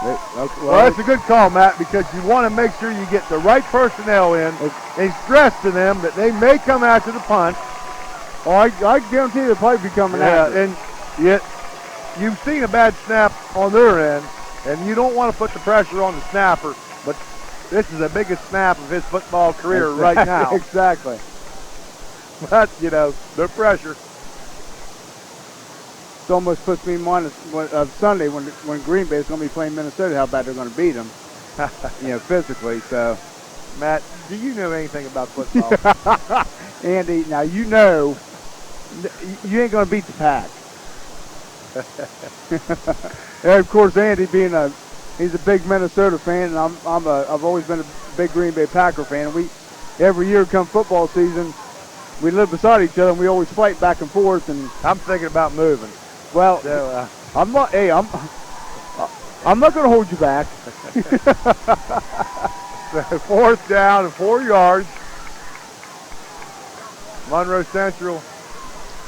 Well, that's a good call, Matt, because you want to make sure you get the right personnel in and stress to them that they may come after the punt. Oh, I guarantee they'll probably be coming after. And yet you've seen a bad snap on their end, and you don't want to put the pressure on the snapper, but this is the biggest snap of his football career right now. Exactly. But, the pressure. It almost puts me in mind of Sunday when Green Bay is going to be playing Minnesota, how bad they're going to beat them, physically. So, Matt, do you know anything about football? Andy, now you ain't going to beat the Pack. And of course, Andy he's a big Minnesota fan, and I've always been a big Green Bay Packer fan. Every year come football season, we live beside each other, and we always fight back and forth. And I'm thinking about moving. Well, so, I'm not going to hold you back. So 4th down and 4 yards. MonroeCentral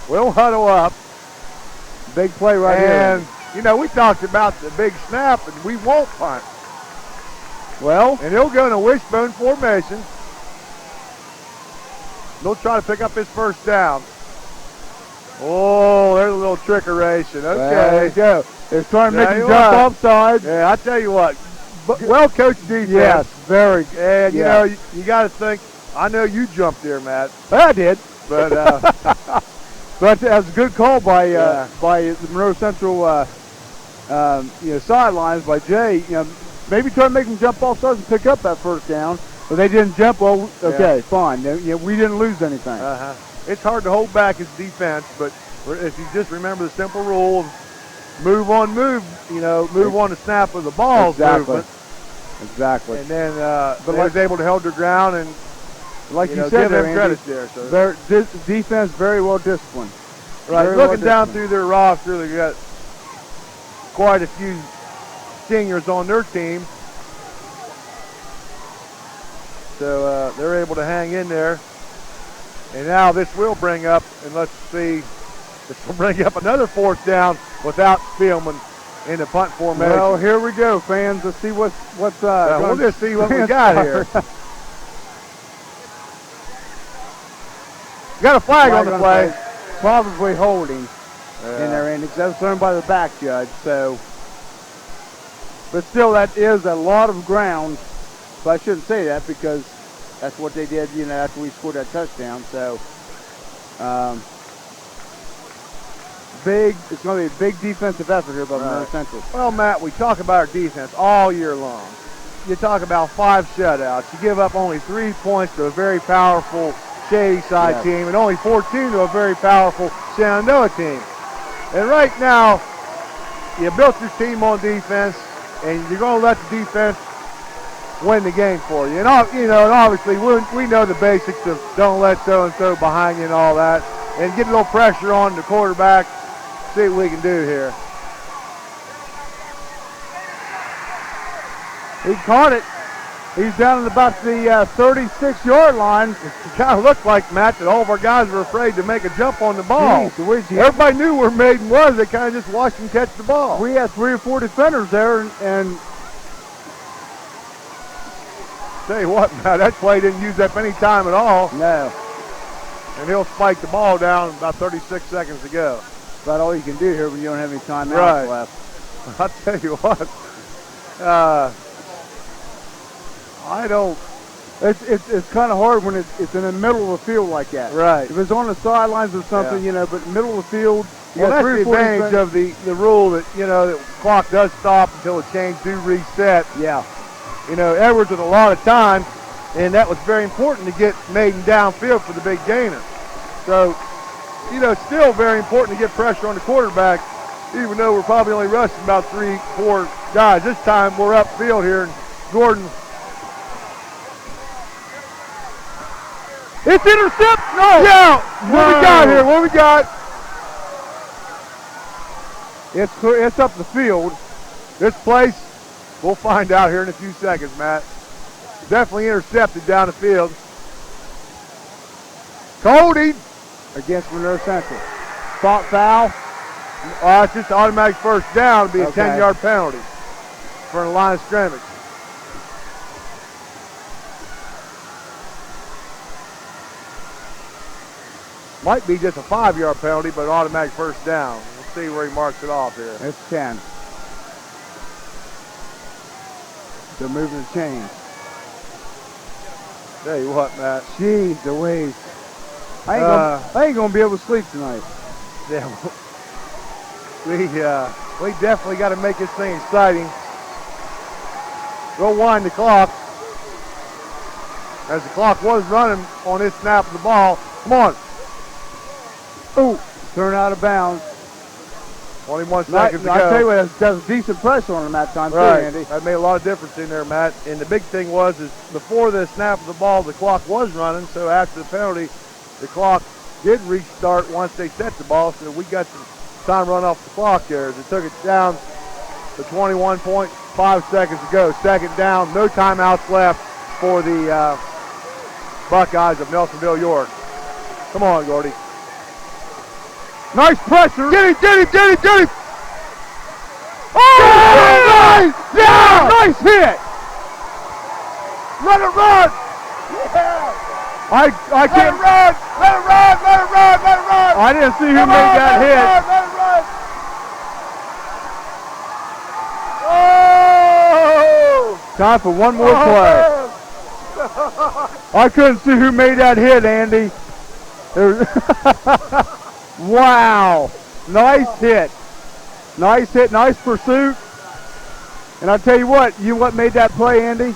will huddle up. Big play right here. And, we talked about the big snap, and we won't punt. Well. And he'll go in a wishbone formation. They'll try to pick up his first down. Oh, there's a little trickeration. Okay. There you go. They're trying to make Tell him you jump what. offside. Yeah, I tell you what, well-coached defense. Yes, very. And, you yeah. know, you got to think, I know you jumped there, Matt, I did. but But that was a good call by Yeah. the Monroe Central sidelines by Jay. You know, maybe try to make them jump off sides and pick up that first down. But they didn't jump. Well, okay, fine. You know, we didn't lose anything. it's hard to hold back his defense, but if you just remember the simple rule of move on move, move on the snap of the ball movement. Exactly. And then they was able to hold their ground and like you said, give there, them Andy, credit there. So. their defense very well disciplined. Right, Very looking well down through their roster, they got quite a few seniors on their team. So they're able to hang in there. And now this will bring up, and let's see, this will bring up another fourth down without Spielman in the punt formation. Well, here we go, fans. Let's see what's we'll just see what we got here. Got a flag on the play. Probably holding in there, and that was thrown by the back judge. So, but still, that is a lot of ground. But I shouldn't say that because that's what they did. After we scored that touchdown. So, It's going to be a big defensive effort here by Monroe Central. Well, Matt, we talk about our defense all year long. You talk about 5 shutouts. You give up only 3 points to a very powerful Shady Side team and only 14 to a very powerful Shenandoah team. And right now, you built your team on defense, and you're going to let the defense win the game for you. And obviously we know the basics of don't let so-and-so behind you and all that, and get a little pressure on the quarterback. See what we can do here. He caught it. He's down at about the 36-yard line. It kind of looked like, Matt, that all of our guys were afraid to make a jump on the ball. Jeez, everybody knew where Maiden was. They kind of just watched him catch the ball. We had 3 or 4 defenders there, and tell you what, Matt, that play didn't use up any time at all. No. And he'll spike the ball down about 36 seconds to go. That's about all you can do here when you don't have any time left. I'll tell you what. I don't. It's kind of hard when it's in the middle of the field like that. Right. If it's on the sidelines or something, but middle of the field. Well, that's the advantage of the rule that the clock does stop until the chains do reset. Yeah. Edwards with a lot of time, and that was very important to get Maiden downfield for the big gainer. So, it's still very important to get pressure on the quarterback, even though we're probably only rushing about 3, 4 guys. This time we're upfield here, and Gordon. It's intercepted. No. Yeah. What we got here? What we got? It's up the field. This place, we'll find out here in a few seconds, Matt. Definitely intercepted down the field. Cody against Monroe Central. Spot foul. It's just an automatic first down. It'll be a 10-yard penalty for the line of scrimmage. Might be just a 5-yard penalty, but an automatic first down. We'll see where he marks it off here. It's 10. They're moving the chains. Tell you what, Matt. Jeez Louise. I ain't gonna be able to sleep tonight. Yeah, we definitely got to make this thing exciting. We'll wind the clock. As the clock was running on this snap of the ball. Come on. Ooh, turn out of bounds. 21 seconds to go. I'll tell you what, that's decent pressure on him that time, right. too, Andy. That made a lot of difference in there, Matt. And the big thing is before the snap of the ball, the clock was running. So after the penalty, the clock did restart once they set the ball. So we got some time run off the clock there. As it took it down to 21.5 seconds to go. Second down, no timeouts left for the Buckeyes of Nelsonville, York. Come on, Gordy. Nice pressure. Get him. Oh, nice! Yeah! Nice hit! Run! Yeah! I can't. Let it run. I didn't see who made that hit. Let it run. Oh! Time for one more play. I couldn't see who made that hit, Andy. Wow. Nice hit. Nice pursuit. And I tell you what made that play, Andy?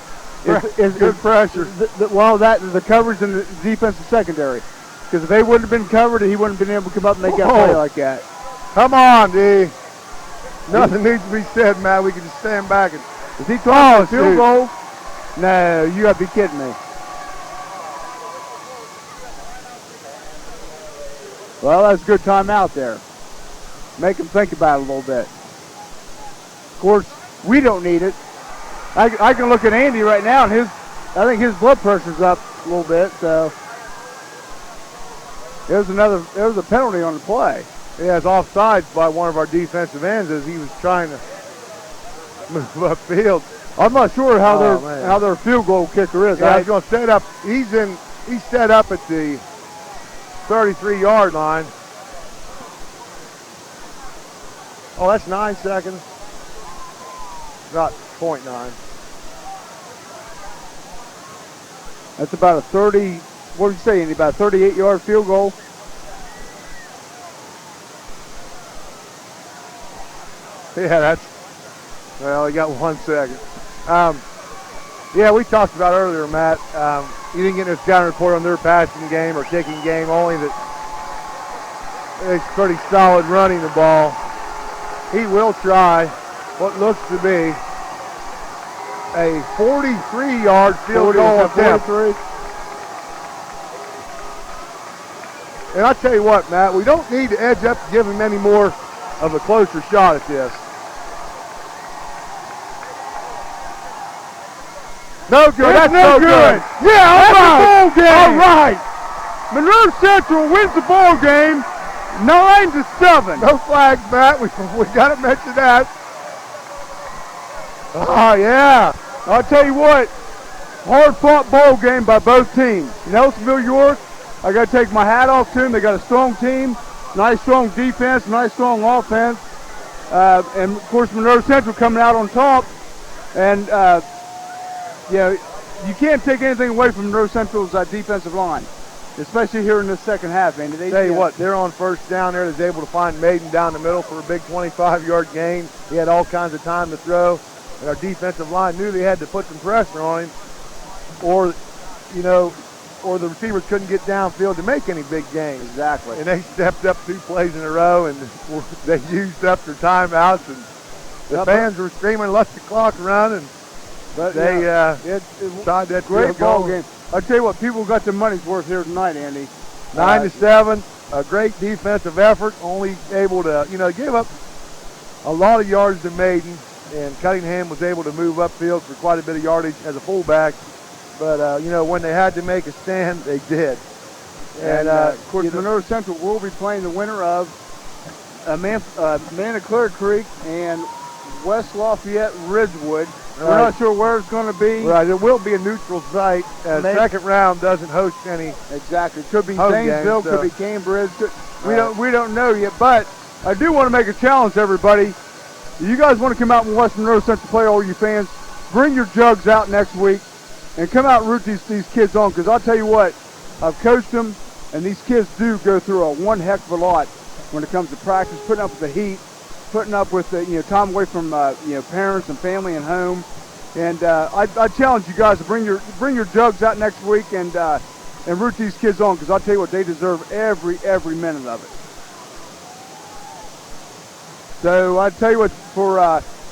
Is Good pressure. The coverage in the defensive secondary. Because if they wouldn't have been covered, he wouldn't have been able to come up and make that play like that. Come on, D. Nothing needs to be said, Matt. We can just stand back and. Is he throwing a field goal? No, you got to be kidding me. Well, that's a good timeout there. Make him think about it a little bit. Of course, we don't need it. I can look at Andy right now, and I think his blood pressure's up a little bit. So there's a penalty on the play. Yeah, it's offsides by one of our defensive ends as he was trying to move upfield. I'm not sure how their field goal kicker is. Yeah, he's going to set up. He's set up at the 33-yard line. Oh, that's 9 seconds. Not 0.9. That's about a 30. What did you say, Andy? About a 38-yard field goal. Yeah, well, he got 1 second. Yeah, we talked about earlier, Matt. You didn't get no scouting report on their passing game or kicking game, only that it's pretty solid running the ball. He will try what looks to be a 43-yard field goal attempt. And I tell you what, Matt, we don't need to edge up to give him any more of a closer shot at this. No good. That's no good. Yeah, all right. That's a ball game. All right. Monroe Central wins the ball game 9-7. No flags, Matt. We got to mention that. Oh, yeah. I'll tell you what. Hard-fought ball game by both teams. Nelsonville, York, I got to take my hat off to them. They got a strong team, nice strong defense, nice strong offense. And, of course, Monroe Central coming out on top. And, you can't take anything away from Monroe Central's defensive line, especially here in the second half, Andy. Tell you what, they're on first down there. They're able to find Maiden down the middle for a big 25-yard gain. He had all kinds of time to throw. And our defensive line knew they had to put some pressure on him, or the receivers couldn't get downfield to make any big gains. Exactly. And they stepped up 2 plays in a row, and they used up their timeouts, and the fans were screaming, "Let the clock run!" And But they tried that great ball game. I tell you what, people got their money's worth here tonight, Andy. 9-7, a great defensive effort. Only able to, give up a lot of yards to Maiden, and Cunningham was able to move upfield for quite a bit of yardage as a fullback. But when they had to make a stand, they did. And of course, Monroe Central will be playing the winner of Manaclear Creek and West Lafayette Ridgewood. We're not sure where it's going to be. Right, it will be a neutral site. Second round doesn't host any. Exactly. It could be home Zanesville, games, could be Cambridge. We don't know yet, but I do want to make a challenge to everybody. You guys want to come out and watch Monroe Central play, all you fans, bring your jugs out next week and come out and root these kids on, because I'll tell you what, I've coached them, and these kids do go through one heck of a lot when it comes to practice, putting up with the heat, putting up with the time away from parents and family and home. And I challenge you guys to bring your jugs out next week and root these kids on, because I'll tell you what, they deserve every minute of it. So I tell you what, for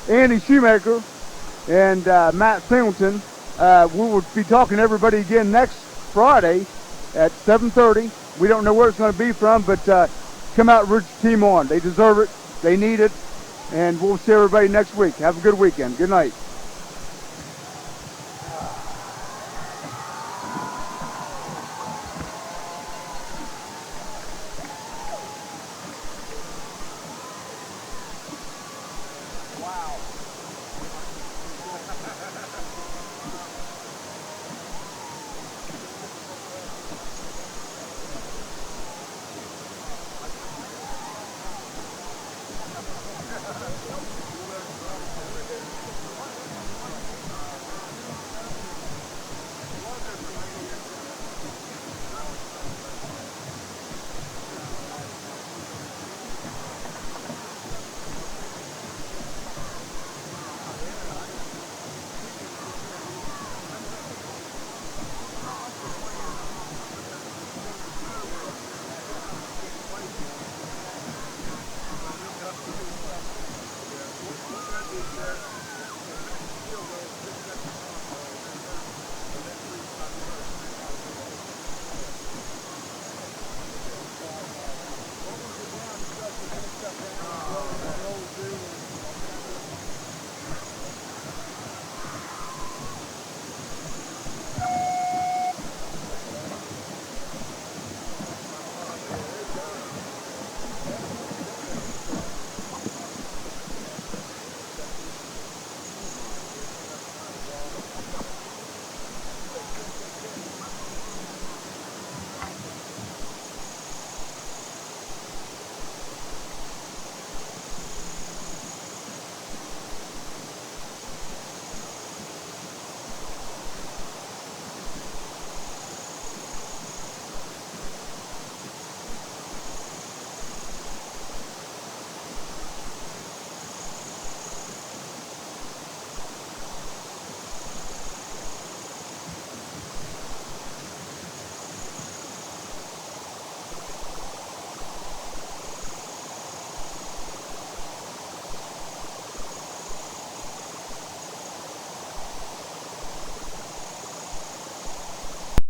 Andy Shoemaker and Matt Singleton, we will be talking to everybody again next Friday at 7:30. We don't know where it's going to be from, but come out and root your team on. They deserve it. They need it. And we'll see everybody next week. Have a good weekend. Good night.